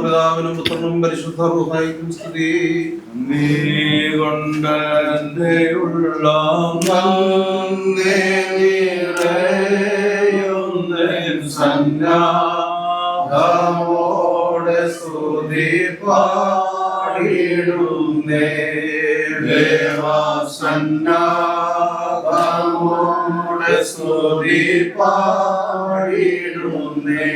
പിതാവിനും പുത്രനും പരിശുദ്ധ റൂഹായിക്കും സ്തുതി. നീ കൊണ്ട് എന്റെ ഉള്ളം സന്നാഹമോടെ സ്തുതി പാടിടുന്നേ ദേവസന്നാഹമോടെ സ്തുതി പാടിടുന്നേ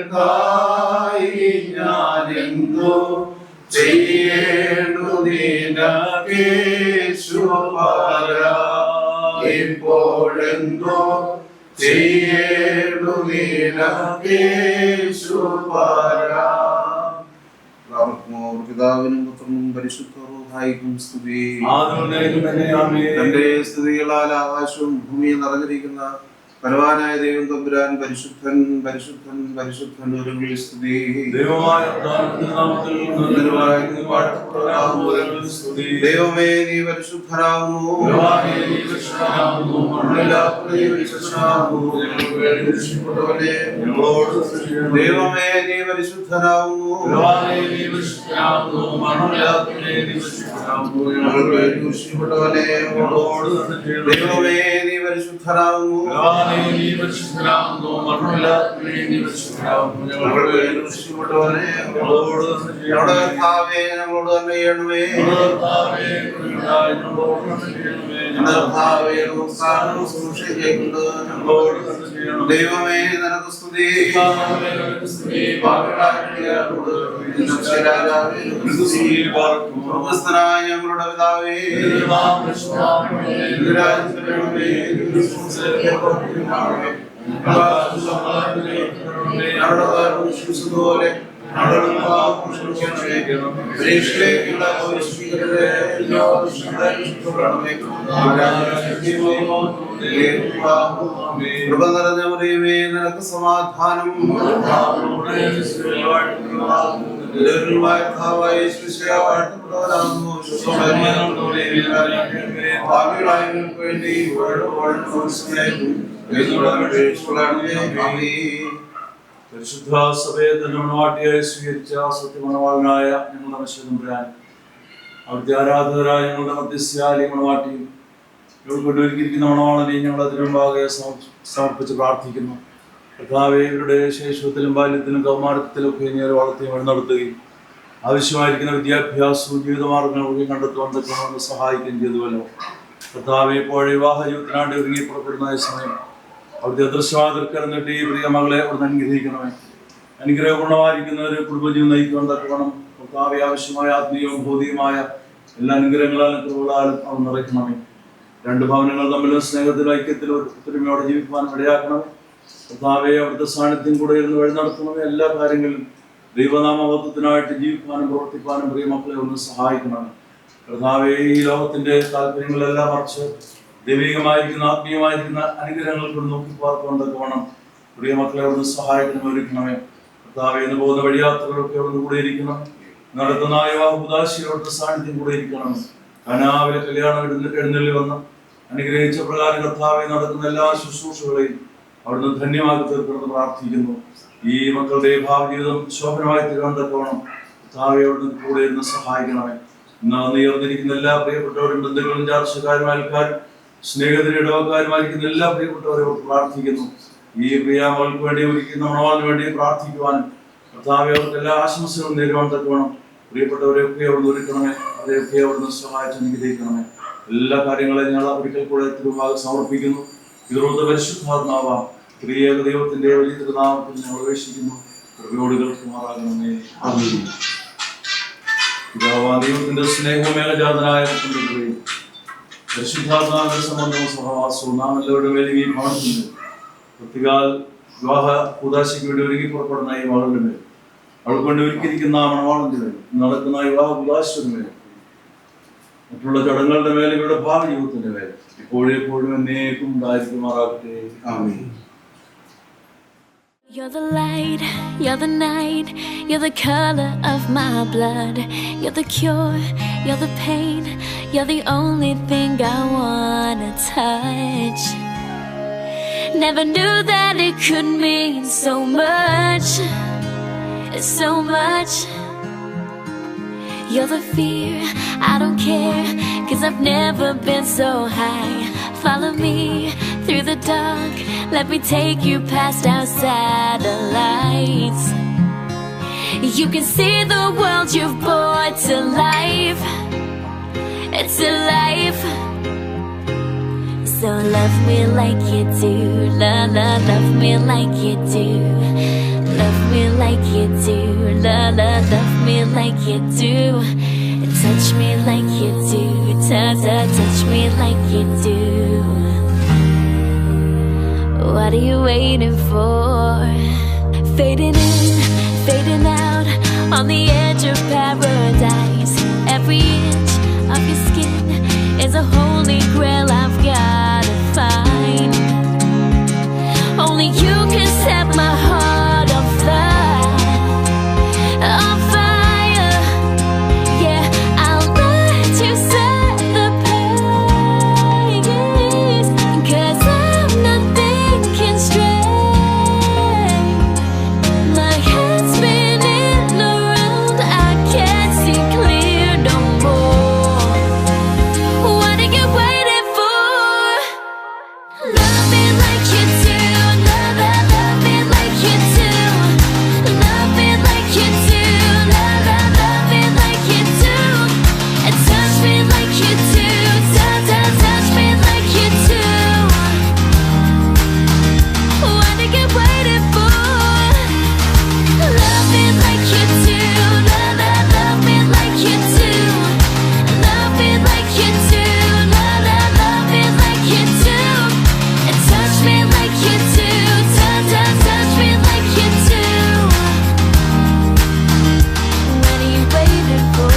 മകൾക്കായി ഞാനെന്തോ ചെയ്യേണ്ടു നിനക്കേശു ഇപ്പോഴെന്തോ ചെയ്യേണ്ടു നിനക്കേശു പിതാവിനും പുത്രനും പരിശുദ്ധ റൂഹായിക്കും സ്തുതി. തന്റെ സ്തുതികളാൽ ആകാശവും ഭൂമിയും നിറഞ്ഞിരിക്കുന്ന ബലവാനായ ദൈവം തമ്പുരാൻ പരിശുദ്ധൻ പരിശുദ്ധൻ പരിശുദ്ധൻ ഒരുങ്ങളിൽ സ്തുതി. ദൈവമേ നീ പരിശുദ്ധനാകുന്നു. ദൈവമേ നീ പരിശുദ്ധനാകുന്നു. ദൈവമേ നീ പരിശുദ്ധനാകുന്നു. ഞങ്ങളോട് തന്നെ ചെയ്യണമേ. ദൈവമേ നിനക്ക് സ്തുതി. ഞങ്ങളുടെ പിതാവേ പോലെ കൃപ നിറഞ്ഞ മറിയമേ നിനക്ക് സമാധാനം. പരിശുദ്ധ സഭയെ തന്നെ മണവാട്ടിയായി സ്വീകരിച്ച സത്യമണവാളനായ ഞങ്ങളുടെ മനുഷ്യൻ അവിടുത്തെ ആരാധകരായ ഞങ്ങളുടെ മധ്യസ്ഥയാലി മണവാട്ടിയും ഇവർക്ക് ഒരുക്കിയിരിക്കുന്ന മണവാളനെയും ഞങ്ങൾ അതിനുമ്പാകെ സമർപ്പിച്ച് പ്രാർത്ഥിക്കുന്നു. കർത്താവേ, ഇവരുടെ ശൈശവത്തിലും ബാല്യത്തിലും കൗമാരത്തിലും ഒക്കെ ഇനി വളർത്തി നടത്തുകയും ആവശ്യമായിരിക്കുന്ന വിദ്യാഭ്യാസവും ജീവിതമാർഗങ്ങളും കണ്ടെത്തുവാൻ തക്കണമെന്ന് സഹായിക്കുകയും ചെയ്തുവല്ലോ. കർത്താവേ, ഇപ്പോഴേ വിവാഹ ജീവിതത്തിനാണ്ട് ഒരുങ്ങി പുറപ്പെടുന്ന സമയം അവിടുത്തെ അദൃശ്യവാതിർക്കരം നീട്ടി പ്രിയ മകളെ അവിടുന്ന് അനുഗ്രഹിക്കണമേ. അനുഗ്രഹപൂർണ്ണമായിരിക്കുന്ന ഒരു കുടുംബജീവൻ നയിക്കുവാൻ തക്കവണ്ണം കർത്താവേ ആവശ്യമായ ആത്മീയവും ഭൗതികമായ എല്ലാ അനുഗ്രഹങ്ങളാലും കൃപകളാലും അവൻ നിറയ്ക്കണമേ. രണ്ട് ഭവനങ്ങൾ തമ്മിലും സ്നേഹത്തിലും ഐക്യത്തിലും ഒത്തൊരുമയോടെ ജീവിക്കുവാൻ ഇടയാക്കണമേ. കർത്താവേ, അവിടുത്തെ സാന്നിധ്യം കൂടെ ഇരുന്ന് വഴി നടത്തണമേ. എല്ലാ കാര്യങ്ങളിലും ദൈവനാമമഹത്വത്തിനായിട്ട് ജീവിക്കാനും പ്രവർത്തിക്കാനും പ്രിയ മക്കളെ ഒന്ന് സഹായിക്കണമേ. കർത്താവേ, ഈ ലോകത്തിന്റെ താല്പര്യങ്ങളെല്ലാം മറിച്ച് ദൈവികമായിരിക്കുന്ന ആത്മീയമായിരിക്കുന്ന അനുഗ്രഹങ്ങൾ കൊണ്ട് നോക്കി പാർക്കൊണ്ടൊക്കെ വേണം പ്രിയ മക്കളെ ഒന്ന് സഹായിക്കണം, ഒരുക്കണമേ. കർത്താവേ, ഇന്ന് പോകുന്ന വഴിയാത്രകളൊക്കെ ഒന്ന് കൂടെ ഇരിക്കണം. നടത്തുന്ന ഉദാശികളുടെ സാന്നിധ്യം കൂടെ ഇരിക്കണം. കനാവിലെ കല്യാണം എഴുന്നള്ളി വന്ന് അനുഗ്രഹിച്ച പ്രകാരം കർത്താവെ നടക്കുന്ന എല്ലാ ശുശ്രൂഷകളെയും അവിടുന്ന് ധന്യമാക്കി തീർക്കണമെന്ന് പ്രാർത്ഥിക്കുന്നു. ഈ മക്കളുടെ ഭാവി ജീവിതം ശോഭനമായി തീർന്നോണം കർത്താവെ അവിടുന്ന് കൂടെ ഇരുന്ന് സഹായിക്കണമേ. ഇന്ന് ഉയർന്നിരിക്കുന്ന എല്ലാ പ്രിയപ്പെട്ടവരും, ബന്ധുക്കളും, ചാർച്ചക്കാരും, അയൽക്കാരും, സ്നേഹിതരും, ഇടവക്കാരുമായിരിക്കുന്ന എല്ലാ പ്രിയപ്പെട്ടവരും പ്രാർത്ഥിക്കുന്നു. ഈ പ്രിയാമകൾക്ക് വേണ്ടി ഒരുക്കുന്ന മണവാളിന് വേണ്ടി പ്രാർത്ഥിക്കുവാനും കർത്താവെ അവർക്ക് എല്ലാ ആശംസകളും നേരുവാൻ തക്കവണ്ണം പ്രിയപ്പെട്ടവരെയൊക്കെ അവിടുന്ന് ഒരുക്കണമേ. അവരെയൊക്കെ അവിടുന്ന് സഹായിച്ച് അനുഗ്രഹിക്കണമേ. എല്ലാ കാര്യങ്ങളെയും ഞങ്ങൾ ഒരിക്കൽ കൂടെ തിരുമുമ്പാകെ സമർപ്പിക്കുന്നു. പിതൃ പരിശുദ്ധാത്മാവാം ത്രിയേക ദൈവത്തിന്റെ വലിയ തിരുനാമത്തിൽ ഞങ്ങൾ അപേക്ഷിക്കുന്നു. കൃപയോട് കേൾക്കുമാറാകണമേ. പിതാവാം ദൈവത്തിന്റെ സ്നേഹവും ഏകജാതനായ പുത്രന്റെയും പരിശുദ്ധാത്മാവിന്റെ സംബന്ധവും സഹവാസവും നാം എല്ലാവരുടെ മേലും ഈ ഭവനത്തിന്റെ പ്രത്യേകാൽ വിവാഹ കൂദാശയ്ക്ക് വേണ്ടി ഒരുങ്ങി പുറപ്പെടുന്ന ഈ മകളുടെ മേൽ, അവൾ കൊണ്ട് ഒരുക്കിയിരിക്കുന്ന ആ മണവാളന്റെ മേൽ, നടക്കുന്ന വിവാഹ കൂദാശയുടെ മേൽ, മറ്റുള്ള ചടങ്ങുകളുടെ മേൽ, ഇവരുടെ ഭാവി ജീവിതത്തിന്റെ മേൽ ഇപ്പോഴെപ്പോഴും എന്നേക്കും ഉണ്ടായിരിക്കുമാറാകട്ടെ. ആമേൻ. You're the light, you're the night, you're the color of my blood. You're the cure, you're the pain, you're the only thing I wanna touch. Never knew that it could mean so much, so much. You're the fear, I don't care, 'cause I've never been so high. Follow me through the dark, let me take you past our satellites. You can see the world you've brought to life. It's alive. So love me like you do, love me like you do. Love me like you do, love me like you do. Touch me like you do, touch me like you do. What are you waiting for? Fading in, fading out, on the edge of paradise. Every inch of your skin is a holy grail I've gotta find. Only you can set my heart on fire, on fire. Yeah, I'll let you set the pace, 'cause I'm not thinking straight. My head's spinning around, I can't see clear no more. What are you waiting for? Love me like you do, love me like you do. Love me like you do, love me like you do. And touch me like you do, touch me like you do. What are you waiting for? Love me like you do, love me like you do. Love me like you do, love me like you do. And touch me like you do, touch me like you do. What are you waiting for?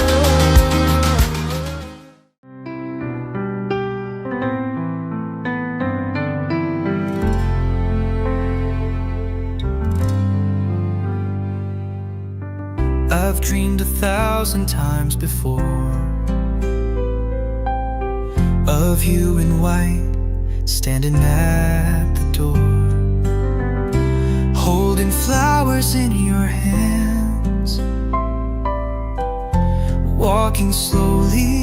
I've dreamed 1,000 times before of you in white, standing at the door, holding flowers in your hands, walking slowly,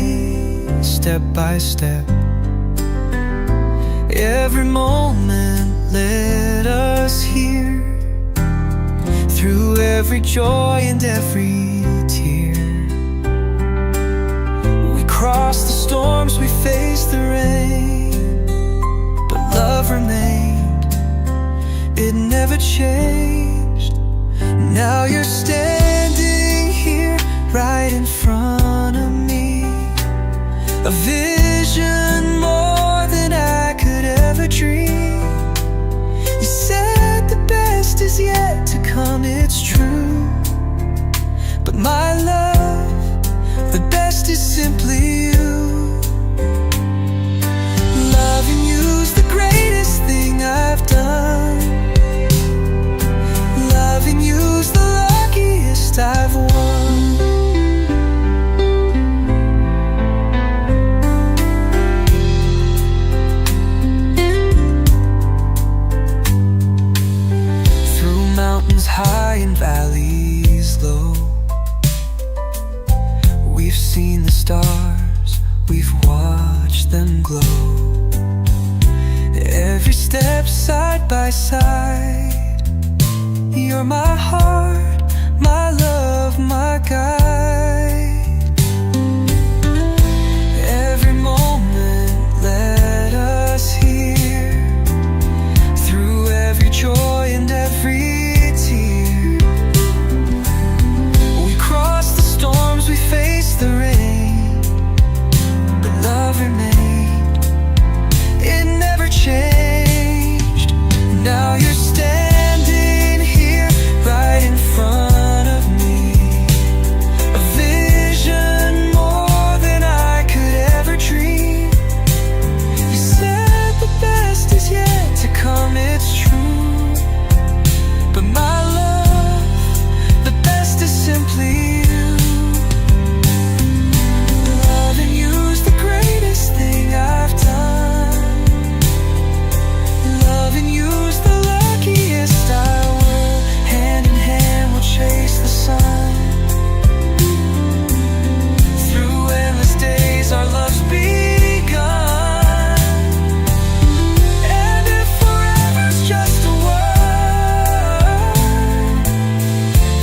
step by step. Every moment led us here, through every joy and every tear. We crossed the storms, we faced the rain, but love remained, it never changed. Now you're standing here right in front of me. a vision more than I could ever dream. You said the best is yet to come, it's true. But my love, the best is simply you. Loving you's the greatest thing I've done. Loving you's the luckiest I've won. Through mountains high and valleys low, we've seen the stars, we've watched them glow. Every step side by side, you're my heart, my love, my guide. Every moment led us here, through every joy and every tear. We crossed the storms, we faced the rain, but love remained, it never changed. Now you're standing here right in front of me, a vision more than I could ever dream. You said the best is yet to come, it's true. But my love, the best is simply you. Loving you's the greatest thing I've done. Loving you's the luckiest I will. Hand in hand we'll chase the sun. Through endless days our love's begun. And if forever's just a word,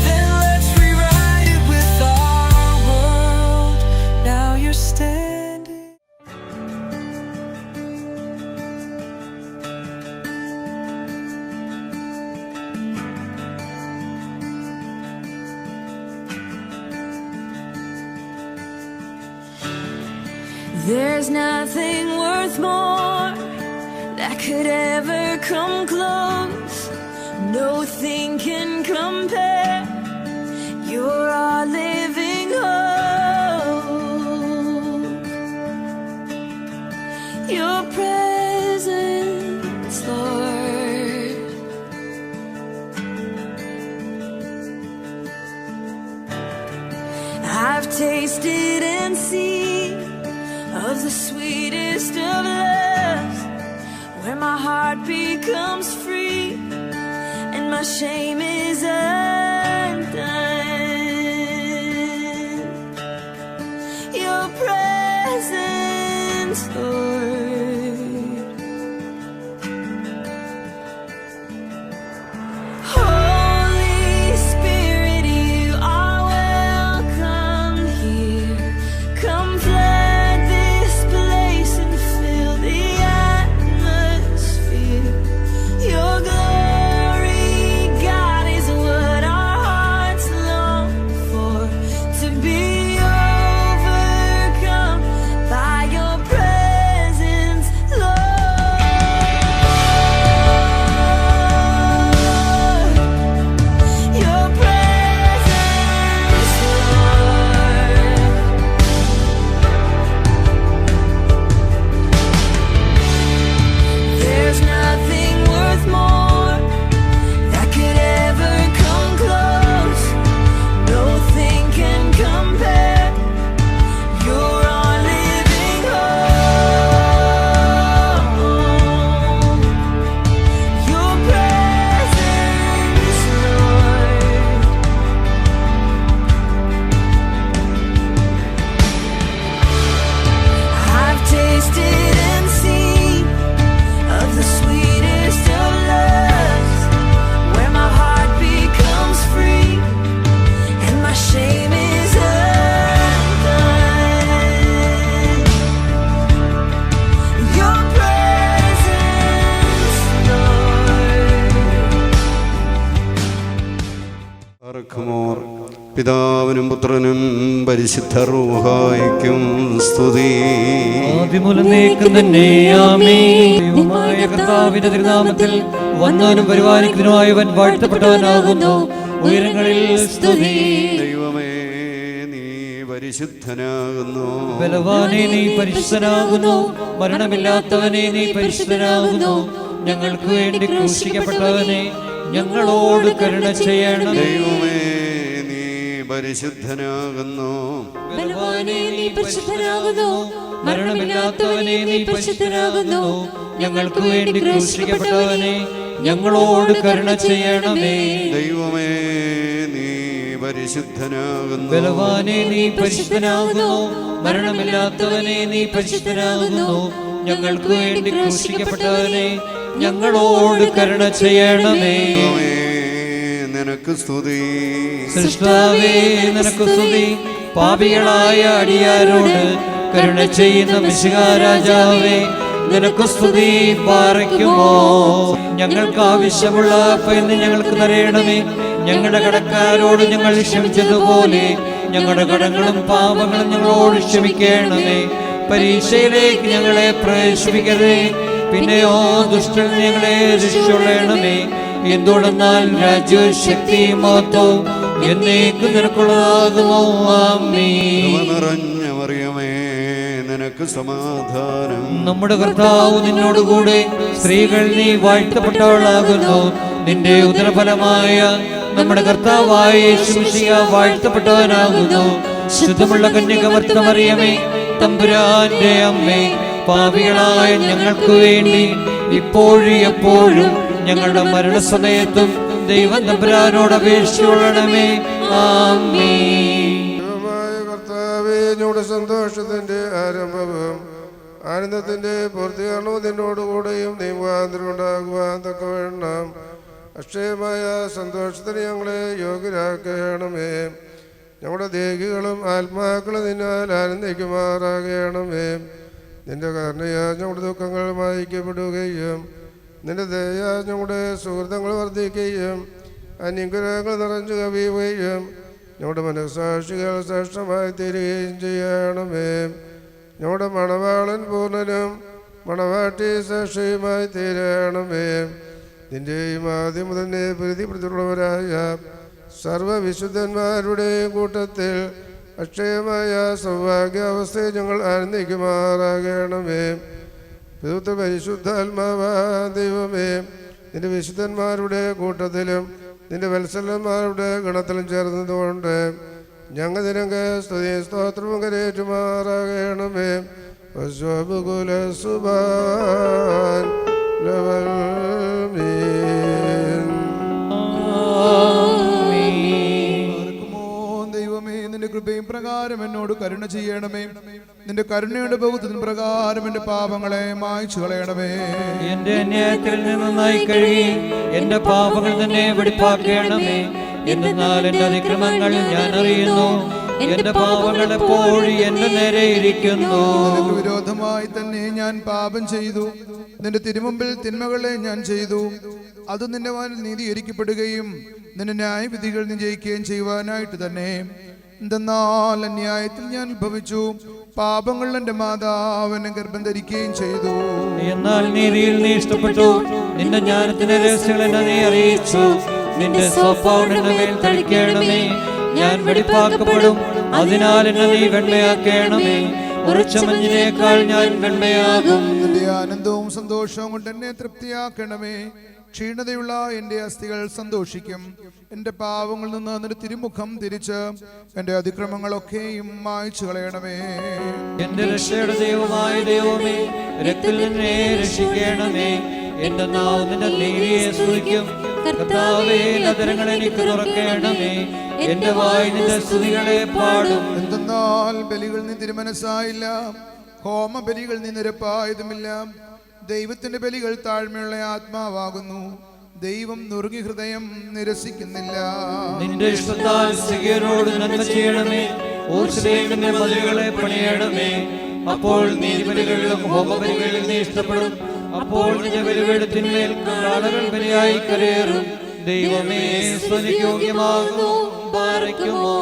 then let's rewrite it with our world. Now you're standing. There's nothing worth more that could ever come close. Nothing can compare. You're our living hope. Your presence, Lord. I've tasted and seen of the sweetest of loves, where my heart becomes free and my shame is undone. Your presence, Lord. Holy Spirit, you are welcome here. Come flood this place and fill the atmosphere. Your glory, God, is what our hearts long for. To be overcome by your presence, Lord. Holy Spirit, you are welcome here. Come flood this place and fill the atmosphere. Your glory, God, is what our hearts long for. To be overcome by your presence. Holy Spirit, you are welcome here. Come flood this place and fill the atmosphere. Your glory, God, is what our hearts long for. To be overcome by your presence. Holy Spirit, you are welcome here. Come flood this place and fill the atmosphere. Your glory, God, is what our hearts long for. To be overcome by your presence. പിതാവിനും പുത്രനും പരിശുദ്ധ റൂഹായ്ക്കും സ്തുതി. ആദിമൂലം നീക്കം തന്നെ ആമേൻ. ദൈവമായ കർത്താവിന്റെ തിരുനാമത്തിൽ വന്നവനും പരിപാലിക്കുന്നതിനുമായവൻ വാഴ്ത്തപ്പെട്ടവനാകുന്നു. ഉയരങ്ങളിൽ സ്തുതി. ദൈവമേ നീ പരിശുദ്ധനാകുന്നു. ബലവാനെ നീ പരിശുദ്ധനാകുന്നു. മരണമില്ലാത്തവനെ നീ പരിശുദ്ധനാകുന്നു. ഞങ്ങൾക്ക് വേണ്ടി ക്രൂശിക്കപ്പെട്ടവനെ ഞങ്ങളോട് കരുണ ചെയ്യണം. ദൈവമേ നീ പരിശുദ്ധനാകുന്നു. ബലവാനെ നീ പരിശുദ്ധനാകുന്നു. മരണമില്ലാത്തവനെ നീ പരിശുദ്ധനാകുന്നു. ഞങ്ങൾക്ക് വേണ്ടി ക്രൂശിക്കപ്പെട്ടവനെ ഞങ്ങളോട് കരുണ ചെയ്യണമേ. ദൈവമേ നീ പരിശുദ്ധനാകുന്നു. ബലവാനെ നീ പരിശുദ്ധനാകുന്നു. മരണമില്ലാത്തവനെ നീ പരിശുദ്ധനാകുന്നു. ഞങ്ങൾക്ക് വേണ്ടി ക്രൂശിക്കപ്പെട്ടവനെ ഞങ്ങളോട് കരുണ ചെയ്യണമേ. നിനക്ക് സ്തുതി. സൃഷ്ടാവേ നിനക്ക് സ്തുതി. പാപികളായ അടിയാരോട് കരുണ ചെയ്യുന്ന മിശിഹാ രാജാവേ നിനക്ക് സ്തുതി. പാറയ്ക്കുമോ ഞങ്ങൾക്ക് ആവശ്യമുള്ള എന്ന് ഞങ്ങൾക്ക് തരയണമേ. ഞങ്ങളുടെ കടക്കാരോട് ഞങ്ങൾ ക്ഷമിച്ചതുപോലെ ഞങ്ങളുടെ കടങ്ങളും പാപങ്ങളും ഞങ്ങളോട് ക്ഷമിക്കണമേ. പരീക്ഷയിലേക്ക് ഞങ്ങളെ പ്രവേശിപ്പിക്കരുതേ, പിന്നെയോ ദുഷ്ടൻ ഞങ്ങളെ രക്ഷിച്ചുകൊള്ളണമേ. എന്തുകൊണ്ടെന്നാൽ രാജ്യവും ശക്തിയും മഹത്വവും എന്നേക്കും നിനക്കുള്ളതാകുമോ. ആമേൻ. നിറഞ്ഞ മറിയമേ നിനക്ക് സമാധാനം. നമ്മുടെ കർത്താവ് നിന്നോടുകൂടെ സ്ത്രീകൾ നീ വാഴ്ത്തപ്പെട്ടവളാകുന്നു. നിന്റെ ഉദരഫലമായ നമ്മുടെ കർത്താവായ യേശു മിശിഹാ വാഴ്ത്തപ്പെട്ടവനാകുന്നു. ശുദ്ധമുള്ള കന്യകവർത്ത മറിയമേ തമ്പുരാന്റെ അമ്മേ, പാപികളായ ഞങ്ങൾക്ക് വേണ്ടി ഇപ്പോഴും എപ്പോഴും ഞങ്ങളുടെ മരണസമയത്തും ദൈവം തമ്പുരാനോട് അപേക്ഷിച്ചുകൊള്ളണമേ. ആമേൻ. കർത്താവേ, ഞങ്ങളുടെ സന്തോഷത്തിന്റെ ആരംഭവും ആനന്ദത്തിന്റെ പൂർത്തീകരണവും നിന്നോടുകൂടെയും നീ മുഖാന്തരം ഉണ്ടാകുവാൻ തക്കവണ്ണം അക്ഷയമായ സന്തോഷത്തിന് ഞങ്ങളെ യോഗ്യരാക്കണമേ. ഞങ്ങളുടെ ദേഹികളും ആത്മാക്കളും നിന്നാൽ ആനന്ദിക്കുമാറാകണമേ. നിന്റെ കാരണയാ ഞങ്ങളുടെ ദുഃഖങ്ങൾ മായ്ക്കപ്പെടുകയും നിന്റെ ദയ ഞങ്ങളുടെ സുഹൃത്തുക്കൾ വർദ്ധിക്കുകയും അനുഗ്രഹങ്ങൾ നിറഞ്ഞു കവിയുകയും ഞങ്ങളുടെ മനസ്സാക്ഷികൾ ശ്രേഷ്ഠമായി തീരുകയും ചെയ്യണമേ. ഞങ്ങളുടെ മണവാളൻ പൂർണ്ണനും മണവാട്ടി സാക്ഷിയുമായി തീരണമേ. നിന്റെയും ആദ്യം മുതലേ പ്രീതിപ്പെടുത്തിയുള്ളവരായ സർവവിശുദ്ധന്മാരുടെയും കൂട്ടത്തിൽ അക്ഷയമായ സൗഭാഗ്യാവസ്ഥയെ ഞങ്ങൾ ആനന്ദിക്കുമാറാകണമേ. പിതൃത്വ പരിശുദ്ധാത്മാവാ ദൈവമേ, നിന്റെ വിശുദ്ധന്മാരുടെ കൂട്ടത്തിലും നിന്റെ വത്സലന്മാരുടെ ഗണത്തിലും ചേർന്നതുകൊണ്ട് ഞങ്ങൾ നിനക്ക് സ്തുതി സ്തോത്രവും കരേറ്റുമാറാകണമേ. സുബാൻ ലവൽ ദൈവമേ, നിന്റെ കൃപയും പ്രകാരം എന്നോട് കരുണ ചെയ്യണമേ. നിന്റെ കരുണയുടെ ബഹുത്വത്തിന് പ്രകാരം എന്റെ പാപങ്ങളെ മായ്ച്ചു കളയണമേ. എന്റെ അന്യായത്തിൽ നിന്ന് നന്നായി കഴുകി എന്റെ പാപങ്ങൾ തന്നെ വെടിപ്പാക്കണമേ. എന്നാൽ എന്റെ അതിക്രമങ്ങൾ ഞാൻ അറിയുന്നു, എന്റെ പാപങ്ങൾ എപ്പോഴും എന്റെ നേരെ ഇരിക്കുന്നു. നിനക്ക് വിരോധമായി തന്നെ ഞാൻ പാപം ചെയ്തു, നിന്റെ തിരുമുമ്പിൽ തിന്മകളെ ഞാൻ ചെയ്തു. അത് നിന്റെ വാനിൽ നീതീകരിക്കപ്പെടുകയും നിന്റെ ന്യായവിധികൾ നീ ജയിക്കുകയും ചെയ്യുവാനായിട്ട് തന്നെ. എന്തെന്നാൽ അന്യായത്തിൽ ഞാൻ ഉത്ഭവിച്ചു, പാപങ്ങൾ എന്റെ മാതാവിനെ ഗർഭം ധരിക്കുകയും ചെയ്തു. എന്നാൽ നീതിയിൽ നീ ഇഷ്ടപ്പെട്ടു, നിന്റെ ജ്ഞാനത്തിന്റെ രഹസ്യങ്ങൾ എന്നെ നീ അറിയിച്ചു. നിന്റെ സ്വഭാവം എന്റെ മേൽ തളിക്കണമേ. ഞാൻ വെടിപ്പാക്കപ്പെടും, അതിനാൽ എന്നെ നീ വെണ്മയാക്കണമേ. ഉറച്ച മഞ്ഞിനേക്കാൾ ഞാൻ വെണ്മയാകും. നിന്റെ ആനന്ദവും സന്തോഷവും കൊണ്ട് എന്നെ തൃപ്തിയാക്കണമേ. ക്ഷീണതയുള്ള എന്റെ അസ്ഥികൾ സന്തോഷിക്കും. എന്റെ പാവങ്ങളിൽ നിന്ന് നിന്റെ തിരുമുഖം തിരിച്ച് എന്റെ അതിക്രമങ്ങളൊക്കെയും മായ്ച്ചു കളയണമേ. എന്റെ രക്ഷയുടെ ദൈവമായ ദൈവമേ, രക്തത്തിൽ നിന്നെ രക്ഷിക്കണമേ. എന്റെ നാവ് നിന്റെ നീതിയെ സ്തുതിക്കും. കർത്താവേ, നഗരങ്ങൾ എനിക്ക് തുറക്കണമേ. എന്റെ വായ് നിന്റെ സ്തുതികളെ പാടും. എന്തെന്നാൽ ബലികൾ നീ തിരുമനസ്സായില്ല, ഹോമ ബലികൾ നീ നിരപ്പായതുമില്ല. ദൈവത്തിന്റെ ബലികൾ താഴ്മയുള്ള ആത്മാവാകുന്നു. ദൈവം നുറുങ്ങി ഹൃദയം നിരസിക്കുന്നില്ല. നിന്റെ ഇഷ്ടത്താൽ സിഗിയരോട് നന്മ ചെയ്യണമേ. ഊർജ്ജത്തിന്റെ മതിലുകളെ പണിയണമേ. അപ്പോൾ നീതിബലികളിലും ഹോമബലികളിലും നീ ഇഷ്ടപ്പെടും. അപ്പോൾ നിന്റെ ബലിപീഠത്തിന്മേൽ കാളകൾ ബലിയായി കരയേറും. ദൈവമേ സ്തുതിയോഗ്യമാകുന്നു. പാറയ്ക്കുമോ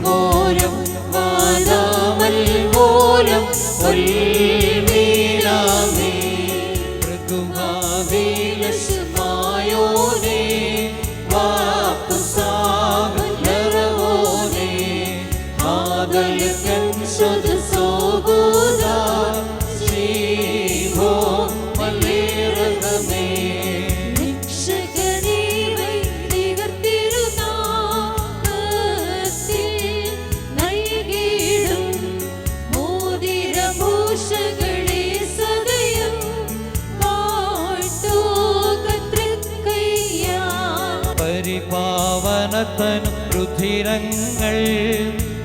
ഘോരം വാദാമൽ മൂലം ഒൽമീനാമേ മൃഗുമാവിലശമായോനേ വാപ്പുസാവലറവോനേ ആദലകൻ സുദസോഗുദാ ശ്രീഹോ മലേരകമേ പരിപാവനതൻ രുധിരങ്ങൾ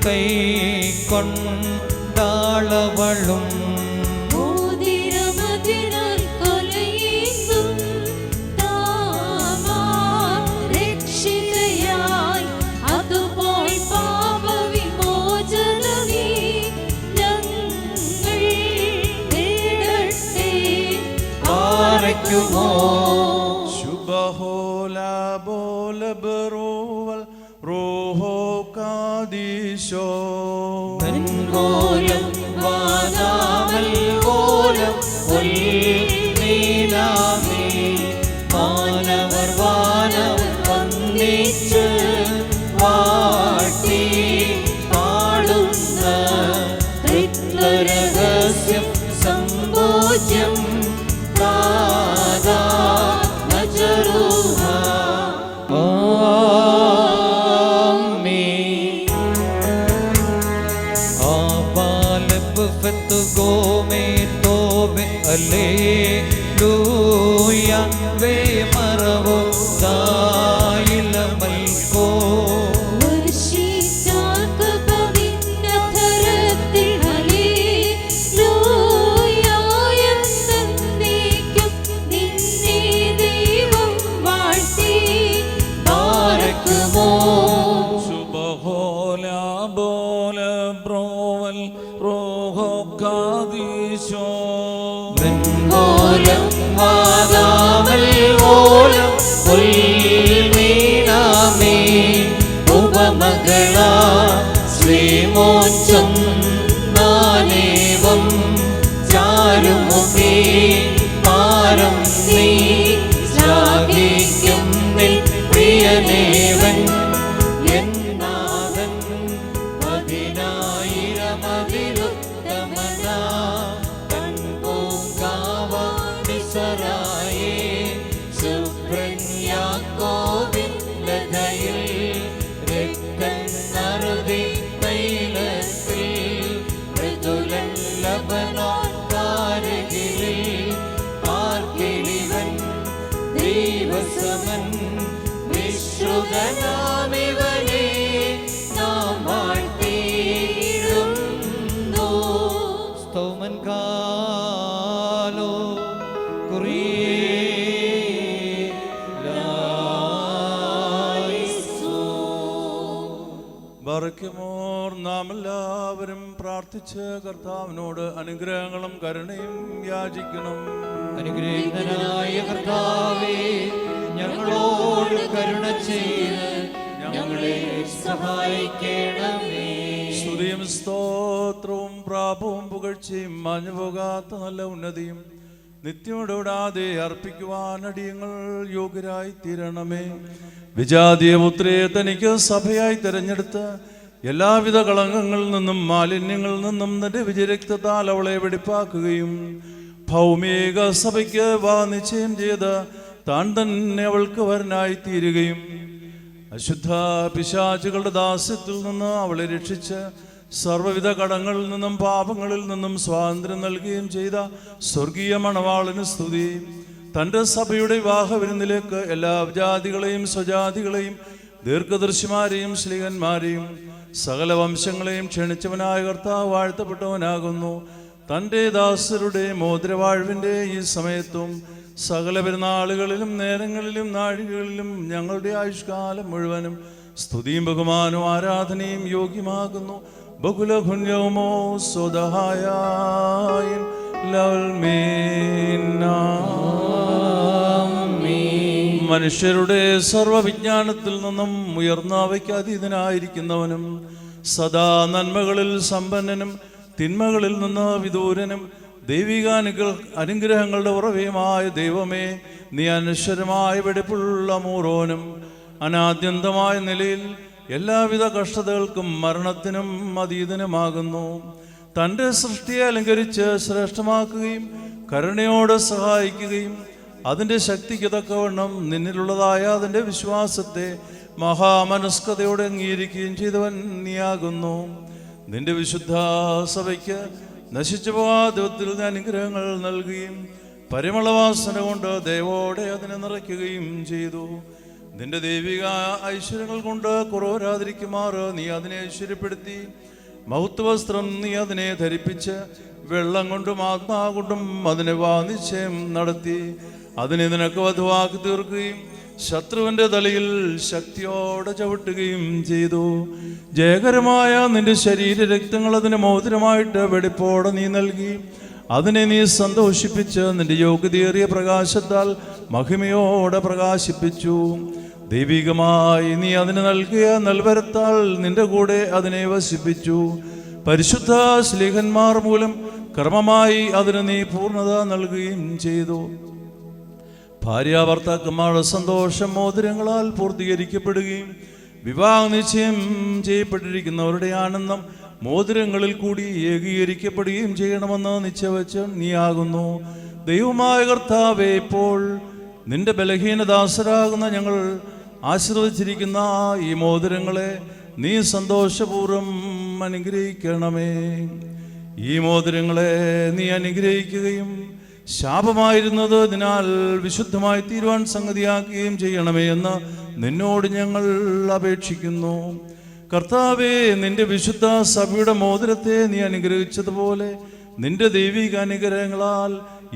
കൈക്കൊണ്ടാളവളും ഘോരം വാദാമൽ മൂലം ഒൽമീനാമേ വാനവർ വന്നിച്ച് വാട്ടി പാടുന്ന രഹസ്യം സംഭോജ്യം Alleluia ve maravo dailamalko ഉപമകളാ ശ്രീമോച്ചം നാനേവം ചാരുമുഖേ പാരം നീ ശ്ലാഘിക്കും നിൻ പ്രിയനേവൻ എന്നാഥൻ പതിനായിരമതിലുത്തമനാ തൻ പൂങ്കാവ നിസറായേ ശുഭ്രൻ യാക്കോബിൻ ലതയിൽ ദൈവസമൻ വിശ്രുതനാമിവനെ നാം വാഴ്ത്തിയിടുന്നു. സ്തോമൻ കാലോ ബർക്കിമോർ നാം എല്ലാവരും പ്രാർത്ഥിച്ച് കർത്താവിനോട് അനുഗ്രഹങ്ങളും കരുണയും യാചിക്കണം. അനുഗ്രഹീതനായ കർത്താവേ, ഞങ്ങളോട് കരുണ ചെയ്ത് ഞങ്ങളെ സഹായിക്കണമേ. സ്തുതിയും സ്തോത്രവും പ്രാപവും പുകഴ്ചയും മാഞ്ഞുപോകാത്ത നല്ല ഉന്നതിയും നിത്യമോടാതെ അർപ്പിക്കുവാൻ അടിയങ്ങൾ യോഗ്യരായി തീരണമേ. വിജാതീയ പുത്രിയെ തനിക്ക് സഭയായി തിരഞ്ഞെടുത്ത് എല്ലാവിധ കളങ്കങ്ങളിൽ നിന്നും മാലിന്യങ്ങളിൽ നിന്നും തന്റെ വിജയരക്തത്താൽ അവളെ വെടിപ്പാക്കുകയും ഭൗമിക സഭയ്ക്ക് നിശ്ചയം ചെയ്ത് താൻ തന്നെ അവൾക്ക് വരനായി തീരുകയും അശുദ്ധ പിശാചുകളുടെ ദാസ്യത്തിൽ നിന്ന് അവളെ രക്ഷിച്ച് സർവ്വവിധ കടങ്ങളിൽ നിന്നും പാപങ്ങളിൽ നിന്നും സ്വാതന്ത്ര്യം നൽകുകയും ചെയ്ത സ്വർഗീയ മണവാളന് സ്തുതി. തൻ്റെ സഭയുടെ വിവാഹ വിരുന്നിലേക്ക് എല്ലാ ജാതികളെയും സ്വജാതികളെയും ദീർഘദർശിമാരെയും ശ്ലീഹന്മാരെയും സകല വംശങ്ങളെയും ക്ഷണിച്ചവനായ കർത്താവ് വാഴ്ത്തപ്പെട്ടവനാകുന്നു. തൻ്റെ ദാസരുടെ മോതിരവാഴ്വിൻ്റെ ഈ സമയത്തും സകല പെരുന്നാളുകളിലും നേരങ്ങളിലും നാഴികകളിലും ഞങ്ങളുടെ ആയുഷ്കാലം മുഴുവനും സ്തുതിയും ബഹുമാനവും ആരാധനയും യോഗ്യമാകുന്നു. بكل يوم صدهايا للمينا മനുഷ്യരുടെ സർവവിജ്ഞാനത്തിൽ നിന്നും ഉയർന്നവയ്ക്ക് അതീതനായിരിക്കുന്നവനും സദാ നന്മകളിൽ സമ്പന്നനും തിന്മകളിൽ നിന്ന് വിദൂരനും ദൈവിക അനുഗ്രഹങ്ങളുടെ ഉറവയുമായ ദൈവമേ, നീ അനശ്വരമായ വെടിപ്പുള്ള മൂറോനും അനാദ്യന്തമായ നിലയിൽ എല്ലാവിധ കഷ്ടതകൾക്കും മരണത്തിനും അതീതനുമാകുന്നു. തൻ്റെ സൃഷ്ടിയെ അലങ്കരിച്ച് ശ്രേഷ്ഠമാക്കുകയും കരുണയോടെ സഹായിക്കുകയും അതിൻ്റെ ശക്തിക്ക് തക്കവണ്ണം നിന്നിലുള്ളതായ അതിൻ്റെ വിശ്വാസത്തെ മഹാമനസ്കതയോടെ അംഗീകരിക്കുകയും ചെയ്തവൻ നീയാകുന്നു. നിന്റെ വിശുദ്ധ സഭയ്ക്ക് നശിച്ചു പോകാത്തിൽ അനുഗ്രഹങ്ങൾ നൽകുകയും പരിമളവാസന കൊണ്ട് ദയവോടെ അതിനെ നിറയ്ക്കുകയും ചെയ്തു. നിന്റെ ദൈവിക ഐശ്വര്യങ്ങൾ കൊണ്ട് കുറവരാതിരിക്കുമാറ് നീ അതിനെ ഐശ്വര്യപ്പെടുത്തി. മൗത്വവസ്ത്രം നീ അതിനെ ധരിപ്പിച്ച് വെള്ളം കൊണ്ടും ആത്മാ കൊണ്ടും അതിനെ നിശ്ചയം നടത്തി അതിനെ നിനക്ക് വധുവാക്കി തീർക്കുകയും ശത്രുവിൻ്റെ തലയിൽ ശക്തിയോടെ ചവിട്ടുകയും ചെയ്തു. ജയകരമായ നിന്റെ ശരീരരക്തങ്ങൾ അതിന് മോതിരമായിട്ട് വെടിപ്പോടെ നീ നൽകി അതിനെ നീ സന്തോഷിപ്പിച്ച് നിന്റെ യോഗ്യതയേറിയ പ്രകാശത്താൽ മഹിമയോടെ പ്രകാശിപ്പിച്ചു. ദൈവികമായി നീ അതിന് നൽകിയ നൽവരത്താൽ നിന്റെ കൂടെ അതിനെ വസിപ്പിച്ചു. പരിശുദ്ധ ശ്ലീഹന്മാർ മൂലം ക്രമമായി അതിന് നീ പൂർണ്ണത നൽകുകയും ചെയ്തു. ഭാര്യാഭർത്താക്കന്മാരുടെ സന്തോഷം മോതിരങ്ങളാൽ പൂർത്തീകരിക്കപ്പെടുകയും വിവാഹ നിശ്ചയം ചെയ്യപ്പെട്ടിരിക്കുന്നവരുടെ ആനന്ദം മോതിരങ്ങളിൽ കൂടി ഏകീകരിക്കപ്പെടുകയും ചെയ്യണമെന്ന് നിശ്ചയിച്ച് നീയാകുന്നു. ദൈവമായ കർത്താവേ, ഇപ്പോൾ നിന്റെ ബലഹീനദാസരാകുന്ന ഞങ്ങൾ ആശീർവദിച്ചിരിക്കുന്ന ഈ മോതിരങ്ങളെ നീ സന്തോഷപൂർവ്വം അനുഗ്രഹിക്കണമേ. ഈ മോതിരങ്ങളെ നീ അനുഗ്രഹിക്കുകയും ശാപമായിരുന്നത് അതിനാൽ വിശുദ്ധമായി തീരുവാൻ സംഗതിയാക്കുകയും ചെയ്യണമേ എന്ന് നിന്നോട് ഞങ്ങൾ അപേക്ഷിക്കുന്നു. കർത്താവേ, നിന്റെ വിശുദ്ധ സഭയുടെ മോതിരത്തെ നീ അനുഗ്രഹിച്ചതുപോലെ നിന്റെ ദൈവിക അനുഗ്രഹങ്ങളാൽ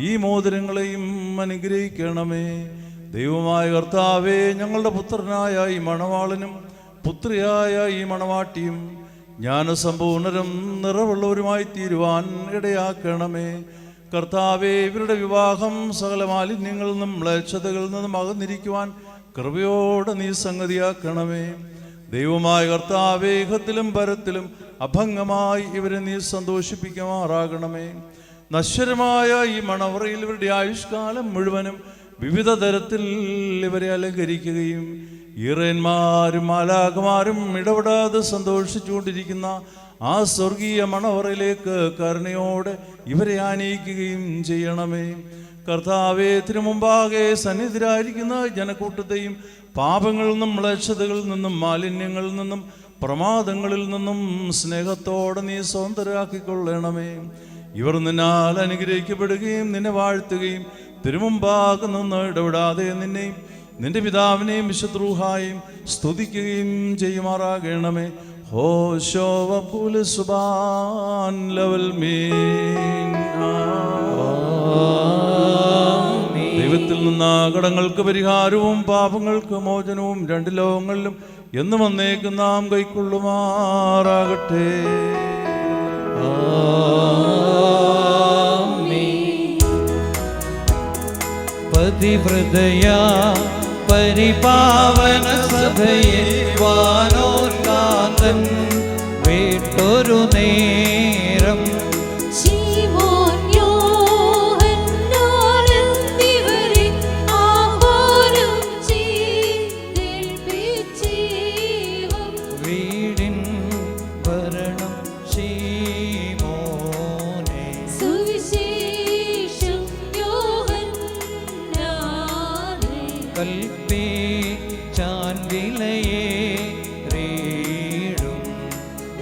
ഈ മോതിരങ്ങളെയും അനുഗ്രഹിക്കണമേ. ദൈവമായ കർത്താവേ, ഞങ്ങളുടെ പുത്രനായ ഈ മണവാളനും പുത്രിയായ ഈ മണവാട്ടിയും ജ്ഞാനസമ്പൂർണരും നിറവുള്ളവരുമായി തീരുവാൻ ഇടയാക്കണമേ. കർത്താവേ, ഇവരുടെ വിവാഹം സകല മാലിന്യങ്ങളിൽ നിന്നും മ്ലേച്ഛതകളിൽ നിന്നും അകന്നിരിക്കുവാൻ കൃപയോടെ നീ സംഗതിയാക്കണമേ. ദൈവമായ കർത്താവേ, ഇഹത്തിലും പരത്തിലും അഭംഗമായി ഇവരെ നീ സന്തോഷിപ്പിക്കുമാറാകണമേ. നശ്വരമായ ഈ മണവറയിൽ ഇവരുടെ ആയുഷ്കാലം മുഴുവനും വിവിധ തരത്തിൽ ഇവരെ അലങ്കരിക്കുകയും ഈറന്മാരും മാലാഖമാരും ഇടപെടാതെ സന്തോഷിച്ചുകൊണ്ടിരിക്കുന്ന ആ സ്വർഗീയ മണവറയിലേക്ക് കരുണയോടെ ഇവരെ ആനയിക്കുകയും ചെയ്യണമേ. കർത്താവേ, തിരുമുമ്പാകെ സന്നിധിരായിരിക്കുന്ന ജനക്കൂട്ടത്തെയും പാപങ്ങളിൽ നിന്നും മ്ലേച്ഛതകളിൽ നിന്നും മാലിന്യങ്ങളിൽ നിന്നും പ്രമാദങ്ങളിൽ നിന്നും സ്നേഹത്തോടെ നീ സ്വതന്ത്രരാക്കിക്കൊള്ളണമേ. ഇവർ നിന്നാൽ അനുഗ്രഹിക്കപ്പെടുകയും നിന്നെ വാഴ്ത്തുകയും തിരുമുമ്പാകെ നിന്ന് ഇടപെടാതെ നിന്നെയും നിന്റെ പിതാവിനെയും വിശുദ്ധ റൂഹായും സ്തുതിക്കുകയും ചെയ്യുമാറാകണമേ. ദൈവത്തിൽ നിന്ന് കടങ്ങൾക്ക് പരിഹാരവും പാപങ്ങൾക്ക് മോചനവും രണ്ട് ലോകങ്ങളിലും എന്നും വന്നേക്കും നാം കൈക്കൊള്ളുമാറാകട്ടെ. പതിവ്രതയാ പരിപാവന സഭയെ വാനോർക്കാന്തൻ വീട്ടൊരു നേരം വീടിൻ ഭരണം ശീമോനെ കൽപ്പിച്ചാൻ വിലയേറിയിടും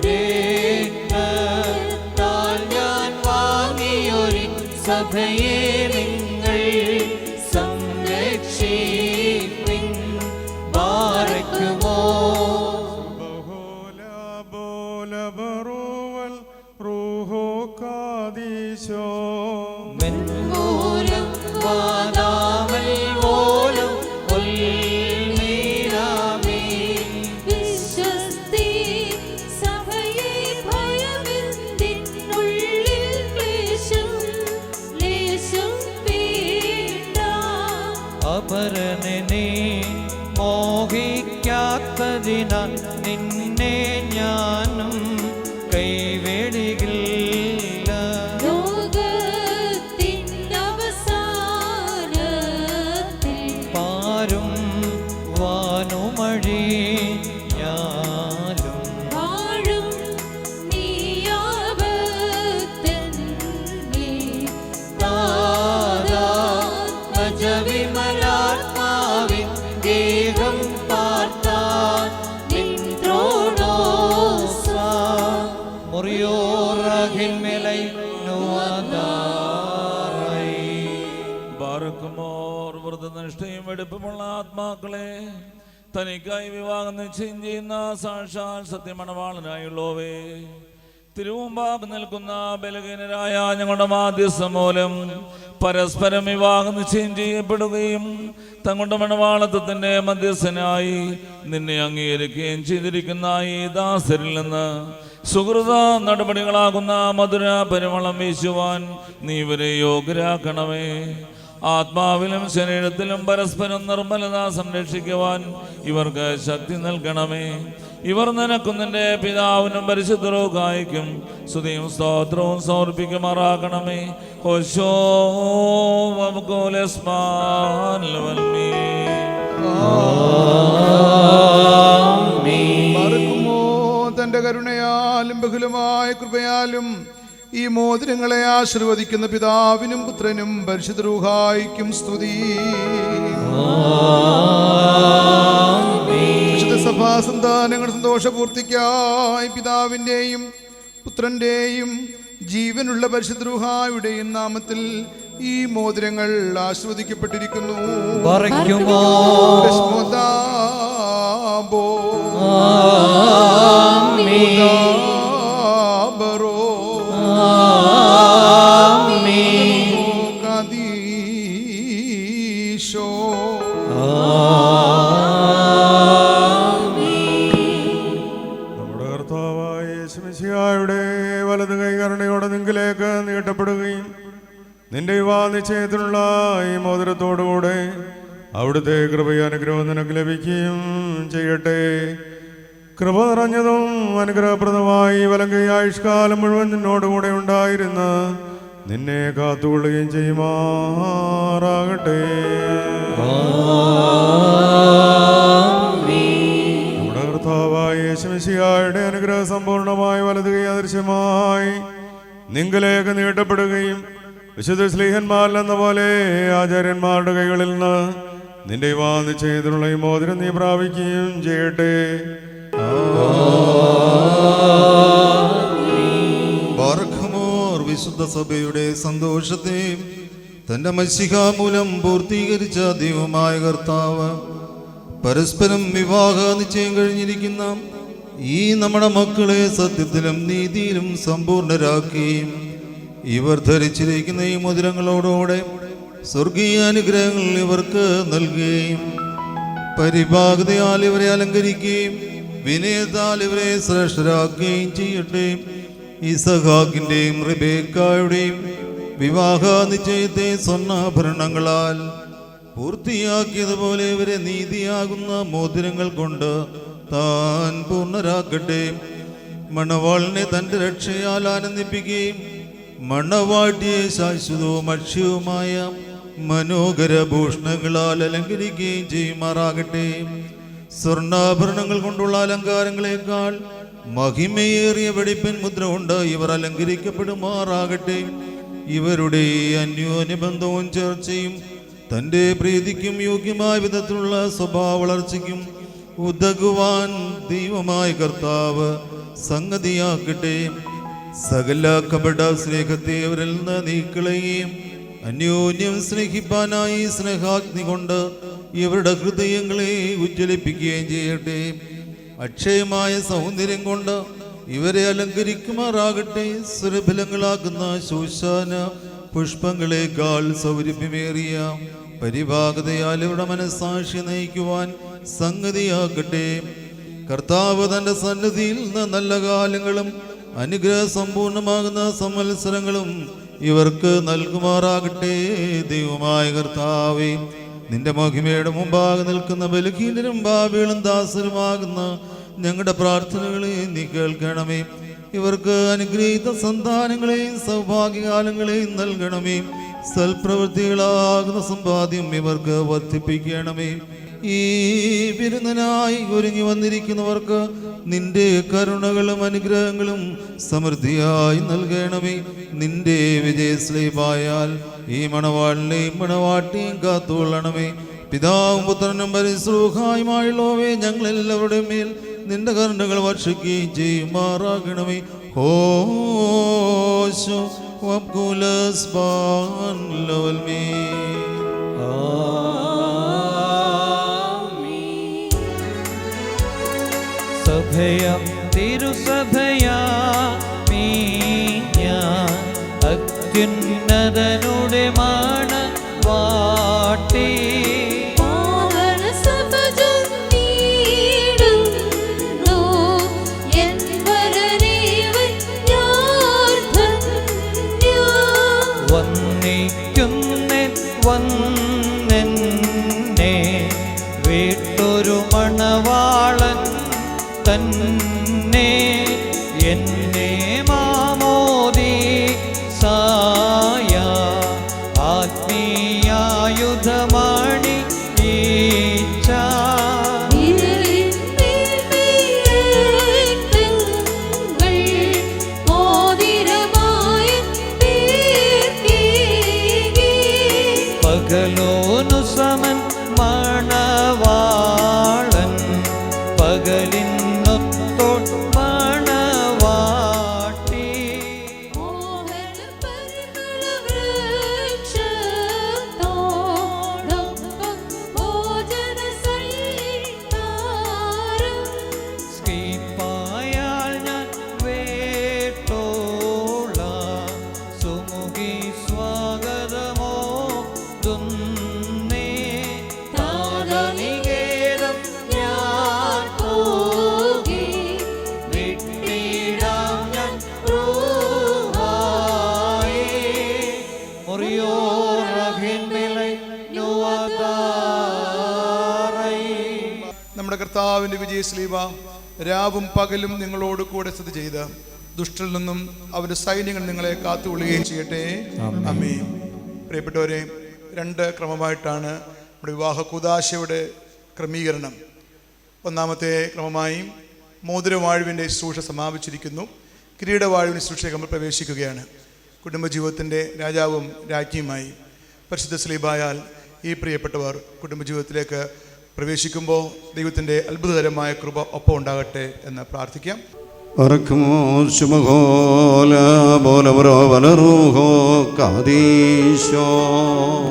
രക്തത്താൽ ഞാൻ വാങ്ങിയൊരു സഭയെ നിങ്ങൾ സംരക്ഷിപ്പിൻ. ബാറക്കുമോ മെൻമൂലം വാദാമൽ പോലും വിശ്വസ്തി സഭയെ നിന്നെ ഞാനും കൈവേടികില്ല. ലോകത്തിനവസാനത്തിൽ പാരും വാനുമഴി ഞാലും വാഴും നീയാവത്തന്നെ താതാ വിമലാത്മാവിൻ ഗേഹം പാർത്താൻ നിൻ ത്രോണോസ മുറിയോറാകിന്മേലൈ നുവാദാറൈ. ബാറുക്കുമോർ വ്രതനിഷ്ഠയും വെടുപ്പുമുള്ള ആത്മാക്കളെ തനിക്കായി വിവാഹം നിശ്ചയം ചെയ്യുന്ന സാക്ഷാൽ സത്യമണവാളനായുള്ളവേ, തിരുമുമ്പാകെ നിൽക്കുന്ന ബലഹീനരായ ഞങ്ങളുടെ മാധ്യസ്ഥം മൂലം പരസ്പരം വിവാഹം നിശ്ചയം ചെയ്യപ്പെടുകയും തങ്ങളുടെ മണവാളത്വത്തിന്റെ മധ്യസ്ഥനായി നിന്നെ അംഗീകരിക്കുകയും ചെയ്തിരിക്കുന്ന ഈ ദാസരിൽ നിന്ന് സുഹൃത നടപടികളാകുന്ന മധുര പരിമളം വീശുവാൻ നീ ഇവരെ യോഗ്യരാക്കണമേ. ആത്മാവിലും ശരീരത്തിലും പരസ്പരം നിർമ്മലത സംരക്ഷിക്കുവാൻ ഇവർക്ക് ശക്തി നൽകണമേ. ഇവർ നിനക്കും നിന്റെ പിതാവിനും പരിശുദ്ധ റൂഹായിക്കും സ്തുതിയും സ്തോത്രവും സമർപ്പിക്കുമാറാകണമേ. ഹോശോ മറക്കുമോ തന്റെ കരുണയാലും ബഹുലമായ കൃപയാലും ഈ മോതിരങ്ങളെ ആശീർവദിക്കുന്ന പിതാവിനും പുത്രനും പരിശുദ്ധ റൂഹായിക്കും സ്തുതി. വിശുദ്ധ സഭാസന്താനങ്ങൾ സന്തോഷപൂർത്തിക്കായി പിതാവിൻ്റെയും പുത്രൻ്റെയും ജീവനുള്ള പരിശുദ്ധ റൂഹായുടെയും നാമത്തിൽ ഈ മോതിരങ്ങൾ ആശീർവദിക്കപ്പെട്ടിരിക്കുന്നു. പറയ്ക്കുമോ ബസ്മോദാബോ ബറോ കദീശോ. നമ്മുടെ കർത്താവായ യേശുമിശിഹായുടെ വലത് കൈ കരുണയോടെ നിങ്കിലേക്ക് നീട്ടപ്പെടുകയും നിന്റെ വിവാഹ നിശ്ചയത്തിനുള്ള ഈ മോതിരത്തോടുകൂടെ അവിടുത്തെ കൃപയും അനുഗ്രഹവും നിനക്ക് ലഭിക്കുകയും ചെയ്യട്ടെ. കൃപ നിറഞ്ഞതും അനുഗ്രഹപ്രദമായി വലങ്കൈ ആയുഷ്കാലം മുഴുവൻ നിന്നോടുകൂടെ ഉണ്ടായിരുന്ന നിന്നെ കാത്തുകൊള്ളുകയും ചെയ്യുമാറാകട്ടെ. നമ്മുടെ കർത്താവായ യേശുമിശിഹായുടെ അനുഗ്രഹം സമ്പൂർണമായി വലത് കൈ അദൃശ്യമായി നിങ്കലേക്ക് നീട്ടപ്പെടുകയും വിശുദ്ധ സ്ലീഹന്മാരിൽ എന്ന പോലെ ആചാര്യന്മാരുടെ കൈകളിൽ നിന്ന് നിന്റെ വിവാഹ നിശ്ചയത്തിനുള്ള ഈ മോതിരം നീ പ്രാപിക്കുകയും ചെയ്യട്ടെ. ബാറഖമോർ വിശുദ്ധ സഭയുടെ സന്തോഷത്തെ തന്റെ മശിഹ മൂലം പൂർത്തീകരിച്ച ദൈവമായ കർത്താവ് പരസ്പരം വിവാഹ നിശ്ചയം കഴിഞ്ഞിരിക്കുന്ന ഈ നമ്മുടെ മക്കളെ സത്യത്തിലും നീതിയിലും സമ്പൂർണരാക്കുകയും ഇവർ ധരിച്ചിരിക്കുന്ന ഈ മുദ്രങ്ങളോടുകൂടെ സ്വർഗീയ അനുഗ്രഹങ്ങൾ ഇവർക്ക് നൽകുകയും പരിഭാഗതയാൽ ഇവരെ അലങ്കരിക്കുകയും വിനയത്താൽ ഇവരെ ശ്രേഷ്ഠരാക്കുകയും ചെയ്യട്ടെ. ഇസഹാക്കിന്റെയും റിബേക്കായുടെയും വിവാഹ നിശ്ചയത്തെ സ്വർണ്ണാഭരണങ്ങളാൽ പൂർത്തിയാക്കിയതുപോലെ ഇവരെ നീതിയാകുന്ന മോതിരങ്ങൾ കൊണ്ട് താൻ പൂർണ്ണരാക്കട്ടെ. മണവാളിനെ തന്റെ രക്ഷയാൽ ആനന്ദിപ്പിക്കുകയും മണവാട്ടിയെ ശാശ്വതവും അക്ഷയവുമായ മനോഹര ഭൂഷണങ്ങളാൽ അലങ്കരിക്കുകയും ചെയ്യുമാറാകട്ടെ. സ്വർണ്ണാഭരണങ്ങൾ കൊണ്ടുള്ള അലങ്കാരങ്ങളെക്കാൾ മഹിമയേറിയ വെടിപ്പൻ മുദ്ര കൊണ്ട് ഇവർ അലങ്കരിക്കപ്പെടുമാറാകട്ടെ. ഇവരുടെ അന്യോന്യബന്ധവും ചർച്ചയും തൻ്റെ പ്രീതിക്കും യോഗ്യമായ വിധത്തിലുള്ള സ്വഭാവ വളർച്ചയ്ക്കും ഉതകുവാൻ ദൈവമായ കർത്താവ് സംഗതിയാക്കട്ടെ. സകല കപട സ്നേഹത്തെ അവരിൽ നിന്ന് നീക്കളയുകയും അന്യോന്യം സ്നേഹിപ്പാനായി സ്നേഹാഗ്നി കൊണ്ട് ഇവരുടെ ഹൃദയങ്ങളെ ഉജ്ജ്വലിപ്പിക്കുകയും ചെയ്യട്ടെ. അക്ഷയമായ സൗന്ദര്യം കൊണ്ട് ഇവരെ അലങ്കരിക്കുമാറാകട്ടെ. സുരഫലങ്ങളാക്കുന്ന ശോശാന പുഷ്പങ്ങളെക്കാൾ സൗരഭ്യമേറിയ പരിഭാഗതയാൽ ഇവരുടെ മനസ്സാക്ഷി നയിക്കുവാൻ സംഗതിയാക്കട്ടെ. കർത്താവ് തന്റെ സന്നിധിയിൽ നിന്ന് നല്ല കാലങ്ങളും അനുഗ്രഹ സമ്പൂർണമാകുന്ന സംവത്സരങ്ങളും ഇവർക്ക് നൽകുമാറാകട്ടെ. ദൈവമായ കർത്താവേ, നിന്റെ മഹിമയുടെ മുമ്പാകെ നിൽക്കുന്ന ബലഹീനരും പാപികളും ദാസരുമാകുന്ന ഞങ്ങളുടെ പ്രാർത്ഥനകളെ നീ കേൾക്കണമേ. ഇവർക്ക് അനുഗ്രഹീത സന്താനങ്ങളെയും സൗഭാഗ്യകാലങ്ങളെയും നൽകണമേ. സൽപ്രവൃത്തികളാകുന്ന സമ്പാദ്യം ഇവർക്ക് വർദ്ധിപ്പിക്കണമേ. ഈ വിരുന്നനായി ഒരുങ്ങി വന്നിരിക്കുന്നവർക്ക് നിന്റെ കരുണകളും അനുഗ്രഹങ്ങളും സമൃദ്ധിയായി നൽകണമേ. നിന്റെ വിജയശ്ലീപായാൽ ഈ മണവാളിനെയും മണവാട്ടിയും കാത്തുകൊള്ളണമേ. പിതാവും പുത്രനും പരിശുദ്ധായുമായുള്ളവേ, ഞങ്ങളെല്ലാവരുടെയും മേൽ നിന്റെ കരുണകൾ വർഷിക്കുകയും ചെയ്യുമാറാകണമേ. ഹോശോ വബ്കുലസ് ബാൻ ലവൽമേ. സഭയം തിരുസഭയാ ഞാൻ അത്യുന്നതനുടെ മണവാട്ടി വന്നെന്നെ വീട്ടൊരു മണവാളൻ തന്നെ എന്നെ മാമോദീസായ ആത്മീയായുധമണി ഈച്ച പകലോനു സമൻ മണവാളൻ പകലിനൊത്തോ മണവാട്ടി സ്കീപ്പായാൽ ഞാൻ വേട്ടോള സുമുഖി സ്വാഗതമോ തുന്നേ താതനികേതം ഞാൻ പോകി വിട്ടിടാം ഞാൻ റൂഹായി മുറിയോ റഹിൻമിലൈ നുവതാറൈ. നമ്മുടെ കർത്താവിൻ്റെ വിജയശ്ലീവ രാവും പകലും നിങ്ങളോട് കൂടെ സ്ഥിതി ചെയ്ത് ദുഷ്ടനിൽ നിന്നും അവരുടെ സൈന്യങ്ങൾ നിങ്ങളെ കാത്തുകൊള്ളുകയും ചെയ്യട്ടെ. ആമേൻ. പ്രിയപ്പെട്ടവരെ, രണ്ട് ക്രമമായിട്ടാണ് നമ്മുടെ വിവാഹ കൂദാശയുടെ ക്രമീകരണം. ഒന്നാമത്തെ ക്രമമായി മോതിരവാഴ്വിൻ്റെ ശുശ്രൂഷ സമാപിച്ചിരിക്കുന്നു. കിരീടവാഴ്വിൻ്റെ ശുശ്രൂഷയ്ക്ക് നമ്മൾ പ്രവേശിക്കുകയാണ്. കുടുംബജീവിതത്തിൻ്റെ രാജാവും രാജ്ഞിയുമായി പരിശുദ്ധ സ്ലീബായാൽ ഈ പ്രിയപ്പെട്ടവർ കുടുംബജീവിതത്തിലേക്ക് പ്രവേശിക്കുമ്പോൾ ദൈവത്തിൻ്റെ അത്ഭുതകരമായ കൃപ ഒപ്പം ഉണ്ടാകട്ടെ എന്ന് പ്രാർത്ഥിക്കാം.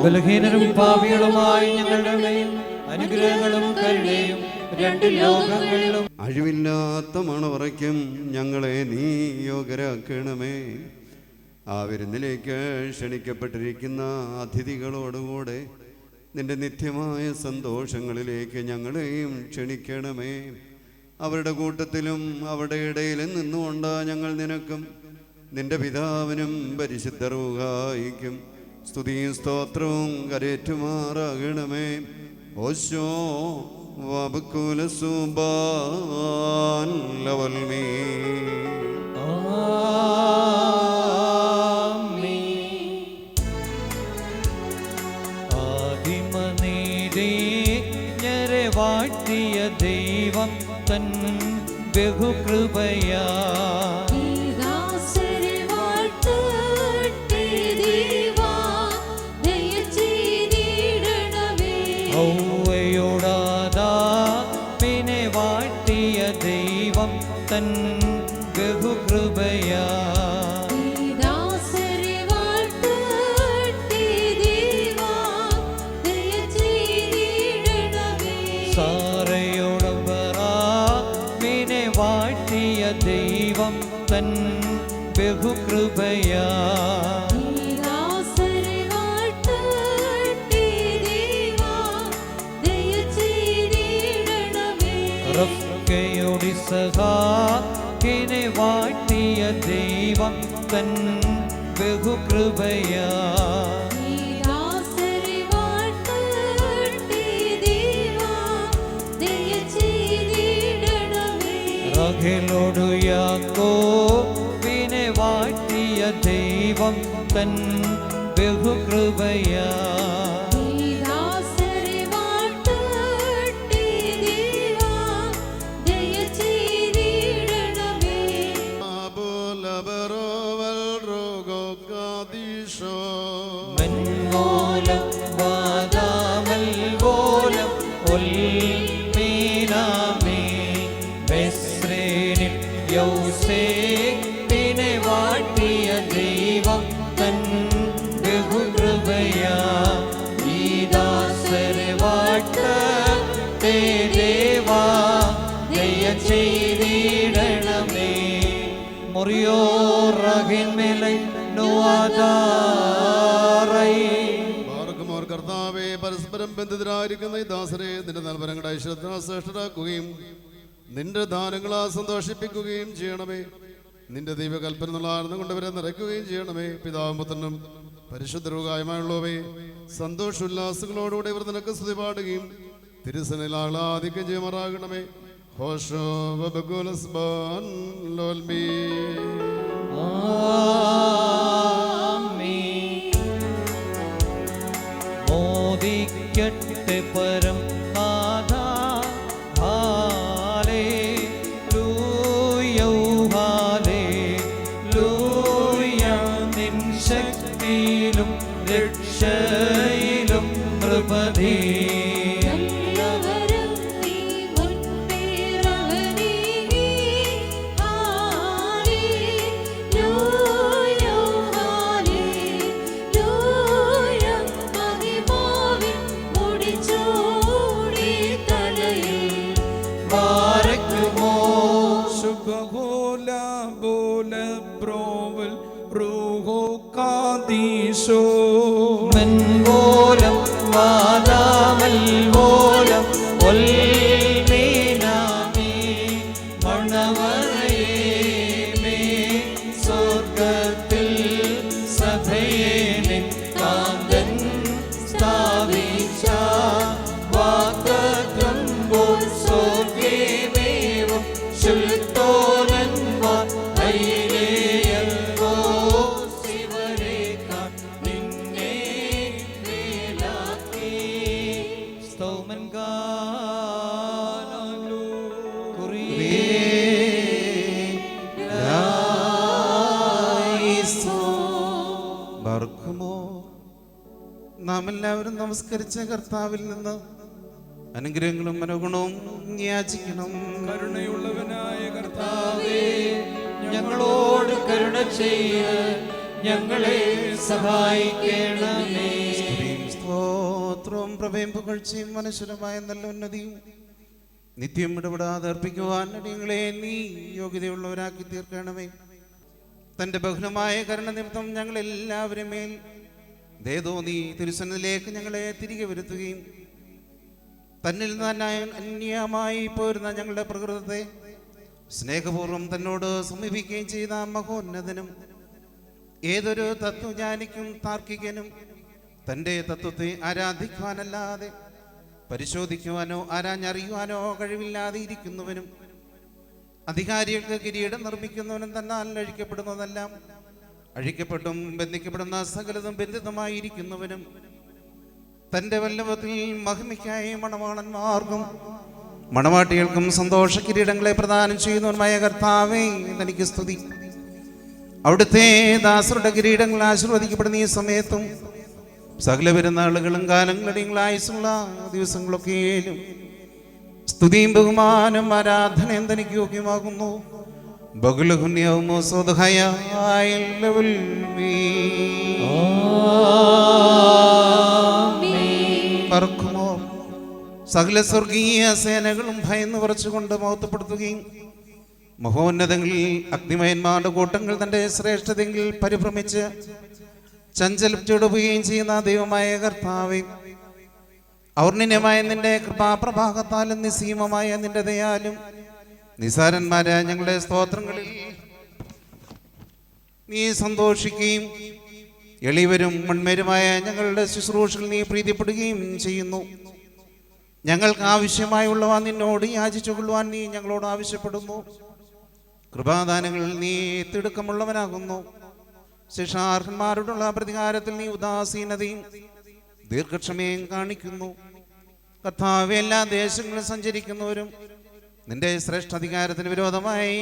ബലഹീനരും പാപികളുമായി ഞങ്ങളുടെ മേൽ അനുഗ്രഹങ്ങളും കരുണയും രണ്ട് ലോകങ്ങളിലും അഴിവില്ലാത്ത മണവറയ്ക്കും ഞങ്ങളെ നീ യോഗ്യരാക്കണമേ. ആ വിരുന്നിലേക്ക് ക്ഷണിക്കപ്പെട്ടിരിക്കുന്ന അതിഥികളോടുകൂടെ നിന്റെ നിത്യമായ സന്തോഷങ്ങളിലേക്ക് ഞങ്ങളെയും ക്ഷണിക്കണമേ. അവരുടെ കൂട്ടത്തിലും അവരുടെ ഇടയിലും നിന്നുകൊണ്ട് ഞങ്ങൾ നിനക്കും നിന്റെ പിതാവിനും പരിശുദ്ധ റൂഹായിക്കും സ്തുതിയും സ്തോത്രവും കരേറ്റുമാറാകണമേ. ഓശോ വബക്കുലസുബാൻ ലവൽമീ. വാഴ്ത്തിയ ദൈവം തൻ ബഹുകൃപയാ ഔവയോടാദാ പിന്നെ വാഴ്ത്തിയ ദൈവം തൻ ബഹുകൃപയാ ദൈവം തൻ ബഹുകൃപയാ റഫ്കയോടിസഹാക്കിനെ വാഴ്ത്തിയ ദൈവം തൻ ബഹുകൃപയാ റാഹേലോടു യാക്കോബിനെ വാഴ്ത്തിയ ദൈവം തൻ ബഹുകൃപയാ മെൻമോലം വാദാമൽ പോലം ഒൽമീനാമേ ബെസ്രേനിൽ യൗസേപ്പിനെ വാഴ്ത്തിയ ദൈവം തൻ ബഹുകൃപയാ ഈ ദാസരെ വാഴ്ത്തേ ദേവാ ദയ ചെയ്തിടണമേ മുറിയോ റഹിൻമേലൈ കർത്താവെ പരസ്പരം ബന്ധിതരായിരിക്കുന്ന ഈ ദാസരെ നിന്റെ നൽവരങ്ങളുടെ ശ്രേഷ്ഠരാക്കുകയും നിന്റെ ദാനങ്ങളാ സന്തോഷിപ്പിക്കുകയും ചെയ്യണമേ. നിന്റെ ദൈവകൽപ്പന ആർന്നു കൊണ്ടവരെ നിറയ്ക്കുകയും ചെയ്യണമേ. പിതാവും പുത്രനും പരിശുദ്ധരുകായമായുള്ളവേ, സന്തോഷോല്ലാസങ്ങളോടുകൂടെ ഇവർ നിനക്ക് സ്തുതി പാടുകയും തിരുസനയിൽ ആഹ്ലാദിക്കുകയും ചെയ്യുമാറാകണമേ. ഹോഷോ വബകുലസ്ബാൻ ലോൽമീ. മോദിക്കട്ടെ പരം നാഥാ ഹല്ലേലൂയ ഹല്ലേലൂയ നിൻ ശക്തിയിലും രക്ഷയിലും നൃപതി മെൻപോലം വാദാമൽ പോലം ഒൽമീനാമേ മണവറയേമേ സ്വർഗത്തിൽ സഭയെ നിൻ കാന്തൻ സ്ഥാപിച്ച വാഗ്ദത്തം പോൽ സ്വർഗ്ഗമേവും ശുദ്ധോനന്മാർ അയിലേയല്ലോ നാം എല്ലാവരും നമസ്കരിച്ച കർത്താവിൽ നിന്ന് അനുഗ്രഹങ്ങളും മനോഗുണവും യാചിക്കണം. കരുണയുള്ളവനായ കർത്താവേ, ഞങ്ങളോട് കരുണ ചെയ്ത് ഞങ്ങളെ സഹായിക്കണമേ. സ്തോത്രവും പ്രഭയും പുകഴ്ചയും മനശ്വരമായ നല്ല ഉന്നതിയും നിത്യം ഇടപെടാതെ അർപ്പിക്കുവാൻ അടിയങ്ങളെ നീ യോഗ്യതയുള്ളവരാക്കി തീർക്കണമേ. തൻ്റെ ബഹുലമായ കരുണ നിമിത്തം ഞങ്ങൾ എല്ലാവരും മേൽ ദയതോന്നി തിരുസന്നിധിയിലേക്ക് ഞങ്ങളെ തിരികെ വരുത്തുകയും തന്നിൽ നിന്ന് അന്യമായി പോരുന്ന ഞങ്ങളുടെ പ്രകൃതത്തെ സ്നേഹപൂർവ്വം തന്നോട് സമീപിക്കുകയും ചെയ്ത മഹോന്നതനും ഏതൊരു തത്വജ്ഞാനിക്കും താർക്കികനും തൻ്റെ തത്വത്തെ ആരാധിക്കുവാനല്ലാതെ പരിശോധിക്കുവാനോ ആരാഞ്ഞറിയുവാനോ കഴിവില്ലാതെ ഇരിക്കുന്നവനും അധികാരികൾക്ക് കിരീടം നിർമ്മിക്കുന്നവനും തന്നാൽ അഴിക്കപ്പെടുന്നതെല്ലാം അഴിക്കപ്പെട്ടും ബന്ധിക്കപ്പെടുന്ന സകലതും ബന്ധിതമായിരിക്കുന്നവനും തൻ്റെ വല്ലഭത്തിൽ മഹിമയ്ക്കായി മണവാളന്മാർക്കും മണവാട്ടികൾക്കും സന്തോഷ കിരീടങ്ങളെ പ്രദാനം ചെയ്യുന്നവനുമായ കർത്താവേ, തനിക്ക് സ്തുതി. അവിടുത്തെ ദാസരുടെ കിരീടങ്ങൾ ആശീർവദിക്കപ്പെടുന്ന ഈ സമയത്തും സകല പെരുന്നാളുകളും കാലങ്ങളുടെയും ആയുസ്സുള്ള ദിവസങ്ങളൊക്കെയും സ്തുതിയും ബഹുമാനം ആരാധനയും തനിക്ക് യോഗ്യമാകുന്നു. ബഹുലഹുന്യവുമോ പറക്കുമോ സകല സ്വർഗീയ സേനകളും ഭയന്ന് വിറച്ചുകൊണ്ട് മഹത്വപ്പെടുത്തുകയും മഹോന്നതങ്ങളിൽ അഗ്നിമയന്മാരുടെ കൂട്ടങ്ങൾ തൻ്റെ ശ്രേഷ്ഠതയിൽ പരിഭ്രമിച്ച് ചഞ്ചലിപ്പിച്ചോടുകയും ചെയ്യുന്ന ദൈവമായ കർത്താവേ, ഔർണിന്യമായ നിന്റെ കൃപാപ്രഭാഗത്താലും നിസ്സീമമായ നിന്റെ ദയാലും നിസാരന്മാരായ ഞങ്ങളുടെ സ്തോത്രങ്ങളിൽ നീ സന്തോഷിക്കുകയും എളിവരും മൺമേരുമായ ഞങ്ങളുടെ ശുശ്രൂഷകൾ നീ പ്രീതിപ്പെടുകയും ചെയ്യുന്നു. ഞങ്ങൾക്ക് ആവശ്യമായുള്ളവ നിന്നോട് യാചിച്ചുകൊള്ളുവാൻ നീ ഞങ്ങളോട് ആവശ്യപ്പെടുന്നു. കൃപാദാനങ്ങളിൽ നീ തിടുക്കമുള്ളവനാകുന്നു. ശിക്ഷാർഹന്മാരോടുള്ള പ്രതികാരത്തിൽ നീ ഉദാസീനതയും ദീർഘക്ഷമയും കാണിക്കുന്നു. കർത്താവേ, എല്ലാ ദേശങ്ങളിലും സഞ്ചരിക്കുന്നവരും നിന്റെ ശ്രേഷ്ഠാധികാരത്തിന് വിരോധമായി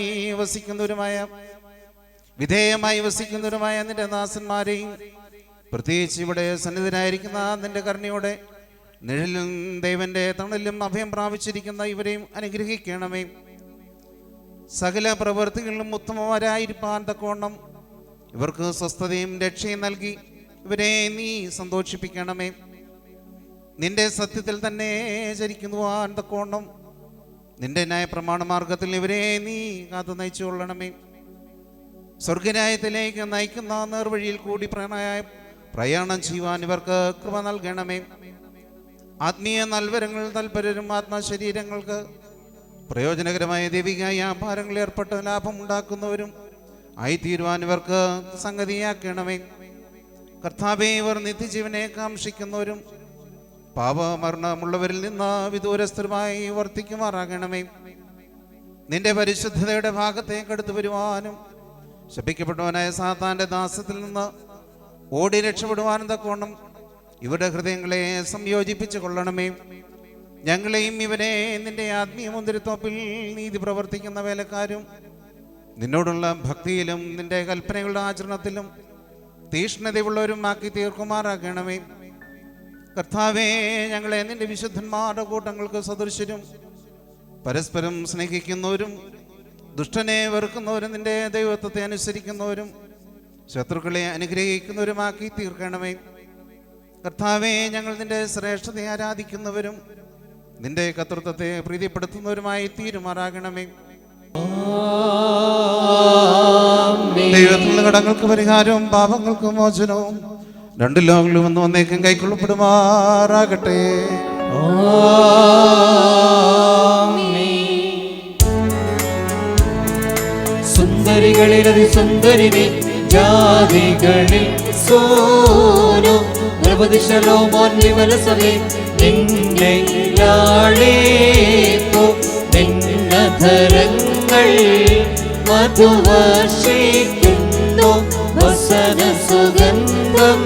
വിധേയമായി വസിക്കുന്നവരുമായ നിന്റെ ദാസന്മാരെയും, പ്രത്യേകിച്ച് ഇവിടെ സന്നിധരായിരിക്കുന്ന നിന്റെ കരുണയോടെ നിഴലും ദൈവന്റെ തണലിലും അഭയം പ്രാപിച്ചിരിക്കുന്ന ഇവരെയും അനുഗ്രഹിക്കണമേ. സകല പ്രവൃത്തികളിലും ഉത്തമമാരായിരിക്കാൻ തക്കവണ്ണം ഇവർക്ക് സ്വസ്ഥതയും രക്ഷയും നൽകി ഇവരെ നീ സന്തോഷിപ്പിക്കണമേ. നിന്റെ സത്യത്തിൽ തന്നെ ചരിക്കുവാൻ തക്കവണ്ണം നിന്റെ ന്യായപ്രമാണ മാർഗത്തിൽ ഇവരെ നീ കാത്തു നയിച്ചു കൊള്ളണമേ. സ്വർഗരാജ്യത്തിലേക്ക് നയിക്കുന്ന നേർവഴിയിൽ കൂടി പ്രയാണം ചെയ്യുവാൻ ഇവർക്ക് കൃപ നൽകണമേ. ആത്മീയ നൽവരങ്ങൾ തൽപരരും ആത്മശരീരങ്ങൾക്ക് പ്രയോജനകരമായ ദൈവിക വ്യാപാരങ്ങളിൽ ഏർപ്പെട്ട് ലാഭം ഉണ്ടാക്കുന്നവരും ആയിത്തീരുവാൻ ഇവർക്ക് സംഗതിയാക്കണമേ. കർത്താവേ, ഇവർ നിത്യജീവനെ കാംക്ഷിക്കുന്നവരും പാപമരണമുള്ളവരിൽ നിന്ന് വിദൂരസ്ഥരുമായി വർത്തിക്കുമാറാകണമേ. നിന്റെ പരിശുദ്ധതയുടെ ഭാഗത്തേക്ക് അടുത്തു വരുവാനും ശപിക്കപ്പെട്ടവനായ സാത്താന്റെ ദാസത്തിൽ നിന്ന് ഓടി രക്ഷപ്പെടുവാനും തക്കവണ്ണം ഇവരുടെ ഹൃദയങ്ങളെ സംയോജിപ്പിച്ചു കൊള്ളണമേ. ഞങ്ങളെയും ഇവരെ നിന്റെ ആത്മീയ മുന്തിരിത്തോപ്പിൽ നീതി പ്രവർത്തിക്കുന്ന വേലക്കാരും നിന്നോടുള്ള ഭക്തിയിലും നിന്റെ കൽപ്പനകളുടെ ആചരണത്തിലും തീഷ്ണതയുള്ളവരും ആക്കി തീർക്കുമാറാക്കണമേ. കർത്താവേ, ഞങ്ങളെ നിന്റെ വിശുദ്ധന്മാരുടെ കൂട്ടങ്ങൾക്ക് സദൃശരും പരസ്പരം സ്നേഹിക്കുന്നവരും ദുഷ്ടനെ വെറുക്കുന്നവരും നിന്റെ ദൈവത്വത്തെ അനുസരിക്കുന്നവരും ശത്രുക്കളെ അനുഗ്രഹിക്കുന്നവരുമാക്കി തീർക്കണമേ. കർത്താവേ, ഞങ്ങൾ നിന്റെ ശ്രേഷ്ഠതയെ ആരാധിക്കുന്നവരും നിന്റെ കർത്തൃത്വത്തെ പ്രീതിപ്പെടുത്തുന്നവരുമായി തീരുമാറാകണമേ. ദൈവത്തിലുള്ള കടങ്ങൾക്ക് പരിഹാരവും പാപങ്ങൾക്ക് മോചനവും രണ്ട് ലോകങ്ങളും ഒന്ന് ഒന്നേക്കും കൈക്കൊള്ളപ്പെടുമാറാകട്ടെ. സുന്ദരികളിൽ അതിസുന്ദരിനി ജാതികളിൽ സോനോ നവദിശലോമോൻ വിമലസഭേ നിന്നെ ലാളേപ്പോ നിന്നധരങ്ങൾ മധുവർഷിക്കുന്നു വസന സുഗന്ധം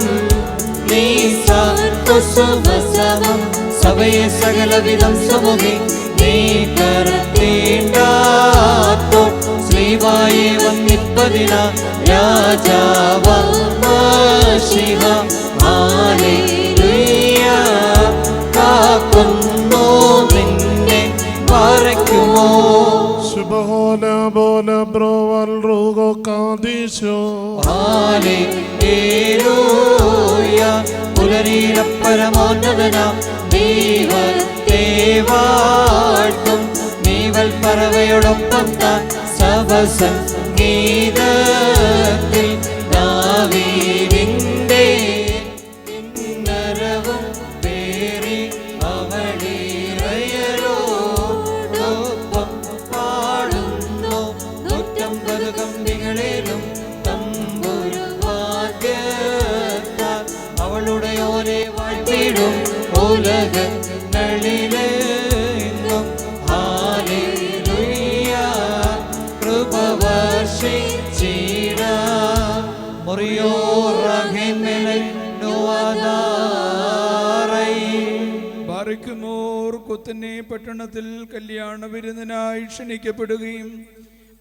നീസാകുസുമസവം സഭയെ സകലവിധം സമൂഹി നീ കരത്തേണ്ടാത്തോ ശ്രീവായെ വന്നിപ്പതിന രാജാവശിഹ ഹല്ലേലൂയ കാക്കുന്നു നിന്നെ പാരയ്ക്കുമോ ഹല്ലേലൂയ പുലരീല പരമോന്നതന ദൈവത്തെ വാഴ്ത്തും നീവൽ പറവയോടൊപ്പം താൻ സവസംഗീതത്തിൽ ദാവീദിന്റെ കിന്നരവും പേറി അവളിറയരോടൊപ്പം പാടുന്നു 150 കമ്പികളിലും തമ്പുരുവാദ്യത്താൽ അവളുടെ ഓനെ വാഴ്ത്തിടും ഉലകങ്ങളിലെങ്ങും ഹല്ലേലൂയ കൃപവർഷിച്ചിട മുറിയോ ബാറിക്കുമോർ കുത്തനെ പട്ടണത്തിൽ കല്യാണ വിരുന്നിനായി ക്ഷണിക്കപ്പെടുകയും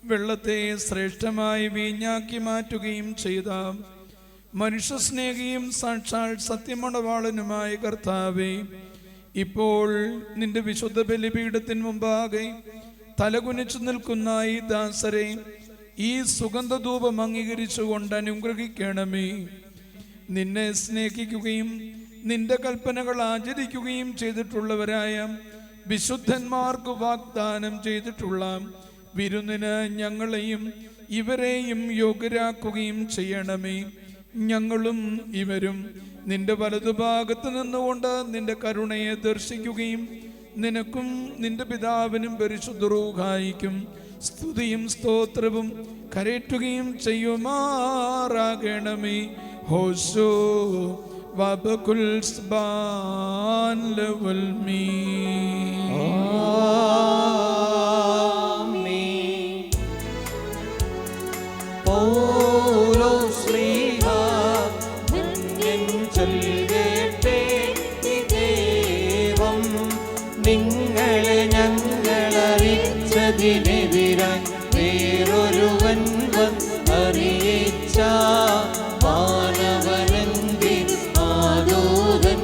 വെള്ളത്തെ ശ്രേഷ്ഠമായി വീഞ്ഞാക്കി മാറ്റുകയും ചെയ്ത മനുഷ്യസ്നേഹിയും സാക്ഷാൽ സത്യമണവാളനുമായ കർത്താവേ, ഇപ്പോൾ നിന്റെ വിശുദ്ധ ബലിപീഠത്തിന് മുമ്പാകെ തലകുനിച്ചു നിൽക്കുന്ന ഈ ദാസരെ ഈ സുഗന്ധധൂപം അംഗീകരിച്ചുകൊണ്ട് അനുഗ്രഹിക്കണമേ. നിന്നെ സ്നേഹിക്കുകയും നിന്റെ കൽപ്പനകൾ ആചരിക്കുകയും ചെയ്തിട്ടുള്ളവരായ വിശുദ്ധന്മാർക്ക് വാഗ്ദാനം ചെയ്തിട്ടുള്ള വിരുന്നിന് ഞങ്ങളെയും ഇവരെയും യോഗ്യരാക്കുകയും ചെയ്യണമേ. ഞങ്ങളും ഇവരും നിന്റെ വലതുഭാഗത്ത് നിന്നുകൊണ്ട് നിന്റെ കരുണയെ ദർശിക്കുകയും നിനക്കും നിന്റെ പിതാവിനും പരിശുദ്ധ റൂഹായിക്കും സ്തുതിയും സ്തോത്രവും കരേറ്റുകയും ചെയ്യുമാറാകണമേ. ഹോശോ വബകുൽ സ്ബാൻ ലവൽ മീ. പൗലോസ്ലീഹ ധന്യൻ ചൊല്ലേട്ടെ ഈ ദൈവം നിങ്ങളെ ഞങ്ങളറിയിച്ചതിനെതിരായി വേറൊരുവൻ വന്നറിയിച്ച മാനവനെങ്കിൽ ആദൂതൻ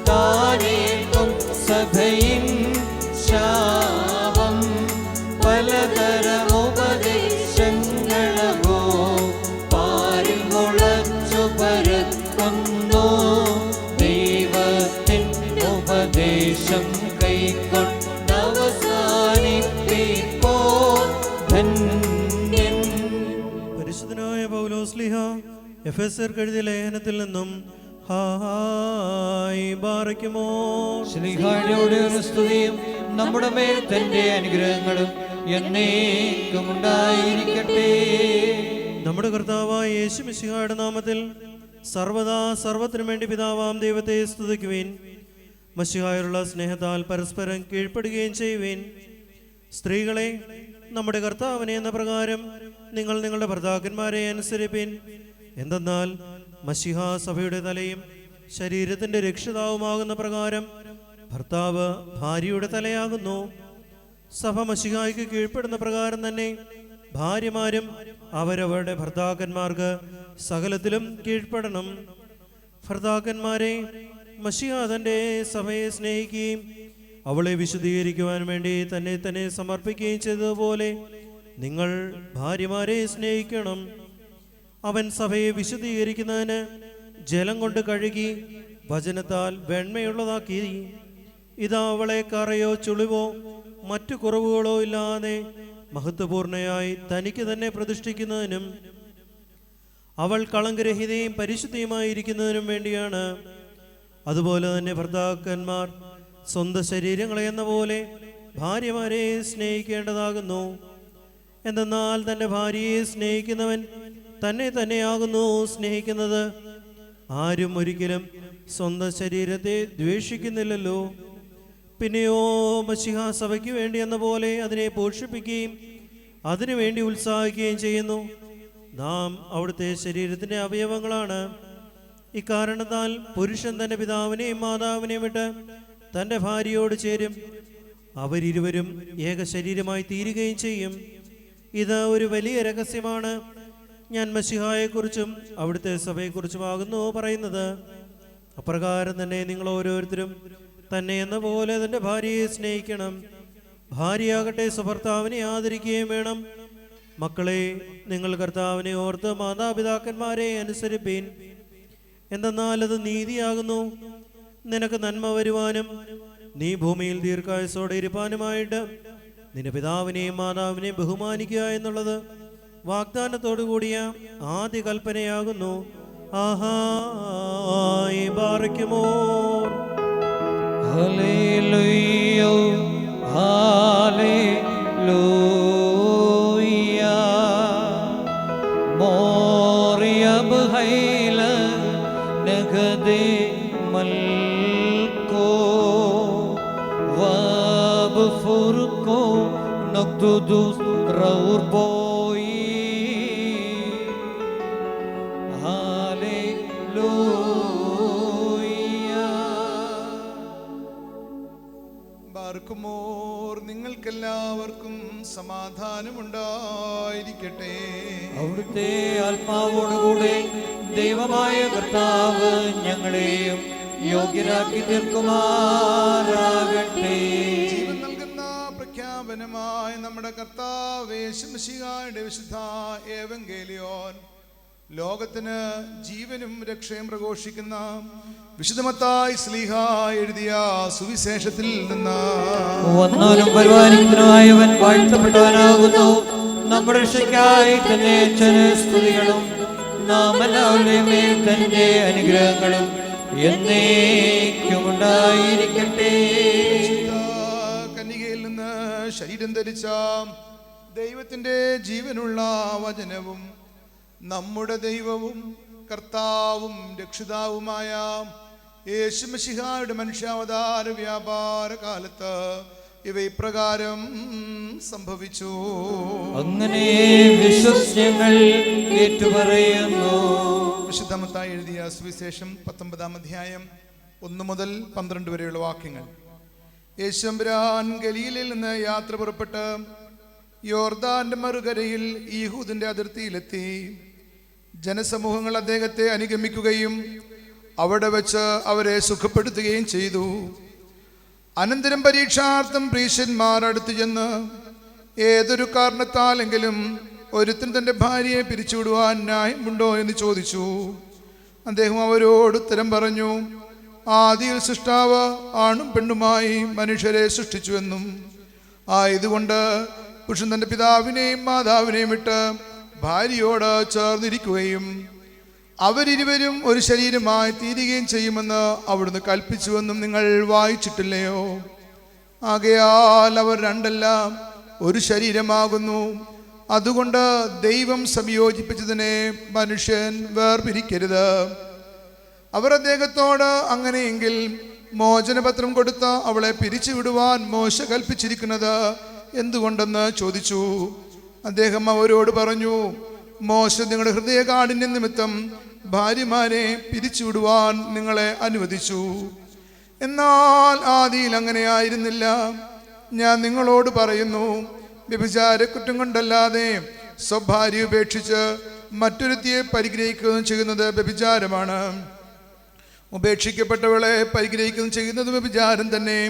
താനേക്കും സഭയിൻ ശാപം പലതരമുപദേശങ്ങളോ പാരിൽ മുളച്ചു പരക്കുന്നു ദൈവത്തിൻ ഉപദേശം കൈക്കൊണ്ടവസാനിപ്പിപ്പോ ധന്യൻ. പരിശുദ്ധനായ പൗലോസ്ലീഹ എഫെസ്യർക്ക് എഴുതിയ ലേഖനത്തിൽ നിന്നും ഹായ് ബാറയ്ക്കുമോ ശ്ലീഹായുടെ ഒരു സ്തുതിയും നമ്മുടെ മേൽ തന്റെ അനുഗ്രഹങ്ങളും എന്നേക്കും ഉണ്ടായിരിക്കട്ടെ. നമ്മുടെ കർത്താവായ യേശു മിശിഹായുടെ നാമത്തിൽ സർവദാ സർവത്തിനു വേണ്ടി പിതാവാം ദൈവത്തെ സ്തുതിക്കുവിൻ. മശിഹായുള്ള സ്നേഹത്താൽ പരസ്പരം കീഴ്പ്പെടുകയും ചെയ്യുവിൻ. സ്ത്രീകളെ, നമ്മുടെ കർത്താവിനെ എന്ന പ്രകാരം നിങ്ങൾ നിങ്ങളുടെ ഭർത്താക്കന്മാരെ അനുസരിപ്പിൻ. എന്തെന്നാൽ മശിഹ സഭയുടെ തലയും ശരീരത്തിന്റെ രക്ഷിതാവുമാകുന്ന പ്രകാരം ഭർത്താവ് ഭാര്യയുടെ തലയാകുന്നു. സഭ മശിഹായ്ക്ക് കീഴ്പ്പെടുന്ന പ്രകാരം തന്നെ ഭാര്യമാരും അവരവരുടെ ഭർത്താക്കന്മാർക്ക് സകലത്തിലും കീഴ്പ്പെടണം. ഭർത്താക്കന്മാരെ, മശിഹ തൻ്റെ സഭയെ സ്നേഹിക്കുകയും അവളെ വിശുദ്ധീകരിക്കുവാൻ വേണ്ടി തന്നെ തന്നെ സമർപ്പിക്കുകയും ചെയ്തതുപോലെ നിങ്ങൾ ഭാര്യമാരെ സ്നേഹിക്കണം. അവൻ സഭയെ വിശുദ്ധീകരിക്കുന്നതിന് ജലം കൊണ്ട് കഴുകി വചനത്താൽ വെണ്മയുള്ളതാക്കി. ഇതാ അവളെ കറയോ ചുളിവോ മറ്റു കുറവുകളോ ഇല്ലാതെ മഹത്വപൂർണയായി തനിക്ക് തന്നെ പ്രതിഷ്ഠിക്കുന്നതിനും അവൾ കളങ്കരഹിതയും പരിശുദ്ധിയുമായിരിക്കുന്നതിനും വേണ്ടിയാണ്. അതുപോലെ തന്നെ ഭർത്താക്കന്മാർ സ്വന്തം ശരീരങ്ങളെ എന്ന പോലെ ഭാര്യമാരെ സ്നേഹിക്കേണ്ടതാകുന്നു. എന്തെന്നാൽ തൻ്റെ ഭാര്യയെ സ്നേഹിക്കുന്നവൻ തന്നെ തന്നെയാകുന്നു സ്നേഹിക്കുന്നത്. ആരും ഒരിക്കലും സ്വന്തം ശരീരത്തെ ദ്വേഷിക്കുന്നില്ലല്ലോ. പിന്നെയോ മശിഹ സഭയ്ക്ക് വേണ്ടി എന്ന പോലെ അതിനെ പോഷിപ്പിക്കുകയും അതിനു വേണ്ടി ഉത്സാഹിക്കുകയും ചെയ്യുന്നു. നാം അവിടുത്തെ ശരീരത്തിൻ്റെ അവയവങ്ങളാണ്. ഇക്കാരണത്താൽ പുരുഷൻ തൻ്റെ പിതാവിനെയും മാതാവിനെയും വിട്ട് തൻ്റെ ഭാര്യയോട് ചേരും. അവരിരുവരും ഏക ശരീരമായി തീരുകയും ചെയ്യും. ഇത് ഒരു വലിയ രഹസ്യമാണ്. ഞാൻ മശിഹായെക്കുറിച്ചും അവിടുത്തെ സഭയെക്കുറിച്ചുമാകുന്നു പറയുന്നത്. അപ്രകാരം തന്നെ നിങ്ങൾ ഓരോരുത്തരും തന്നെ എന്ന പോലെ തൻ്റെ ഭാര്യയെ സ്നേഹിക്കണം. ഭാര്യയാകട്ടെ സ്വഭർത്താവിനെ ആദരിക്കുകയും വേണം. മക്കളെ, നിങ്ങൾ കർത്താവിനെ ഓർത്ത് മാതാപിതാക്കന്മാരെ അനുസരിപ്പീൻ. എന്തെന്നാൽ അത് നീതിയാകുന്നു. നിനക്ക് നന്മ വരുവാനും നീ ഭൂമിയിൽ ദീർഘായുസോടെ ഇരിപ്പാനുമായിട്ട് നിന്റെ പിതാവിനെയും മാതാവിനെയും ബഹുമാനിക്കുക എന്നുള്ളത് വാഗ്ദാനത്തോടു കൂടിയ ആദ്യ കൽപ്പനയാകുന്നു. ആഹായ് ബാറയ്ക്കുമോ. Hallelujah hallelujah മോറിയബ് ഹൈല നഗദേ മൽകോ വബ് ഫുർകോ നഖ്ദുദുസ് റൗർബോയി ബാർക്കുമോർ. നിങ്ങൾക്കെല്ലാവർക്കും സമാധാനമുണ്ടായിരിക്കട്ടെ. അവിടുത്തെ ആത്മാവോടുകൂടെ ദൈവമായ കർത്താവ് ഞങ്ങളെയും യോഗ്യരാക്കി തീർക്കുമാറാകട്ടെ. ജീവൻ നൽകുന്ന പ്രഖ്യാപനമായ നമ്മുടെ കർത്താവ് യേശു മിശിഹായുടെ വിശുദ്ധ ഏവങ്കേലിയോൻ ലോകത്തിന് ജീവനും രക്ഷയും പ്രഘോഷിക്കുന്ന വിശുദ്ധ മത്തായി ശ്ലീഹ എഴുതിയ സുവിശേഷത്തിൽ നിന്ന് വന്നാലും പരിപാലിക്കുന്നവൻ വാഴ്ത്തപ്പെട്ടവനാകുന്നു. നമ്മുടെ രക്ഷയ്ക്കായി തന്നെ സ്തുതികളും നാം എല്ലാവരുടെയും മേൽ തന്റെ അനുഗ്രഹങ്ങളും എന്നേക്കും ഉണ്ടായിരിക്കട്ടെ. കന്യകയിൽ നിന്ന് ശരീരം ധരിച്ച ദൈവത്തിന്റെ ജീവനുള്ള വചനവും നമ്മുടെ ദൈവവും കർത്താവും രക്ഷിതാവുമായ യേശു മിശിഹായുടെ മനുഷ്യാവതാര വ്യാപാര കാലത്ത് ഇവ ഇപ്രകാരം സംഭവിച്ചു. അങ്ങനെ വിശ്വസ്യങ്ങൾ ഏറ്റുപറയുന്നു. വിശുദ്ധ മത്തായി എഴുതിയ സുവിശേഷം 19-ാം അധ്യായം 1 മുതൽ 12 വരെയുള്ള വാക്യങ്ങൾ. യേശുമ്പുരാൻ ഗലീലയിൽ നിന്ന് യാത്ര പുറപ്പെട്ട് യോർദാന്റെ മറുകരയിൽ യഹൂദിന്റെ അതിർത്തിയിലെത്തി. ജനസമൂഹങ്ങൾ അദ്ദേഹത്തെ അനുഗമിക്കുകയും അവിടെ വെച്ച് അവരെ സുഖപ്പെടുത്തുകയും ചെയ്തു. അനന്തരം പരീക്ഷാർത്ഥം പ്രീശന്മാർ അടുത്തു ചെന്ന് ഏതൊരു കാരണത്താലെങ്കിലും ഒരുത്തൻ തൻ്റെ ഭാര്യയെ പിരിച്ചുവിടുവാൻ ന്യായമുണ്ടോ എന്ന് ചോദിച്ചു. അദ്ദേഹം അവരോട് ഉത്തരം പറഞ്ഞു, ആദിയിൽ സൃഷ്ടാവ് ആണും പെണ്ണുമായി മനുഷ്യരെ സൃഷ്ടിച്ചുവെന്നും ആയതുകൊണ്ട് പുരുഷൻ തൻ്റെ പിതാവിനെയും മാതാവിനെയും വിട്ട് ഭാര്യയോട് ചേർന്നിരിക്കുകയും അവരിരുവരും ഒരു ശരീരമായി തീരുകയും ചെയ്യുമെന്ന് അവിടുന്ന് കൽപ്പിച്ചുവെന്നും നിങ്ങൾ വായിച്ചിട്ടില്ലയോ? ആകയാൽ അവർ രണ്ടെല്ലാം ഒരു ശരീരമാകുന്നു. അതുകൊണ്ട് ദൈവം സംയോജിപ്പിച്ചതിനെ മനുഷ്യൻ വേർപിരിക്കരുത്. അവർ അദ്ദേഹത്തോട് അങ്ങനെയെങ്കിൽ മോചനപത്രം കൊടുത്ത് അവളെ പിരിച്ചുവിടുവാൻ മോശ കൽപ്പിച്ചിരിക്കുന്നത് എന്തുകൊണ്ടെന്ന് ചോദിച്ചു. അദ്ദേഹം അവരോട് പറഞ്ഞു, മോശ നിങ്ങളുടെ ഹൃദയകാഠിന്യ നിമിത്തം ഭാര്യമാരെ പിരിച്ചുവിടുവാൻ നിങ്ങളെ അനുവദിച്ചു. എന്നാൽ ആദിയിൽ അങ്ങനെ ആയിരുന്നില്ല. ഞാൻ നിങ്ങളോട് പറയുന്നു, വ്യഭിചാരക്കുറ്റം കൊണ്ടല്ലാതെ സ്വഭാര്യ ഉപേക്ഷിച്ച് മറ്റൊരുത്തിയെ പരിഗ്രഹിക്കുകയും ചെയ്യുന്നത് വ്യഭിചാരമാണ്. ഉപേക്ഷിക്കപ്പെട്ടവളെ പരിഗ്രഹിക്കുകയും ചെയ്യുന്നത് വ്യഭിചാരം തന്നെ.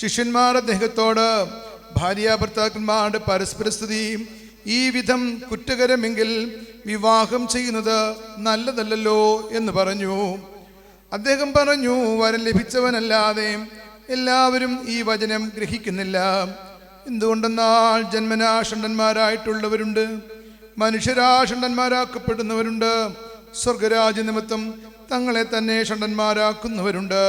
ശിഷ്യന്മാർ അദ്ദേഹത്തോട് ഭാര്യാഭർത്താക്കന്മാരുടെ പരസ്പരസ്തുതി ഈ വിധം കുറ്റകരമെങ്കിൽ വിവാഹം ചെയ്യുന്നത് നല്ലതല്ലല്ലോ എന്ന് പറഞ്ഞു. അദ്ദേഹം പറഞ്ഞു, വരം ലഭിച്ചവനല്ലാതെ എല്ലാവരും ഈ വചനം ഗ്രഹിക്കുന്നില്ല. എന്തുകൊണ്ടെന്നാൽ ജന്മനാ ഷണ്ഡന്മാരായിട്ടുള്ളവരുണ്ട്, മനുഷ്യരാ ഷണ്ഡന്മാരാക്കപ്പെടുന്നവരുണ്ട്, സ്വർഗരാജ്യ നിമിത്തം തങ്ങളെ തന്നെ ഷണ്ഡന്മാരാക്കുന്നവരുണ്ട്.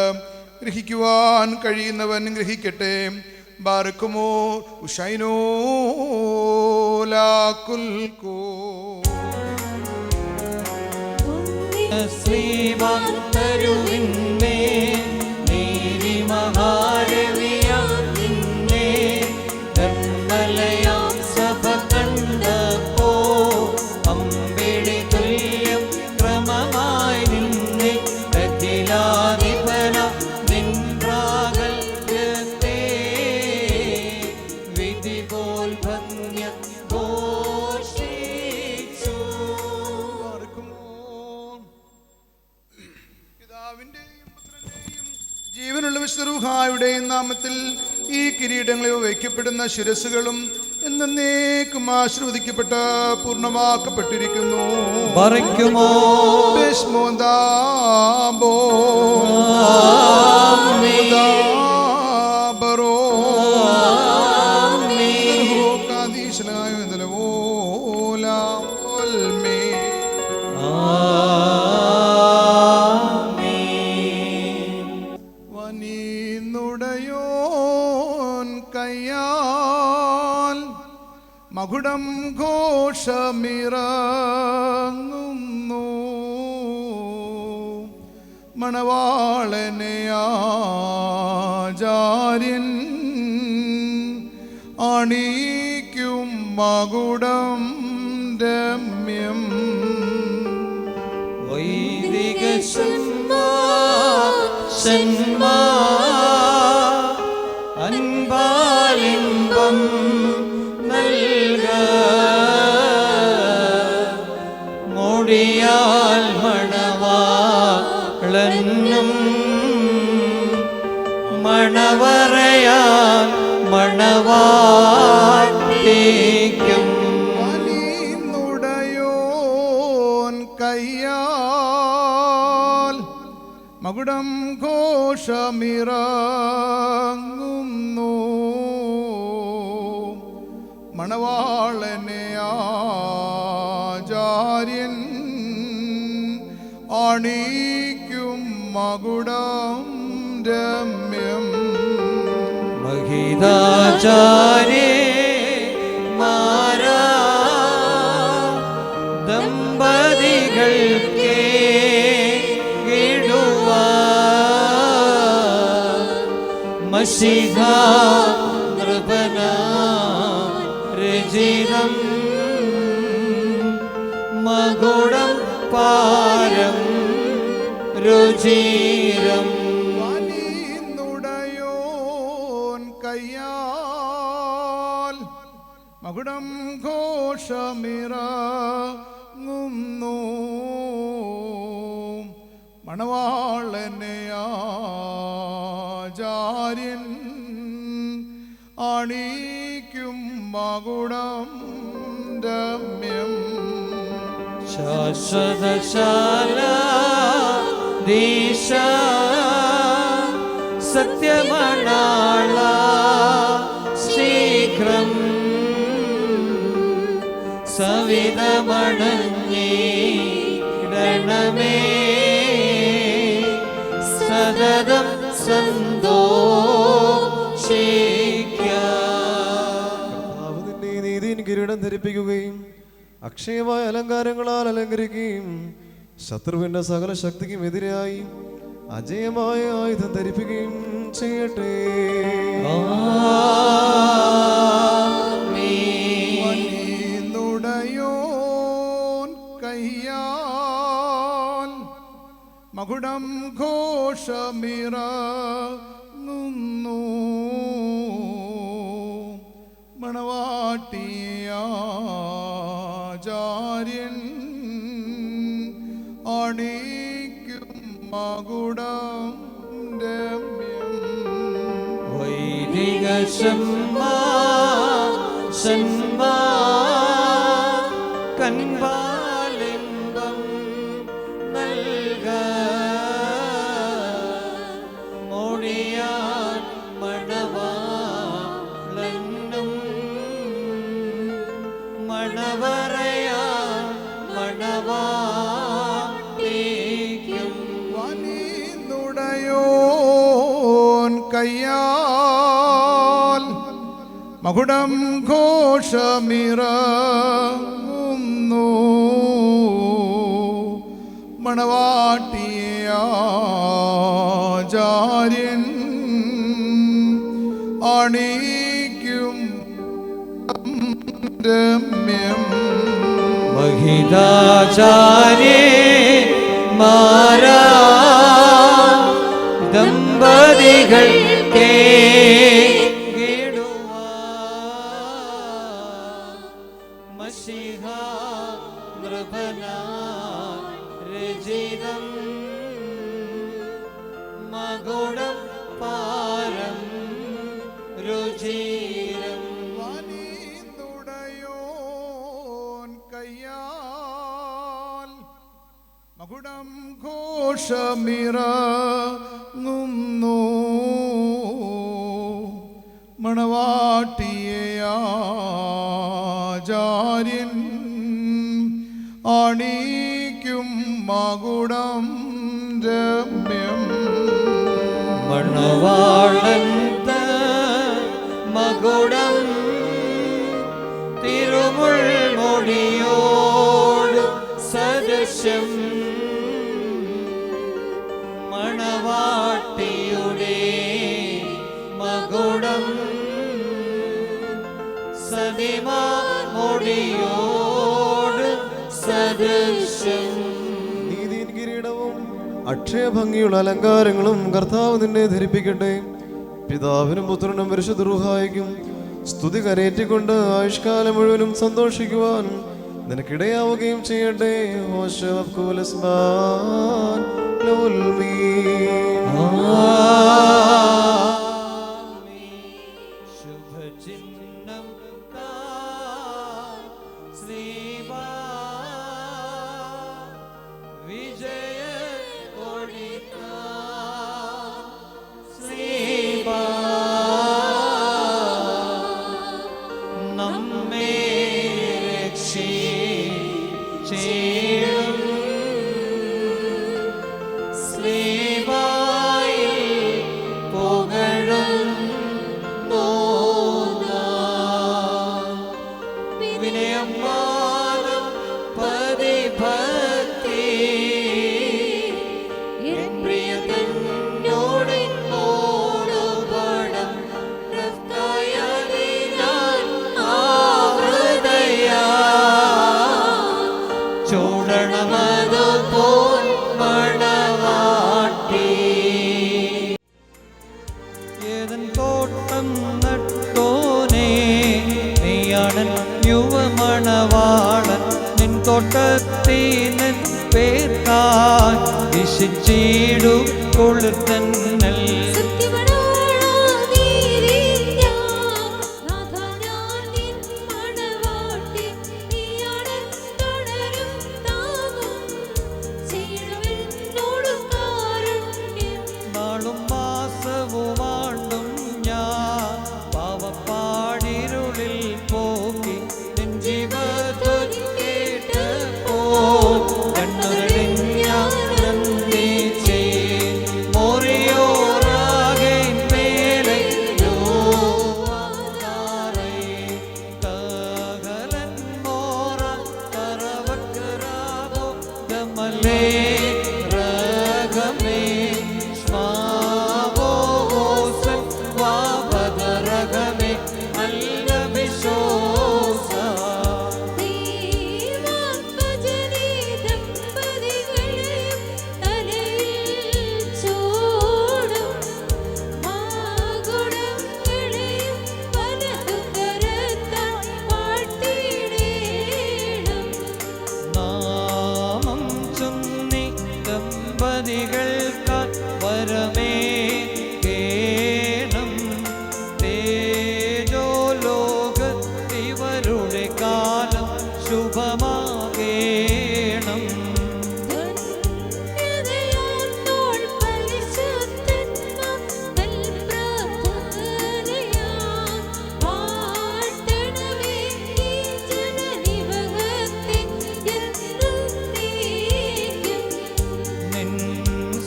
ഗ്രഹിക്കുവാൻ കഴിയുന്നവൻ ഗ്രഹിക്കട്ടെ. ബാറക്കുമോ ഉഷൈനോ ലാക്കുൽക്കോ. ശ്രീഭക്തരുവിന്മേ നീതി മഹാരവിയാതിന്മേ നിർമ്മലയാം സഭ കണ്ടപ്പോ അമ്പിളി തുല്യം ക്രമമായി നിന്നെ രഥിലാധിപന നിൻപ്രാഗൽഭ്യത്തെ വിധി പോൽ ഭംഗ്യ ഘോഷിച്ചു. പിതാവിന്റെയും പുത്രന്റെയും ജീവനുള്ള വിശുദ്ധരൂഹായുടെയും നാമത്തിൽ ഈ കിരീടങ്ങളിൽ വയ്ക്കപ്പെടുന്ന ശിരസുകളും എന്നേക്കും ആശീർവദിക്കപ്പെട്ട പൂർണ്ണമാക്കപ്പെട്ടിരിക്കുന്നു. പറയ്ക്കുമോ ബെശ്മോദാബോ ദാബറോ ദർഹോകാദീശനായ ദലവോലാ ഒൽമേ. വനീന്നുടയോൻ കയ്യാൽ മകുടം ഘോഷമിറങ്ങുന്നു. മണവാളനെ ആചാര്യൻ അണിക്കും മകുടം രമ്യം. വൈദിക അൻപാലിമ്പം നൽക മൊഴിയാൽ മണവാളനും മണവറയാൽ മണവാട്ടിക്കും. വനീന്നുടയോൻ കയ്യാൽ മകുടം ഘോഷമിറങ്ങുന്നു. മണവാളനെ ആചാര്യൻ അണിക്കും മകുടം രമ്യം. മഹിതാചാര്യേ മാരാ ദമ്പതികൾക്കേ മഷിഹ രജിതം മകുടം പാരം രുചിരം നുടയോൻ കയ്യാൽ മകുടം ഘോഷമിറങ്ങുന്നു മണവാളനെ ആചാര്യൻ അണിക്കും മകുടം രമ്യം ശാശ്വതശാല ദീശ സത്യമണാള ശീഘ്രം സവിതമണഞ്ഞിടണമേ സതതം കർത്താവ് നിന്നെ നീതിயின் കിരീടം ധരിപ്പിക്കുകയും അക്ഷയമായ അലങ്കാരങ്ങളാൽ അലങ്കരിക്കുകയും ശത്രുവിന്റെ സകല ശക്തിക്കും എതിരായി അജയമായ ആയുധം ധരിപ്പിക്കുകയും ചെയ്യട്ടെ. നുടയോൻ കയ്യാൽ മകുടം ഘോഷമിറങ്ങുന്നു മണവാട്ടിയാചാര്യൻ അണിക്കും മകുടം രമ്യം വൈദിക കൻപാലിംബം നൽക മോടിയാൻ മണവാളനും മണവറയാ മണവാട്ടിക്കും നുടയോൻ കയ്യാൽ മകുടം ഘോഷമിറങ്ങുന്നു മണവാട്ടിയാചാര്യൻ അണിക്കും രമ്യം മഹിതാചാര്യേ മാരാ ദമ്പതികൾ മഷിഹ രജിതം മകുടം പാരം രുചിരം നുടയോൻ കയ്യാൽ മകുടം ഘോഷമിറങ്ങുന്നു മണവാട്ടിയാചാര്യൻ അണിക്കും മകുടം രമ്യം മണവാളൻ മകുടം തിരുമുൾമൊഴിയോട് സദൃശം മണവാട്ടിയുടെ മകുടം സതിമാ മൊഴിയോട് സദൃശം നീതിயின் കിരീടവും അക്ഷയഭംഗിയുള്ള അലങ്കാരങ്ങളും കർത്താവ് നിന്നെ ധരിപ്പിക്കട്ടെ. പിതാവിനും പുത്രനും പരിശുദ്ധ റൂഹായിക്കും സ്തുതി കരേറ്റിക്കൊണ്ട് ആയുഷ്കാലം മുഴുവനും സന്തോഷിക്കുവാൻ നിനക്കിടയാവുകയും ചെയ്യട്ടെ. ശുഭചിഹ്നം വിജയ നമ്മെ രക്ഷിച്ചേടും ശ്രീവായിൽ പുകഴും വിനയം മാനം പതിഭക്തി പ്രിയതന്നോടിനോടുപടം ഹൃദയ തോട്ടത്തിനൻ പേർക്കാൻ വിശിച്ചിടു കൊളുത്തന്നൽ നാളും മാസവുമാണ്ടും ഞാൻ പാവപ്പാടിരുളിൽ പോക്കി നിൻ ജീവധ്വനി കേട്ടപ്പോൾ കണ്ണുരടിഞ്ഞാനന്ദി ചെയ് മോറിയോറാകെ മേലെ യോവാനാറേ തകലൻ മോറ കറവക്കറാകോ ഗമലേ രഗമേ സ്മാവോസൻ വാവദരഗമേ അല്ലവിശോസ നാമം ചൊന്നി ദമ്പതികൾക്കാൽ വരമേ കേണം തേജോലോകത്തിവരുടെ കാലം ശുഭമാകേണം നിൻ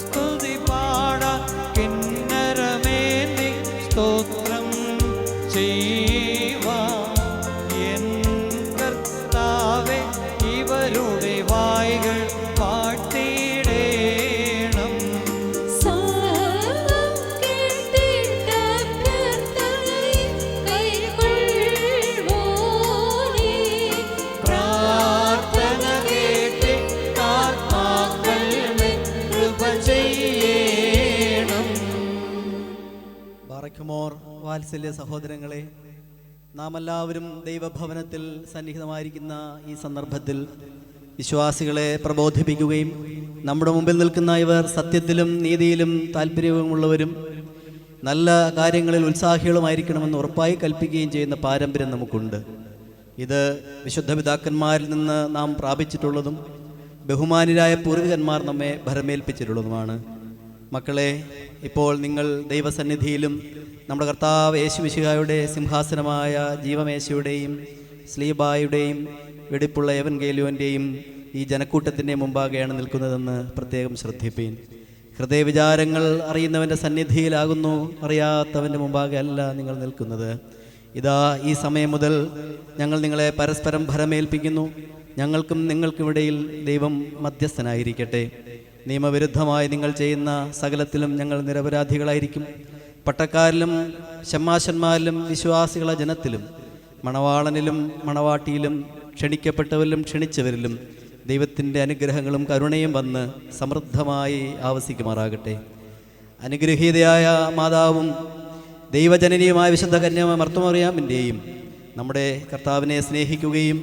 സ്തുതി പാടാൻ കിന്നരമേന്തി സ്തോത്രം ചെയ്യുവാൻ എൻ കർത്താവേ ഇവരുടെ വായ്കൾ പാട്ടിടേണം പ്രാർത്ഥന കേട്ട് ആത്മാക്കൾ കൃപ ചെയ്യണം. ബാറക്കുമോർ വാത്സല്യ സഹോദരങ്ങളെ, നാം എല്ലാവരും ദൈവഭവനത്തിൽ സന്നിഹിതമായിരിക്കുന്ന ഈ സന്ദർഭത്തിൽ വിശ്വാസികളെ പ്രബോധിപ്പിക്കുകയും നമ്മുടെ മുമ്പിൽ നിൽക്കുന്ന ഇവർ സത്യത്തിലും നീതിയിലും താല്പര്യമുള്ളവരും നല്ല കാര്യങ്ങളിൽ ഉത്സാഹികളുമായിരിക്കണമെന്ന് ഉറപ്പായി കൽപ്പിക്കുകയും ചെയ്യുന്ന പാരമ്പര്യം നമുക്കുണ്ട്. ഇത് വിശുദ്ധ പിതാക്കന്മാരിൽ നിന്ന് നാം പ്രാപിച്ചിട്ടുള്ളതും ബഹുമാന്യരായ പൂർവികന്മാർ നമ്മെ ഭരമേൽപ്പിച്ചിട്ടുള്ളതുമാണ്. മക്കളെ, ഇപ്പോൾ നിങ്ങൾ ദൈവസന്നിധിയിലും നമ്മുടെ കർത്താവ് യേശുമിശിഹായുടെ സിംഹാസനമായ ജീവമേശയുടെയും സ്ലീബായുടെയും വെടിപ്പുള്ള എവൻഗേലിയോൻ്റെയും ഈ ജനക്കൂട്ടത്തിൻ്റെ മുമ്പാകെയാണ് നിൽക്കുന്നതെന്ന് പ്രത്യേകം ശ്രദ്ധിപ്പീൻ. ഹൃദയവിചാരങ്ങൾ അറിയുന്നവൻ്റെ സന്നിധിയിലാകുന്നു, അറിയാത്തവൻ്റെ മുമ്പാകെ അല്ല നിങ്ങൾ നിൽക്കുന്നത്. ഇതാ ഈ സമയം മുതൽ ഞങ്ങൾ നിങ്ങളെ പരസ്പരം ഭരമേൽപ്പിക്കുന്നു. ഞങ്ങൾക്കും നിങ്ങൾക്കുമിടയിൽ ദൈവം മധ്യസ്ഥനായിരിക്കട്ടെ. നിയമവിരുദ്ധമായി നിങ്ങൾ ചെയ്യുന്ന സകലത്തിലും ഞങ്ങൾ നിരപരാധികളായിരിക്കും. പട്ടക്കാരിലും ഷമ്മാശന്മാരിലും വിശ്വാസികളെ ജനത്തിലും മണവാളനിലും മണവാട്ടിയിലും ക്ഷണിക്കപ്പെട്ടവരിലും ക്ഷണിച്ചവരിലും ദൈവത്തിൻ്റെ അനുഗ്രഹങ്ങളും കരുണയും വന്ന് സമൃദ്ധമായി ആവസിക്കുമാറാകട്ടെ. അനുഗ്രഹീതയായ മാതാവും ദൈവജനനിയുമായ വിശുദ്ധ കന്യാ മർത്തമറിയാമിൻ്റെയും നമ്മുടെ കർത്താവിനെ സ്നേഹിക്കുകയും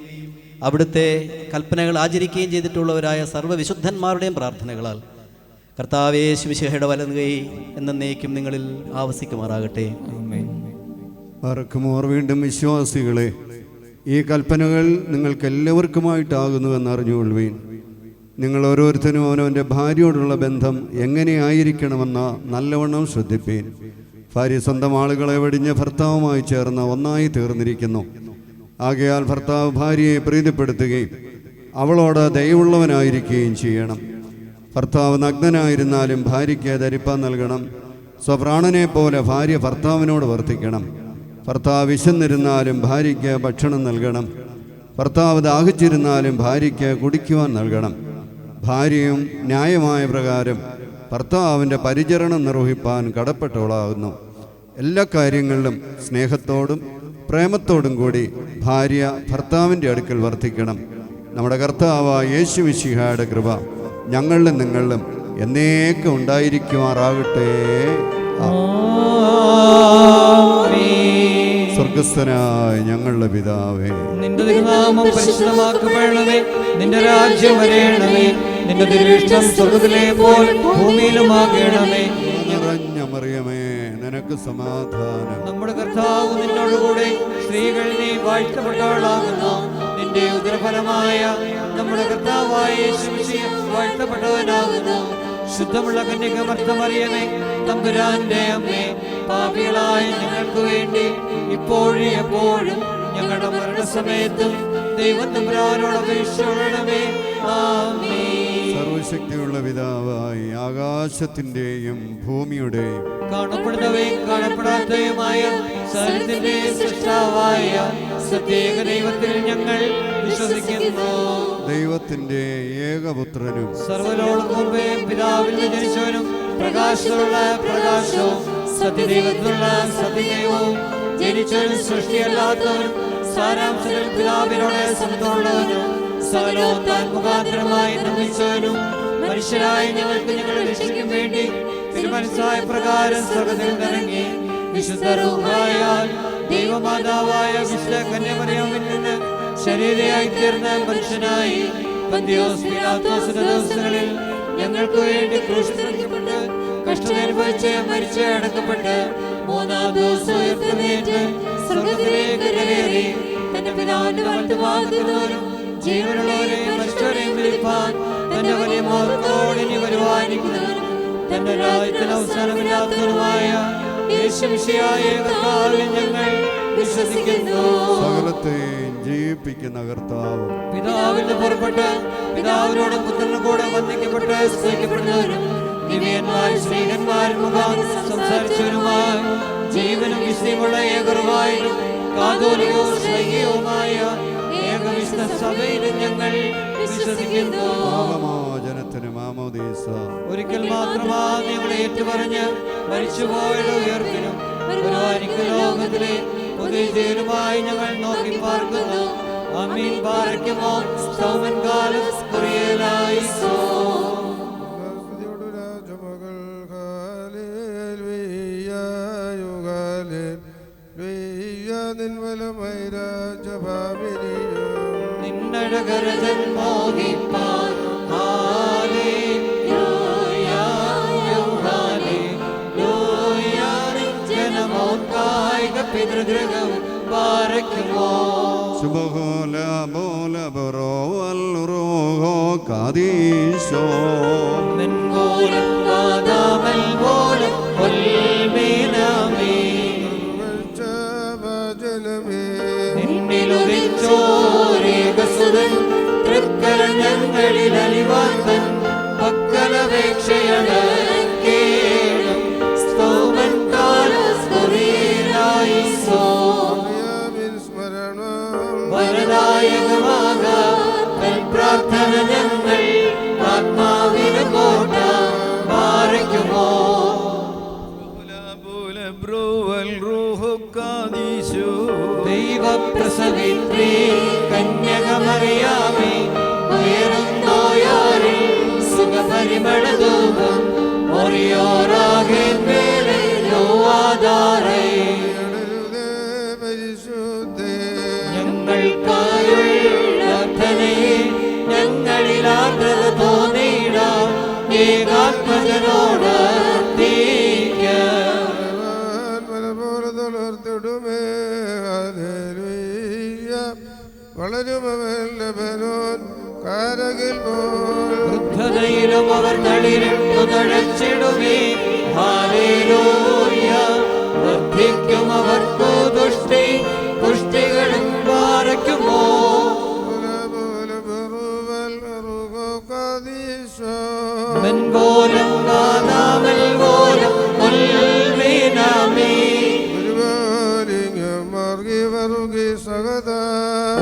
അവിടുത്തെ കൽപ്പനകൾ ആചരിക്കുകയും ചെയ്തിട്ടുള്ളവരായ സർവ്വവിശുദ്ധന്മാരുടെയും പ്രാർത്ഥനകളാൽ കർത്താവേ യേശുമിശിഹായുടെ വലതുകൈ എന്നേക്കും നിങ്ങളിൽ ആവസിക്കുമാറാകട്ടെ. ആർക്കുമോർ വീണ്ടും വിശ്വാസികളെ, ഈ കൽപ്പനകൾ നിങ്ങൾക്കെല്ലാവർക്കുമായിട്ടാകുന്നുവെന്ന് അറിഞ്ഞുകൊള്ളുവീൻ. നിങ്ങൾ ഓരോരുത്തരും അവനവൻ്റെ ഭാര്യയോടുള്ള ബന്ധം എങ്ങനെയായിരിക്കണമെന്ന നല്ലവണ്ണം ശ്രദ്ധിപ്പീൻ. ഭാര്യ സ്വന്തം ആളുകളെ വെടിഞ്ഞ് ഭർത്താവുമായി ചേർന്ന് ഒന്നായി തീർന്നിരിക്കുന്നു. ആകയാൽ ഭർത്താവ് ഭാര്യയെ പ്രീതിപ്പെടുത്തുകയും അവളോട് ദയവുള്ളവനായിരിക്കുകയും ചെയ്യണം. ഭർത്താവ് നഗ്നനായിരുന്നാലും ഭാര്യയ്ക്ക് ധരിപ്പാൻ നൽകണം. സ്വപ്രാണനെ പോലെ ഭാര്യ ഭർത്താവിനോട് വർത്തിക്കണം. ഭർത്താവ് വിശന്നിരുന്നാലും ഭാര്യയ്ക്ക് ഭക്ഷണം നൽകണം. ഭർത്താവ് ദാഹിച്ചിരുന്നാലും ഭാര്യയ്ക്ക് കുടിക്കുവാൻ നൽകണം. ഭാര്യയും ന്യായമായ പ്രകാരം ഭർത്താവിൻ്റെ പരിചരണം നിർവഹിപ്പാൻ കടപ്പെട്ടവളാകുന്നു. എല്ലാ കാര്യങ്ങളിലും സ്നേഹത്തോടും പ്രേമത്തോടും കൂടി ഭാര്യ ഭർത്താവിൻ്റെ അടുക്കൽ വർത്തിക്കണം. നമ്മുടെ കർത്താവായ യേശുമിശിഹായുടെ കൃപ ഞങ്ങളിലും നിങ്ങളിലും എന്നേക്കും ഉണ്ടായിരിക്കുമാറാകട്ടെ. സ്വർഗസ്ഥനായ ഞങ്ങളുടെ പിതാവേ, നിന്റെ തിരുനാമം പരിശുദ്ധമാക്കപ്പെടണമേ. നിന്റെ രാജ്യം വരേണമേ. നിന്റെ തിരുവിഷ്ടം സ്വർഗത്തിലെ പോൽ ഭൂമിയിലുമാകണമേ. നിറഞ്ഞ മറിയമേ, നിനക്ക് സമാധാനം. നമ്മുടെ കർത്താവ് നിന്നോടുകൂടെ സ്ത്രീകൾ നീ വാഴ്ത്തപ്പെട്ടവളാകുന്നു. നിന്റെ ഉദരഫലമായ നമ്മുടെ കർത്താവായ യേശു മിശിഹ വാഴ്ത്തപ്പെട്ടവനാകുന്നു. ശുദ്ധമുള്ള കന്യകമർത്തമറിയമേ, തമ്പുരാന്റെ അമ്മേ, പാപികളായ ഞങ്ങൾക്ക് വേണ്ടി ഇപ്പോഴും എപ്പോഴും ഞങ്ങളുടെ മരണസമയത്തും ദൈവം തമ്പുരാനോട് അപേക്ഷിക്കണമേ. ആമേൻ. സർവശക്തിയുള്ള പിതാവായി ആകാശത്തിന്റെയും ഭൂമിയുടെയും കാണപ്പെടുന്നവയും കാണപ്പെടാത്തവയുമായ സകലത്തിന്റെ സൃഷ്ടാവായ സത്യേക ദൈവത്തിൽ ഞങ്ങൾ വിശ്വസിക്കുന്നു. ദൈവത്തിന്റെ ഏകപുത്രനും സർവ്വലോകം മുമ്പേ പിതാവിൽ നിന്ന് ജനിച്ചവനും പ്രകാശത്തിലുള്ള പ്രകാശവും സത്യദൈവത്തിലുള്ള സത്യദൈവവും ജനിച്ചവനും സൃഷ്ടിയല്ലാത്തവനും സാരാംശത്തിൽ പിതാവിനോട് സമത്വമുള്ളവനും സകലവും താൻ മുഖാന്തരമായി നിർമ്മിച്ചവനും മനുഷ്യരായ ഞങ്ങൾക്ക് ഞങ്ങളുടെ രക്ഷയ്ക്കും വേണ്ടി തിരുമനസ്സായ പ്രകാരം സ്വർഗ്ഗത്തിൽ നിറങ്ങി വിശുദ്ധ റൂഹായാൽ ദൈവമാതാവായ വിശുദ്ധ കന്യാമറിയാമിൽ നിന്ന് ശരീരയായി തീർന്ന മനുഷ്യനായി പന്തിയോസ് പീലാത്തോസിന്റെ ദിവസങ്ങളിൽ ഞങ്ങൾക്ക് വേണ്ടി ക്രൂശിക്കപ്പെട്ട് കഷ്ടമനുഭവിച്ച് മരിച്ച് അടക്കപ്പെട്ട് മൂന്നാം ദിവസം ഉയർത്തെഴുന്നേറ്റ് സ്വർഗ്ഗത്തിലേക്ക് കയറി തന്റെ പിതാവിന്റെ വലത്തുഭാഗത്തുള്ളവരും ജീവനുള്ളവരെയും മരിച്ചവരെയും വിളിപ്പാൻ തന്റെ വലിയ മോഹത്തോടെ ഇനി വരുവാനിരിക്കുന്നവരും തന്റെ രാജ്യത്തിന് അവസാനമില്ലാത്തവരുമായ യേശുമിശിഹായ കർത്താവിൽ ഞങ്ങൾ വിശ്വസിക്കുന്നു. സകലത്തെയും ജീവിപ്പിക്കുന്ന കർത്താവ് പിതാവിൽ നിന്ന് പുറപ്പെട്ട് പിതാവിനോടും പുത്രനും കൂടെ വന്ദിക്കപ്പെട്ട് സ്തുതിക്കപ്പെടുന്നവരും ദിവ്യന്മാരും സ്നേഹന്മാരും മുഖാന്തരം സംസാരിച്ചവരുമായി ജീവനും വിശുദ്ധിയുമുള്ള ഏകറുവായും കാതോലികവും ശ്ലൈകികവുമായ ഏകവിശുദ്ധ സഭയിലും ഞങ്ങൾ വിശ്വസിക്കുന്നു. പാപമോചനത്തിന് മാമോദീസ ഒരിക്കൽ മാത്രമാ ഞങ്ങളെ ഏറ്റുപറഞ്ഞ് മരിച്ചുപോയത് ഉയർത്തിനും വരുവാനിക്കുന്ന ലോകത്തിലെ പുതിയ ജീവനുമായി ഞങ്ങൾ നോക്കി പാർക്കുന്നു. ആമീൻ. പാറയ്ക്കുമോ സൗമൻ കാലം കുറിയലായിസോ. നിന്നഴകരജൻ മോഹിപ്പാൻ ഹല്ലേലൂയ ഹല്ലേലൂയ ജനമോക്കായിക പിതൃഗൃഹവും പാറയ്ക്കുമോ സുബഹോല ബോല ബറോ അൽറൂഹോ കാദീശോ മെൻകോലം വാദാമൽ പോലും കൊൽമേനാമേ നിന്നിലുദിച്ചോരേകസുതൻ തൃക്കരൻ ഞങ്ങളിൽ അലിവാത്തൻ പക്കലപേക്ഷയാണ് കേളും സ്തോമൻ കാലസ്കുറിയിലായിസോ വരദായകമാകാൻ പ്രാർത്ഥന ഞങ്ങൾ ആത്മാവിന് കോട്ട പാറയ്ക്കുമോ ദൈവപ്രസവിത്രീ കന്യകമറിയാമേ ഉയരുന്നോയാരിൽ സുഖപരിമളധൂപം ഒറിയോറാകെ മേലെ യോവാദാരേ ഞങ്ങൾക്കായുള്ള പ്രാർത്ഥനയെ ഞങ്ങളിൽ ആർദ്രത തോന്നിയിടാം ഏകാത്മജനോട് വൃദ്ധതയിലും അവർ തളിരിട്ടു തഴച്ചിടുമേ. ഹല്ലേലൂയ. വർദ്ധിക്കും അവർക്കു ദുഷ്ടി പുഷ്ടികളും പാറയ്ക്കുമോ മെൻപോലം വാദാമൽ പോലും കൊൽമേനാമേ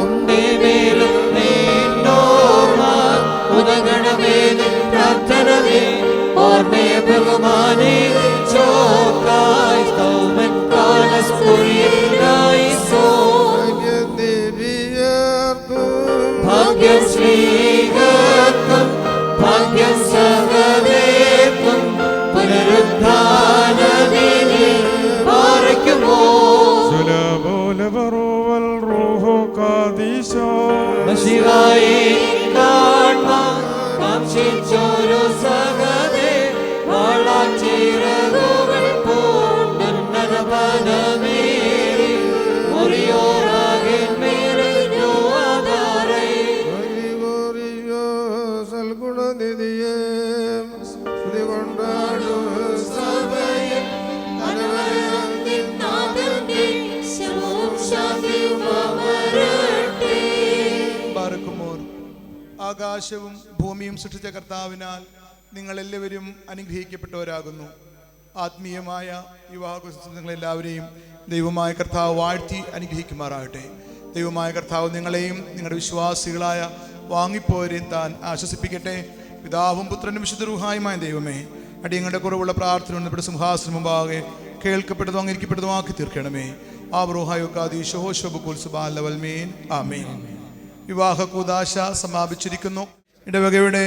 ഉണ്ടേ മേലും നീണ്ടോർമാൻ ഉദഗണമേലും പ്രാർത്ഥനമേ ഓർമ്മയെ ബഹുമാനേ ചോക്കായി സ്തോമൻ കാലസ്കുറിയിലായിസോ ഭാഗ്യം ശ്രീകർക്കും ഭാഗ്യം സഹദേവം പുനരുദ്ധാനദിനെ പാറയ്ക്കുമോ മിശിഹായെ കാണാൻ കാംക്ഷിച്ചൊരു സഹതേ വളച്ചിറകുകൾ പൂണ്ടനപനമേറി മുറിയോറാകിൻ മേറിഞ്ഞു ആധാരേ സൽഗുണനിധിയെ സ്തുതി കൊണ്ടാടും സഭയെ ബാറക്കുമോർ. ആകാശവും ഭൂമിയും സൃഷ്ടിച്ച കർത്താവിനാൽ നിങ്ങൾ എല്ലാവരും അനുഗ്രഹിക്കപ്പെട്ടവരാകുന്നു. ആത്മീയമായ വിവാഹങ്ങളെല്ലാവരെയും ദൈവമായ കർത്താവ് വാഴ്ത്തി അനുഗ്രഹിക്കുമാറാകട്ടെ. ദൈവമായ കർത്താവ് നിങ്ങളെയും നിങ്ങളുടെ വിശ്വാസികളായ വാങ്ങിപ്പോരെയും താൻ ആശ്വസിപ്പിക്കട്ടെ. പിതാവും പുത്രനും വിശുദ്ധ റൂഹായുമായ ദൈവമേ, അടിയങ്ങളുടെ കുറവുള്ള പ്രാർത്ഥന നമ്മുടെ സിംഹാസനം മുമ്പാകെ കേൾക്കപ്പെട്ടതും അംഗീകരിക്കപ്പെട്ടതും ആക്കി തീർക്കണമേ. ആമേൻ. വിവാഹ കൂദാശ സമാപിച്ചിരിക്കുന്നു. ഇടവകയുടെ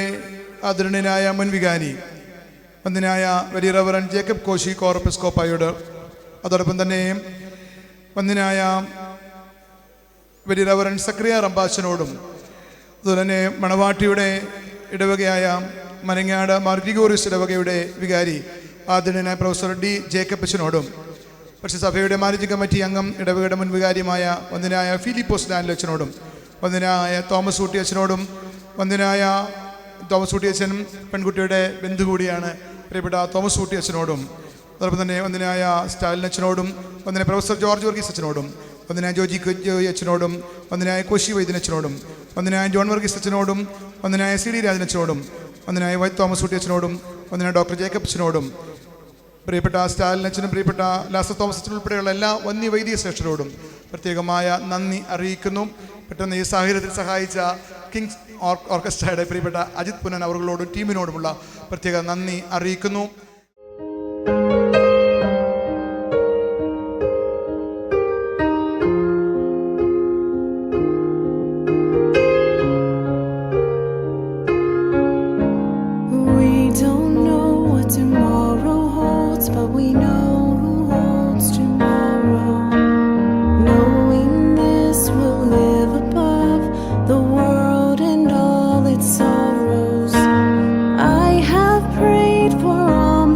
ആദരണീയനായ മുൻ വികാരി വന്ദനായ വലിയ റവറൻ ജേക്കബ് കോശി കോർപ്പസ്കോപ്പായോട്, അതോടൊപ്പം തന്നെ വന്ദനായ വലിയ റവറൻ സക്രിയ റമ്പാച്ചനോടും, അതുപോലെ തന്നെ മണവാട്ടിയുടെ ഇടവകയായ മനങ്ങാട് മാർ ഗ്രിഗോറിയസ് ഇടവകയുടെ വികാരി ആദരണീയനായ പ്രൊഫസർ ഡി ജേക്കബ് അച്ഛനോടും, പക്ഷേ സഭയുടെ മാനേജിംഗ് കമ്മിറ്റി അംഗം ഇടവകയുടെ മുൻ വികാരിയുമായ വന്ദനായ ഫിലിപ്പോസ് ഡാനിൽ അച്ഛനോടും, വന്ദനായ തോമസ് ഊട്ടി അച്ഛനോടും, വന്ദനായ തോമസ് ഊട്ടി അച്ഛനും പെൺകുട്ടിയുടെ ബന്ധു കൂടിയാണ് പ്രിയപ്പെട്ട തോമസ് ഊട്ടി അച്ഛനോടും, അതോടൊപ്പം തന്നെ വന്ദനായ സ്റ്റാലിൻ അച്ഛനോടും, വന്ദനായ പ്രൊഫസർ ജോർജ് വർഗീസ് അച്ഛനോടും, വന്ദനായ ജോജി അച്ഛനോടും, വന്ദനായ കോശി വൈദ്യൻ അച്ഛനോടും, വന്ദനായ ജോൺ വർഗീസ് അച്ഛനോടും, വന്ദനായ സി ഡി രാജൻ അച്ഛനോടും, വന്ദനായ വൈ തോമസ് ഊട്ടി അച്ഛനോടും, വന്ദനായ ഡോക്ടർ ജേക്കബ് അച്ഛനോടും, പ്രിയപ്പെട്ട സ്റ്റാലിൻ അച്ഛനും പ്രിയപ്പെട്ട ലാസർ തോമസ് അച്ഛനും ഉൾപ്പെടെയുള്ള എല്ലാ വന്യ വൈദിക ശ്രേഷ്ഠരോടും പ്രത്യേകമായ നന്ദി അറിയിക്കുന്നു. പെട്ടെന്ന് ഈ സാഹചര്യത്തിൽ സഹായിച്ച കിങ്സ് ഓർക്കസ്ട്രയുടെ പ്രിയപ്പെട്ട അജിത് പുനൻ അവர்களോടും ടീമിനോടുമുള്ള പ്രത്യേക നന്ദി അറിയിക്കുന്നു. But we know who holds tomorrow. Knowing this will live above the world and all its sorrows. I have prayed for all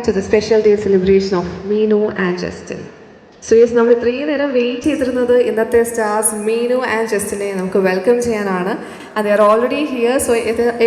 to the special day celebration of Meenu and Justin. So yes, നമ്മൾ ഇത്രയും നേരം wait ചെയ്തിരുന്നത് ഇന്നത്തെ stars Meenu and ജസ്റ്റിനെ നമുക്ക് welcome ചെയ്യാനാണ്. They are already here. So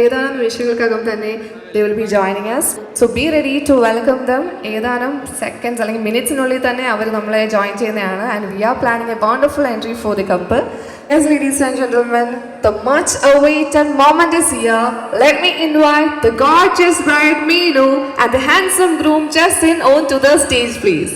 ഏതാനും നിമിഷങ്ങൾക്കകം തന്നെ they will be joining us. So be ready to welcome them. ഏതാനും സെക്കൻഡ്സ് അല്ലെങ്കിൽ മിനിറ്റ്സിനുള്ളിൽ തന്നെ അവർ നമ്മളെ ജോയിൻ ചെയ്യുന്നതാണ്. And we are planning a wonderful entry for the couple. Yes, ladies and gentlemen, the much awaited moment is here. Let me invite the gorgeous bride Meenu and the handsome groom Justin onto the stage, please.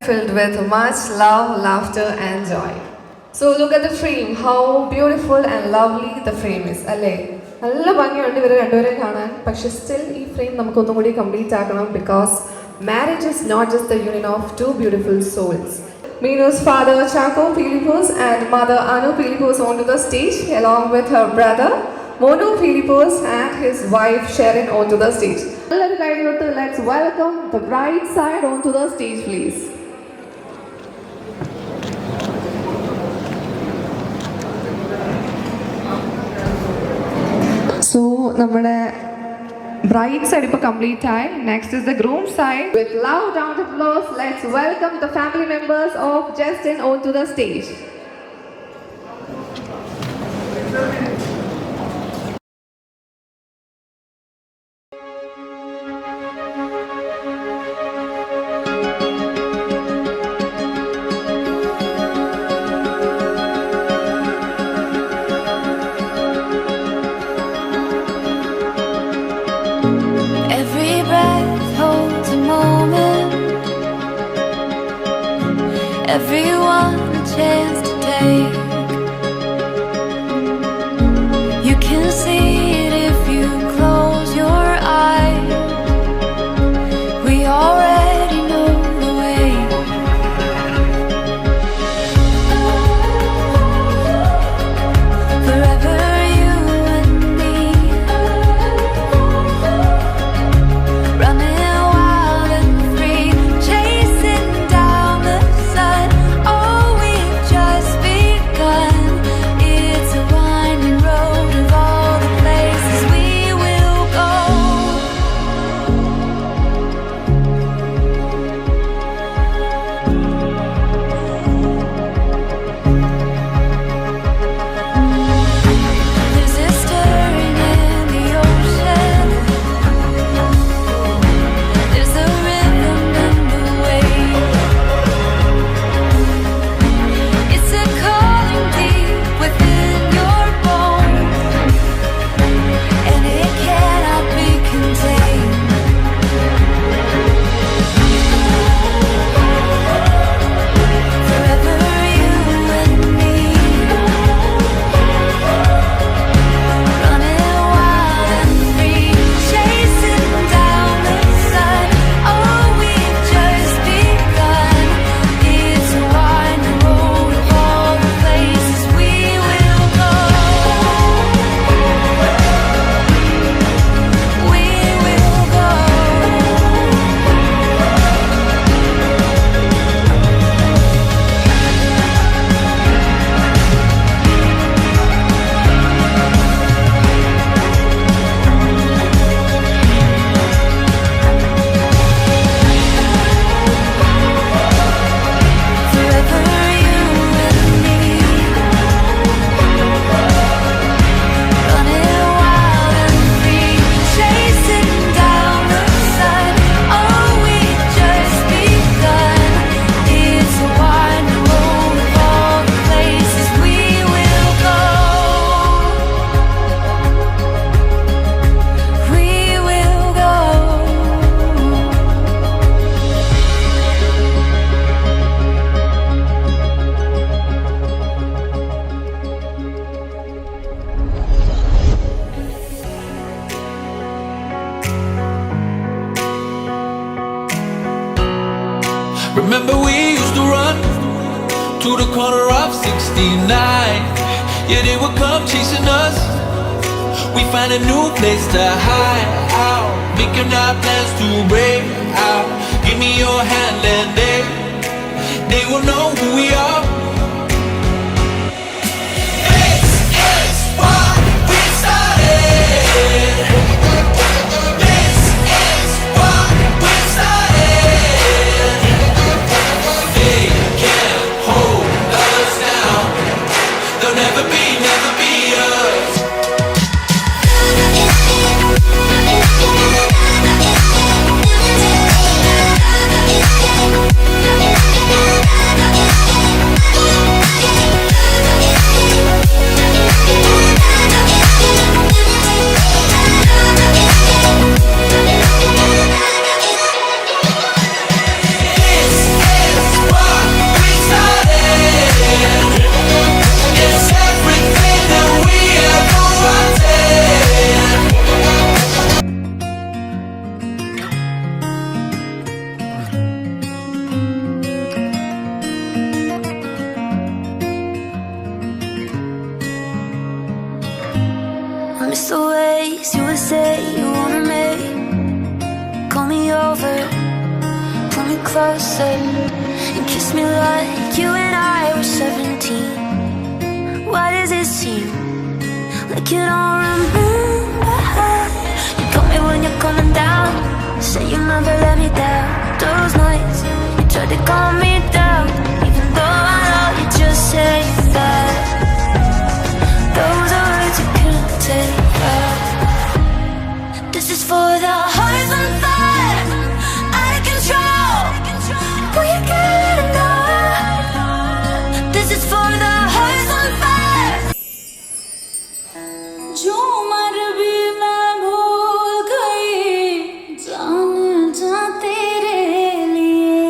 Filled with much love, laughter and joy. So look at the frame, how beautiful and lovely the frame is, അല്ലേ? നല്ല ഭംഗിയുണ്ട് ഇവർ രണ്ടുപേരെ കാണാൻ. പക്ഷെ still ഈ frame നമുക്കൊന്നും കൂടി കംപ്ലീറ്റ് ആക്കണം, because marriage is not just the union of two beautiful souls. Meenu's father Chaco Philippos and mother Anu Philippos onto the stage along with her brother Monu Philippos and his wife Sharon onto the stage. Let's welcome the bride side onto the stage, please. So നമ്മുടെ bride side ഇപ്പോൾ complete ആയി. Next is the groom side. With loud round of applause, let's welcome the family members of Justin onto the stage. Every breath holds a moment. everyone a chance to take. You can see it if you close your eyes. We already know the way. Forever you and me, running wild and free, chasing down the sun. Oh, we've just begun. It's a winding road of all the places we will go. There's a stirring in the ocean. There's a rhythm in the wave. It's a calling deep within your bones, and it cannot be contained. Forever you and me, running wild and free, chasing down the sun. Oh, we've just begun. It's a winding road of all the places we will go. We will go. Forever you and me, running wild and free, chasing down the sun. Oh, we've just begun. It's a winding road of all the places we will go. We will go. Remember we used to run to the corner of 69. Yeah, they would come chasing us. We find a new place to hide out, making our plans to break out. Give me your hand and they will know who we are. This is what we started. This is what we started. They can't hold us down. They'll never be us. I miss the ways you would say you wanted me. Call me over, pull me closer, and kiss me like you and I were 17. Why does it seem like you don't remember? You call me when you're coming down, say you never let me down. Those nights you tried to calm me down, even though I know you just say that. Those are words you can't take back. This is for the hearts on fire, out of control. Will you get enough? This is for the hearts on fire. जो मर भी मैं भूल गई, जाने जा तेरे लिए।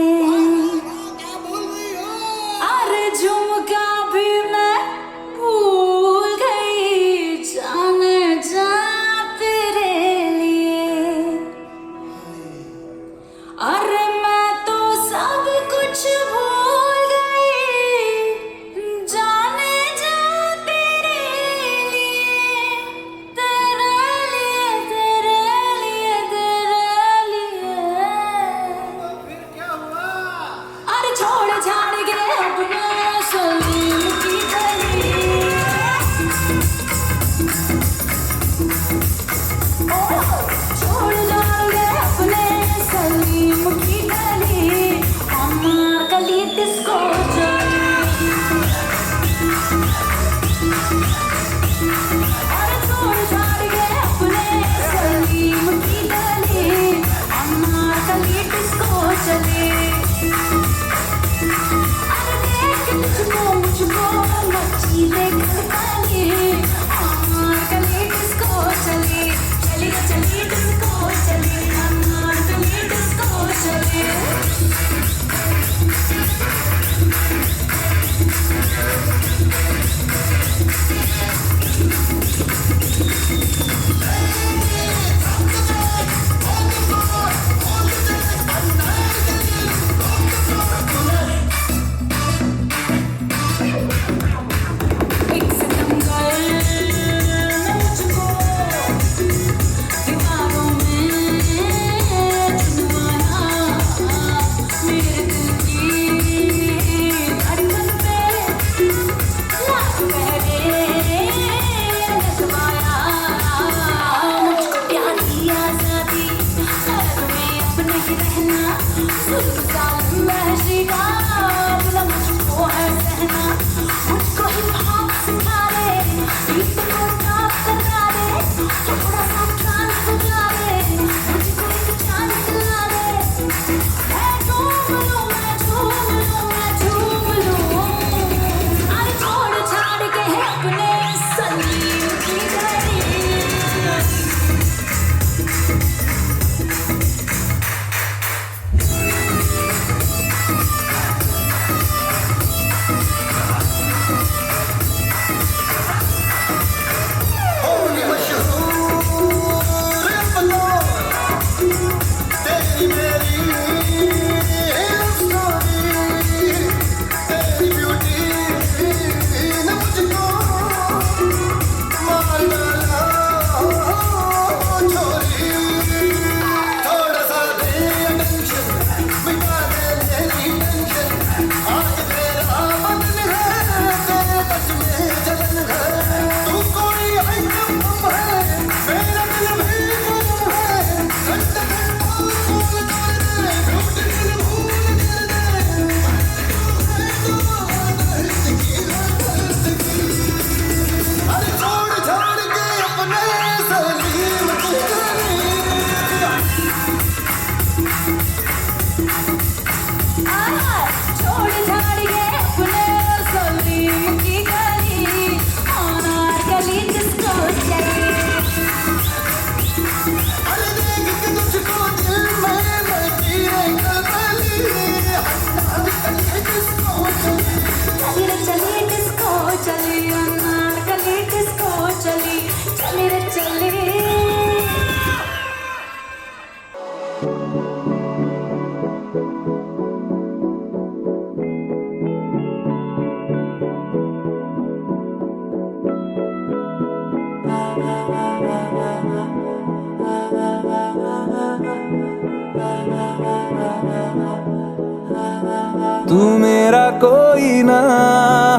तू मेरा कोई ना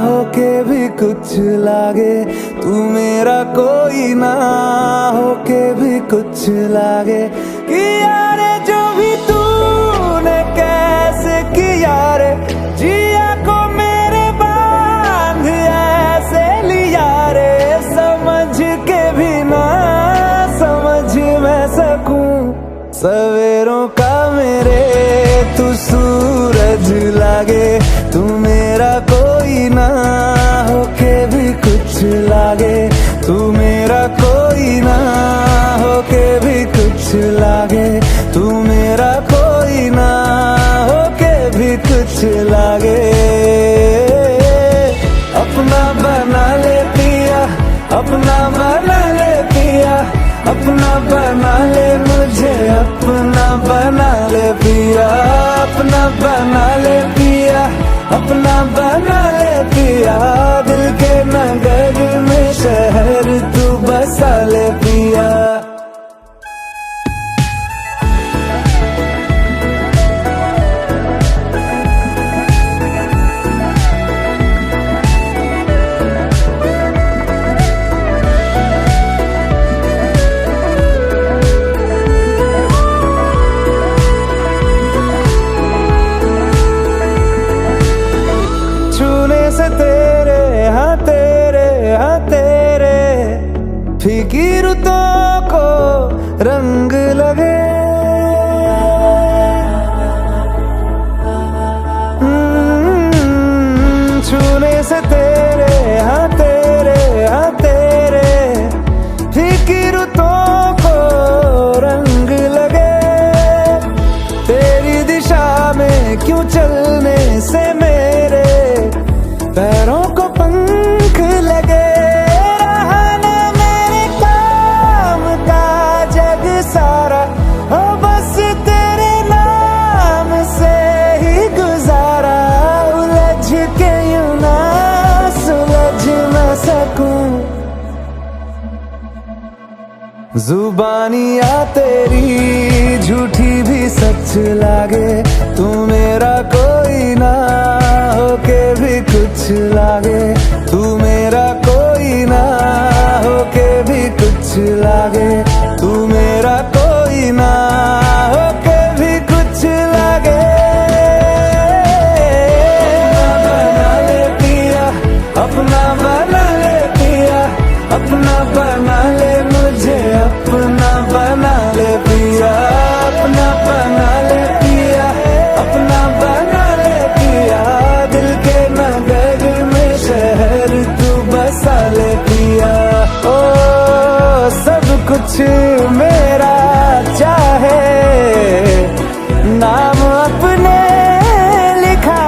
होके भी कुछ लागे, तू मेरा कोई ना होके भी कुछ लागे। किया रे जो भी तूने कैसे किया रे, जिया को मेरे बांध ऐसे लिया रे। समझ के भी ना समझ मैं सकूं सवेरों का मेरे तू सूरज लागे। तू मेरा कोई ना होके भी कुछ लागे, तू मेरा कोई ना होके भी कुछ लागे, तू मेरा कोई ना होके भी कुछ लागे। अपना बना ले पिया, अपना बना ले पिया, अपना बना ले मुझे, अपना बना ले पिया, अपना बना ले पिया, अपना बना ले पिया। दिल के नगर में शहर तू बसा ले पिया। फीकी रुतों को रंग लगे, छूने से तेरे हाँ तेरे फीकी रुतों को रंग लगे, तेरी दिशा में क्यों चलने से मेरे पैरों को पंख लगे, रहा ना मेरे काम का जग सारा, हो बस तेरे नाम से ही गुजारा, उलझ के यूं ना सुलझ न सकूं, जुबानियाँ तेरी झूठी भी सच लागे, तू मेरा कोई ना होके भी कुछ लागे, तू मेरा कोई ना होके भी कुछ लागे, तू मेरा कोई ना होके भी कुछ लागे। अपना बना ले पिया, अपना बना ले मुझे, अपना बना ले पिया, अपना बना ले पिया, अपना बना ले पिया, दिल के नगर में शहर तू बसा ले पिया, ओ सब कुछ मेरा चाहे, नाम अपने लिखा।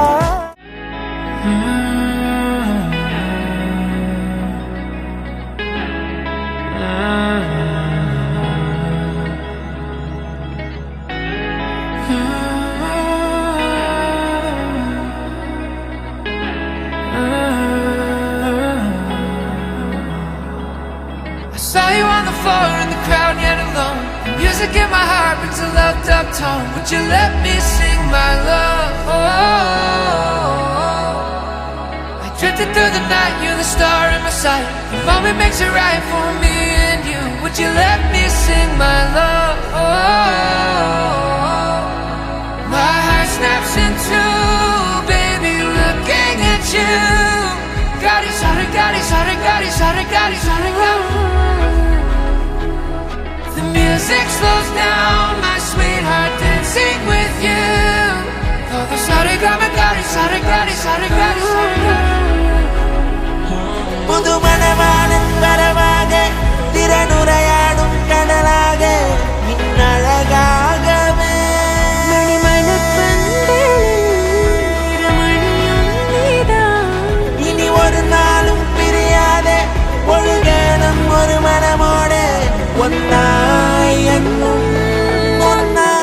Saw you on the floor in the crowd yet alone. The music in my heart brings a loved up tone. Would you let me sing my love? I drifted through the night, you're the star in my sight. The moment makes it right for me and you. Would you let me sing my love? My heart snaps in two, baby, looking at you. Gadi, sorry, gadi, sorry, gadi, sorry, gadi, sorry, gadi. The music slows down, my sweetheart, dancing with you. Oh, the sorry, gadi, gadi, sorry, gadi, sorry, gadi, sorry, gadi. പുതു മണവാളൻ വരവാകെ തിരനുറയാടും കടലാകെ നിന്നഴകാകവേ ഇനി ഒരു നാളും പിരിയാതെ ഒഴുകണം ഒരു മനമോടെ ഒന്നായി എന്നും ഒന്നായി.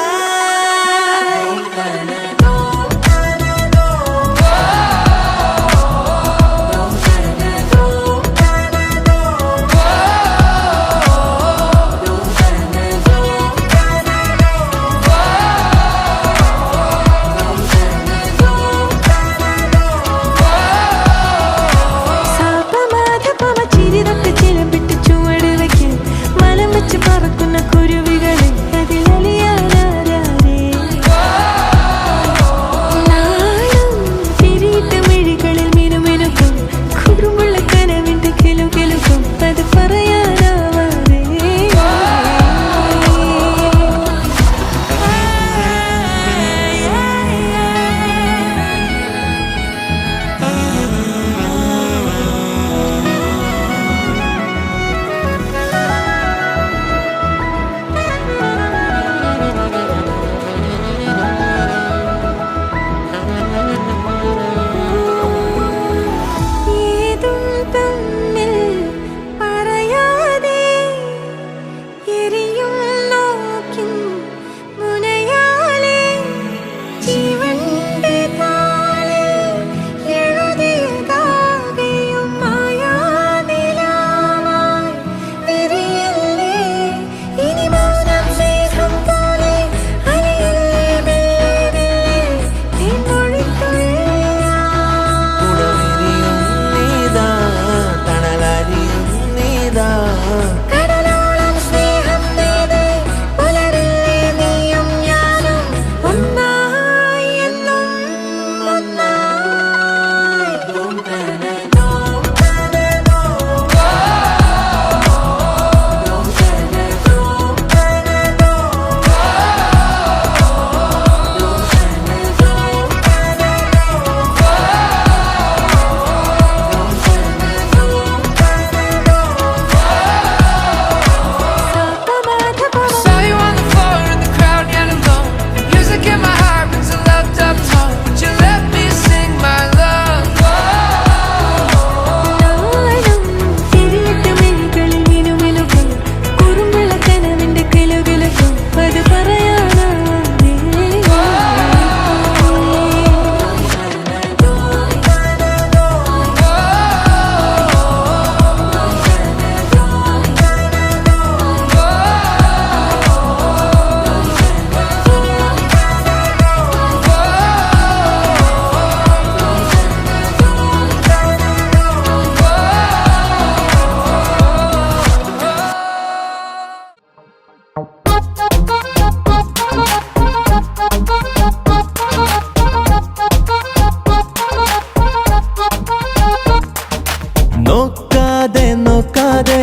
നോക്കാതെ നോക്കാതെ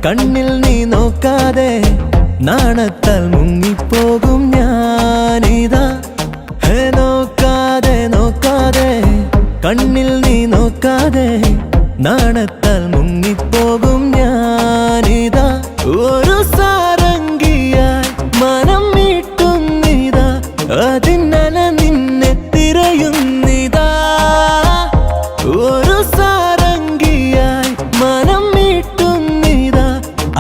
കണ്ണിൽ നീ നോക്കാതെ നാണത്താൽ മുങ്ങിപ്പോകും ഞാനിതാ. ഹേ നോക്കാതെ നോക്കാതെ കണ്ണിൽ നീ നോക്കാതെ നാണത്താൽ മുങ്ങിപ്പോകും ഞാനിതാ. ഒരു സാരംഗിയായി മനം മീട്ടുന്നിതാ, അതിന്നല നിന്നെ തിരയുന്നിതാ. ഒരു സാരംഗിയായി മനം മീട്ടുന്നിതാ,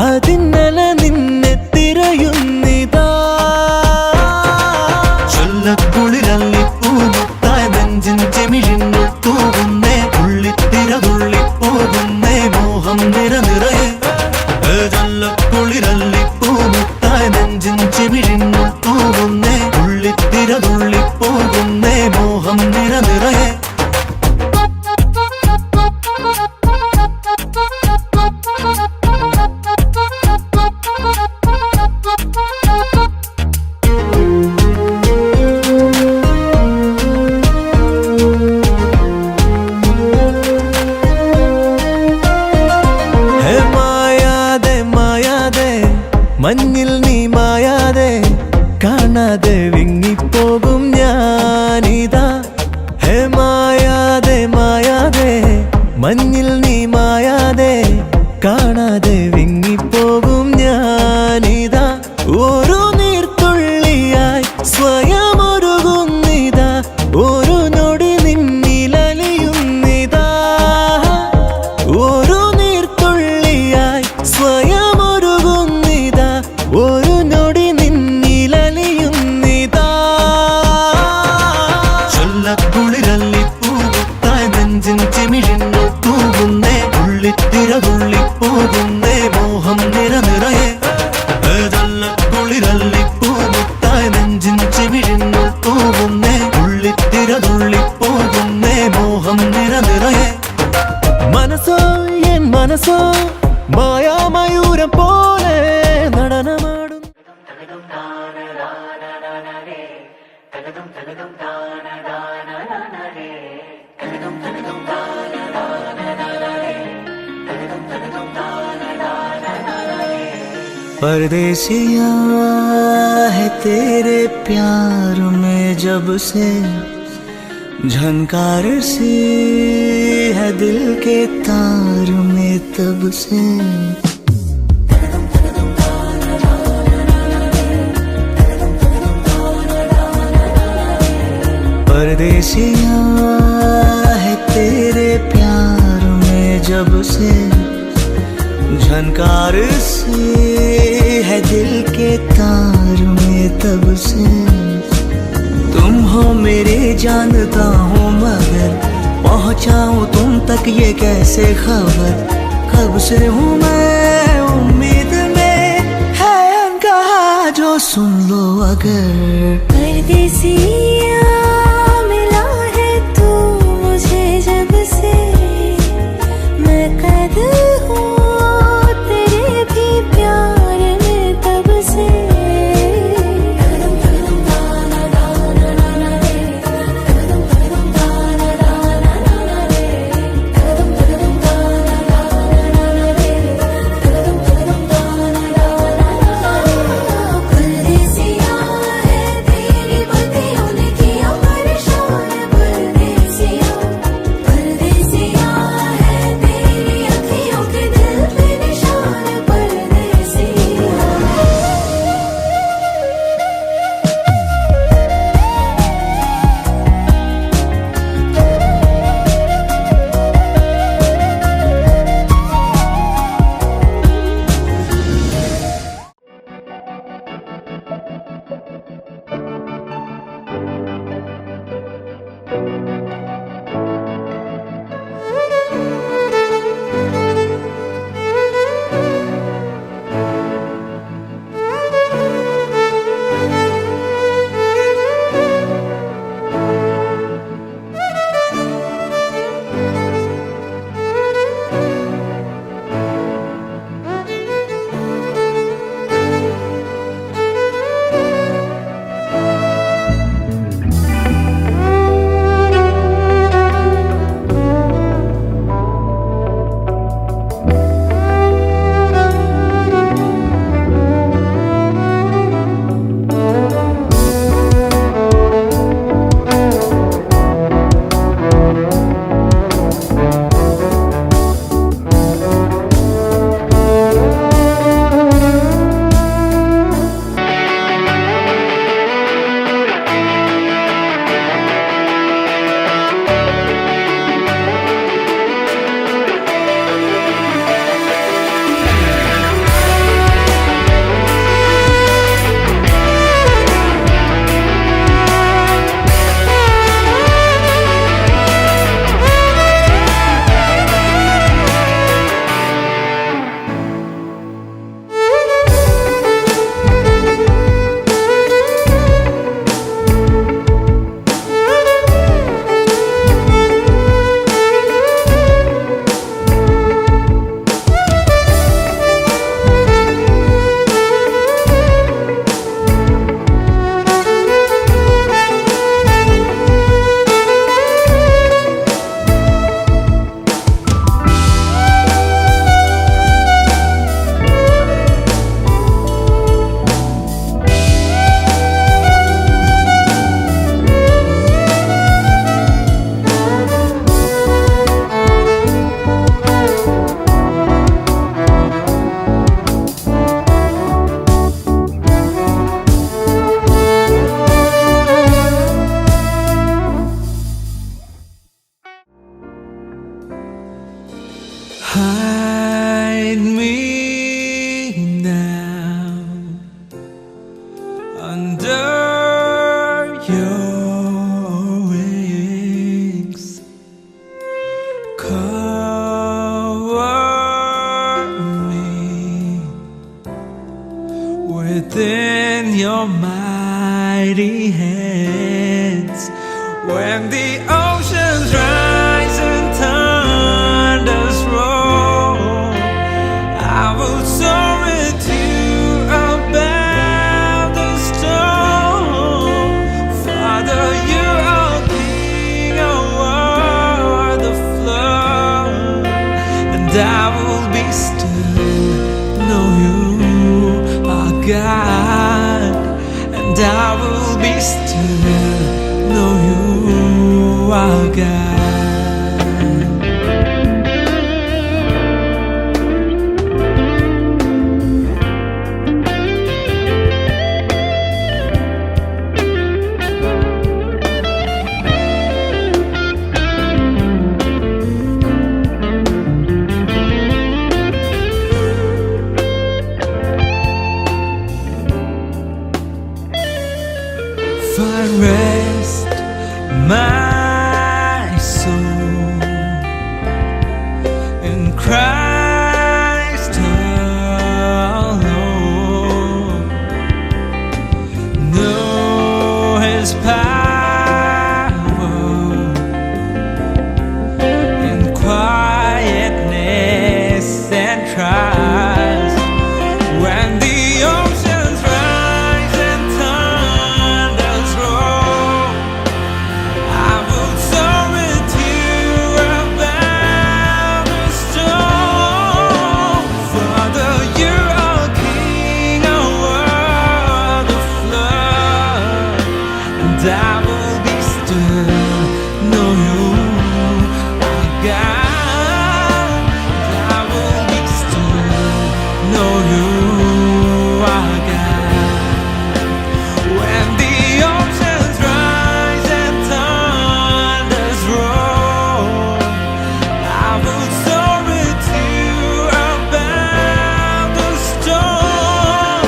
അതിന്നല നിന്നെ തിരയുന്നിതാ. ചൊല്ലക്കുളിരല്ലി പൂമുത്തായി നെഞ്ചിൻ ചെമിഴിന്നു തൂകുന്നേ, ഉള്ളിത്തിര തുള്ളിപ്പോകുന്നേ മോഹം നിറനിറയെ. ചൊല്ലക്കുളിരല്ലി പൂമുത്തായി നെഞ്ചിൻ ചെമിഴിന്നു തൂകുന്നേ, ഉള്ളിത്തിര തുള്ളിപ്പോകുന്നേ മോഹം നിറനിറയെ. മഞ്ഞിൽ നീ മായാതെ കാണാതെ വിങ്ങിപ്പോകും ഞാനിതാ. ഹേ മായാതെ മായാതെ മഞ്ഞിൽ നീ മായാതെ കാണാതെ വിങ്ങിപ്പോകും ഞാനിതാ. ഒരു നീർത്തുള്ളിയായി സ്വയമൊരുകുന്നിതാ, ഒരു നൊടി നിന്നിലലിയുന്നിതാ. ഒരു നീർത്തുള്ളിയായി സ്വയമൊരുകുന്നിതാ, ഒരു നൊടി നിന്നിലലിയുന്നിതാ. ചൊല്ലക്കുളിരല്ലി പൂമുത്തായി നെഞ്ചിൻ ചെമിഴിന്നു തൂകുന്നേ, ഉള്ളിത്തിര തുള്ളിപ്പോകുന്നേ മോഹം നിറനിറയെ. ചൊല്ലക്കുളിരല്ലി പൂമുത്തായി നെഞ്ചിൻ ചെമിഴിന്നു തൂകുന്നേ, ഉള്ളിത്തിര തുള്ളിപ്പോകുന്നേ മോഹം നിറനിറയെ. മനസ്സോ എൻ മനസ്സോ മായാമയൂരം പോലെ നടനമാടും. परदेसिया है तेरे प्यार में जब से, झनकार सी है दिल के तार में तब से. परदेसिया है तेरे प्यार में जब से, झनकार सी है दिल के तार में तब से. तुम हो मेरे जानता हूँ मगर पहुँचाऊँ तुम तक ये कैसे खबर. कब से हूँ मैं उम्मीद में, है अनकहा जो सुन लो अगर. परदेसिया मिला है तू मुझे जब से, मैं कद हूँ तेरे भी प्यार में तब से. परदेसिया है तेरी बत्तियों ने किया under your wings. Cover me within your mighty hands. When the oceans rise and thunders roll, I will soar with you above the storm. Father, you are King over the flood, and I will be still, know you are God, and I will be still, know you are God. Find rest, my soul, in Christ alone. Know His power in quietness and trust. When the oceans rise and thunders roll, I will soar with you above the storm. Father, you are King over the flood, and I will be still, know you are God, and I will be still, know you are God. When the oceans rise and thunders roll, I will soar with you above the storm.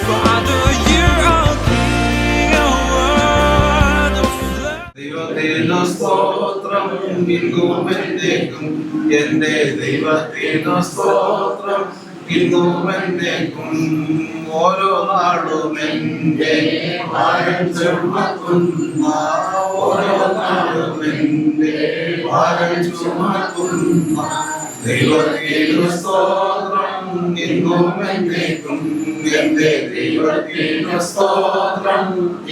Father, you are King over the flood. ദൈവത്തിനു സ്തോത്രം ഇന്നും എന്നേക്കും, എന്റെ ദൈവത്തിനു സ്തോത്രം ഇന്നും എന്നേക്കും. ഓരോ നാളും എന്റെ ഭാരം ചുമക്കുന്ന, ഓരോ നാളും എന്റെ ഭാരം ചുമക്കുന്ന ദൈവത്തിനു സ്തോത്രം ഇന്നും എന്നേക്കും, എന്റെ ദൈവത്തിനു സ്തോത്രം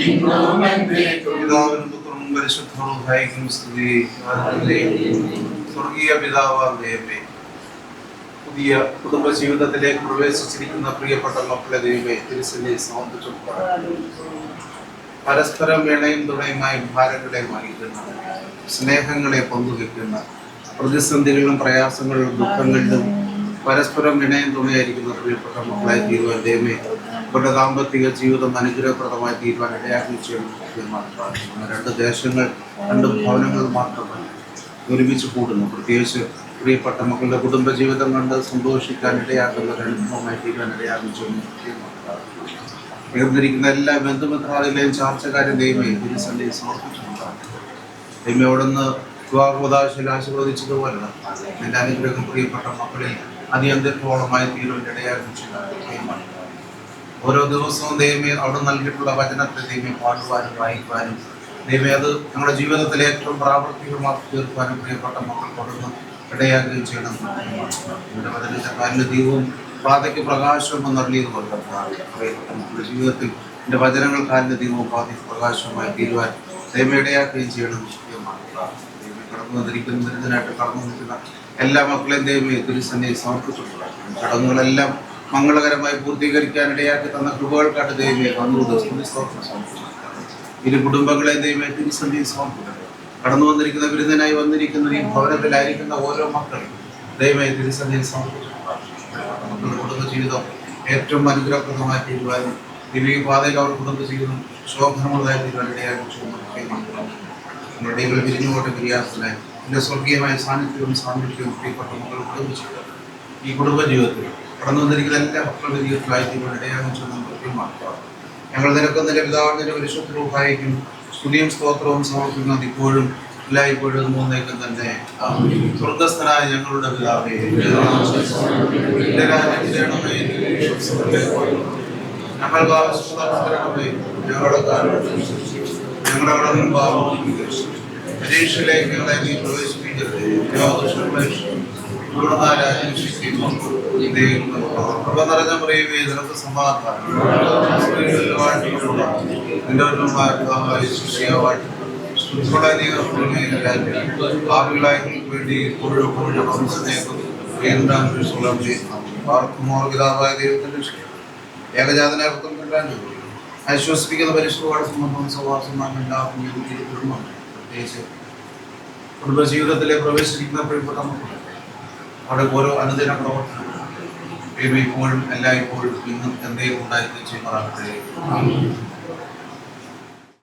ഇന്നും എന്നേക്കും. പിതാവിനും പുത്രനും പരിശുദ്ധനും സ്തുതി. സ്വർഗീയ പിതാവാം ദൈവമേ, പുതിയ കുടുംബ ജീവിതത്തിലേക്ക് പ്രവേശിച്ചിരിക്കുന്ന പ്രിയപ്പെട്ട മക്കളെ ദൈവമേ, തിരുസന്നിധിയിൽ സമർപ്പിച്ചു. പരസ്പരം വേണയും തുണയുമായി ഭാരങ്ങളെ വഹിക്കുന്ന, സ്നേഹങ്ങളെ പങ്കുവെക്കുന്ന, പ്രതിസന്ധികളിലും പ്രയാസങ്ങളിലും ദുഃഖങ്ങളിലും പരസ്പരം വിനയം തുണയായിരിക്കുന്ന പ്രിയപ്പെട്ട മക്കളെ തീരുവാൻ ദൈവമേ, ഇവരുടെ ദാമ്പത്തിക ജീവിതം അനുഗ്രഹപ്രദമായി തീരുവാൻ ഇടയാക്കി ചെയ്യുന്ന രണ്ട് ദേശങ്ങൾ, രണ്ട് ഭവനങ്ങൾ മാത്രമല്ല ഒരുമിച്ച് കൂടുന്നു. പ്രത്യേകിച്ച് പ്രിയപ്പെട്ട മക്കളുടെ കുടുംബജീവിതം കണ്ട് സന്തോഷിക്കാൻ ഇടയാക്കുന്ന ഒരു അനുഭവമായി തീരുവാൻ ഇടയാക്കി ഉയർന്നിരിക്കുന്ന എല്ലാ ബന്ധുമിത്രാദികളെയും ചാർച്ചക്കാരും ദൈവമേ തിരുസന്നിധിയിൽ സമർപ്പിച്ചിട്ടുണ്ടാകും. ദൈവമേ, അവിടുന്ന് വിവാഹോദാശയിൽ ആശീർവദിച്ചതുപോലെ എൻ്റെ അനുഗ്രഹം പ്രിയപ്പെട്ട മക്കളിൽ അതിയന്തരത്തോളമായി തീരുവാൻ ഇടയാക്കി. ഓരോ ദിവസവും ദൈവമേ അവിടെ നൽകിയിട്ടുള്ള വചനത്തെ ദൈവമേ പാടുവാനും വായിക്കുവാനും ദൈവമേ അത് ഞങ്ങളുടെ ജീവിതത്തിൽ ഏറ്റവും പ്രാവർത്തികമാക്കി തീർക്കാനും പ്രിയപ്പെട്ട മക്കൾ കൊടുന്ന് ഇടയാക്കുകയും ചെയ്യണം. ഇവിടെ വചനത്തെ കാലിന് ദീപവും പാതയ്ക്ക് പ്രകാശവും എന്നറിയതുപോലെ നമ്മുടെ ജീവിതത്തിൽ എൻ്റെ വചനങ്ങൾ കാലിന് ദീപവും പാതയ്ക്ക് പ്രകാശവുമായി തീരുവാൻ ദൈവം ഇടയാക്കുകയും ചെയ്യണം. കടന്നു വന്നിരിക്കുന്നതിനായിട്ട് കടന്നു നിൽക്കുന്ന എല്ലാ മക്കളെയും ദൈവമേ തിരുസന്നിധിയിൽ സമർപ്പിച്ചിട്ടുള്ള ചടങ്ങുകളെല്ലാം മംഗളകരമായി പൂർത്തീകരിക്കാൻ ഇടയാക്കി തന്ന കൃപകൾക്കായിട്ട് ദൈവമേ വന്നുകൊണ്ട് സ്തുതിസ്തോത്രം സമർപ്പിക്കുന്നു. ഇരു കുടുംബങ്ങളെ ദൈവമേ തിരുസന്നിധിയിൽ സമർപ്പിക്കുന്നു. കടന്നു വന്നിരിക്കുന്ന വിരുദ്ധനായി വന്നിരിക്കുന്ന ഈ ഭവനത്തിലായിരിക്കുന്ന ഓരോ മക്കളും ദൈവമേ തിരുസന്നിധിയിൽ സമർപ്പിച്ചിട്ടുള്ള മക്കളുടെ കുടുംബ ജീവിതം ഏറ്റവും അനുഗ്രഹപ്രദമായി തീരുവാനും ദിവ്യ പാതയിൽ അവർ കുടുംബ ജീവിതം ശോഭനമുള്ളതായി തീരുവാൻ ഇടയാക്കി നിങ്ങളുടെ വിരിഞ്ഞുകൊണ്ട് ക്രിയാസിലായി എൻ്റെ സ്വർഗീയമായ സാന്നിധ്യവും സാമീപ്യവും പ്രിയപ്പെട്ട മക്കൾ കുടുംബജീവിതം ഈ കുടുംബജീവിതത്തിൽ കടന്നു വന്നിരിക്കുന്ന എല്ലാ മക്കളുടെ ജീവിതത്തിലായി തീരുവാൻ ഇടയാക്കി ഞങ്ങൾ നിനക്കും നിന്റെ പിതാവും നിന്റെ പരിശുദ്ധ റൂഹായിക്കും സ്തുതിയും സ്തോത്രവും സമർപ്പിക്കുന്നത് ഇപ്പോഴും എല്ലായ്പ്പോഴും മൂന്നേക്കും തന്നെ. സ്വർഗസ്ഥനായ ഞങ്ങളുടെ പിതാവേ, നിന്റെ രാജ്യം വരണമേ, ഞങ്ങൾക്ക് ആവശ്യമുള്ളവേ ഞങ്ങളുടെ കടന്നും പാപവും പരീക്ഷയിലേക്ക് ഞങ്ങളെ നീ പ്രവേശിപ്പിക്കരുത്, കൃപ നിറഞ്ഞ പറയുകയെ നിനക്ക് സമാധാനം നിന്റെ ഭാവികളായി വേണ്ടി പിതാവായ ദൈവത്തിന്റെ ഏകജാതനെ ആശ്വസിപ്പിക്കുന്ന പരിശുദ്ധ സംബന്ധം സവാസം എല്ലാവർക്കും പ്രത്യേകിച്ച് കുടുംബജീവിതത്തിലെ പ്രവേശിക്കുന്ന പ്രിയപ്പെട്ട മക്കൾ അവിടെ ഓരോ അനുദിന പ്രവർത്തനം ഇപ്പോഴും എല്ലായ്പ്പോഴും ഇന്നും എന്തെങ്കിലും ഉണ്ടായിരിക്കും ചെയ്യുന്നതാകട്ടെ.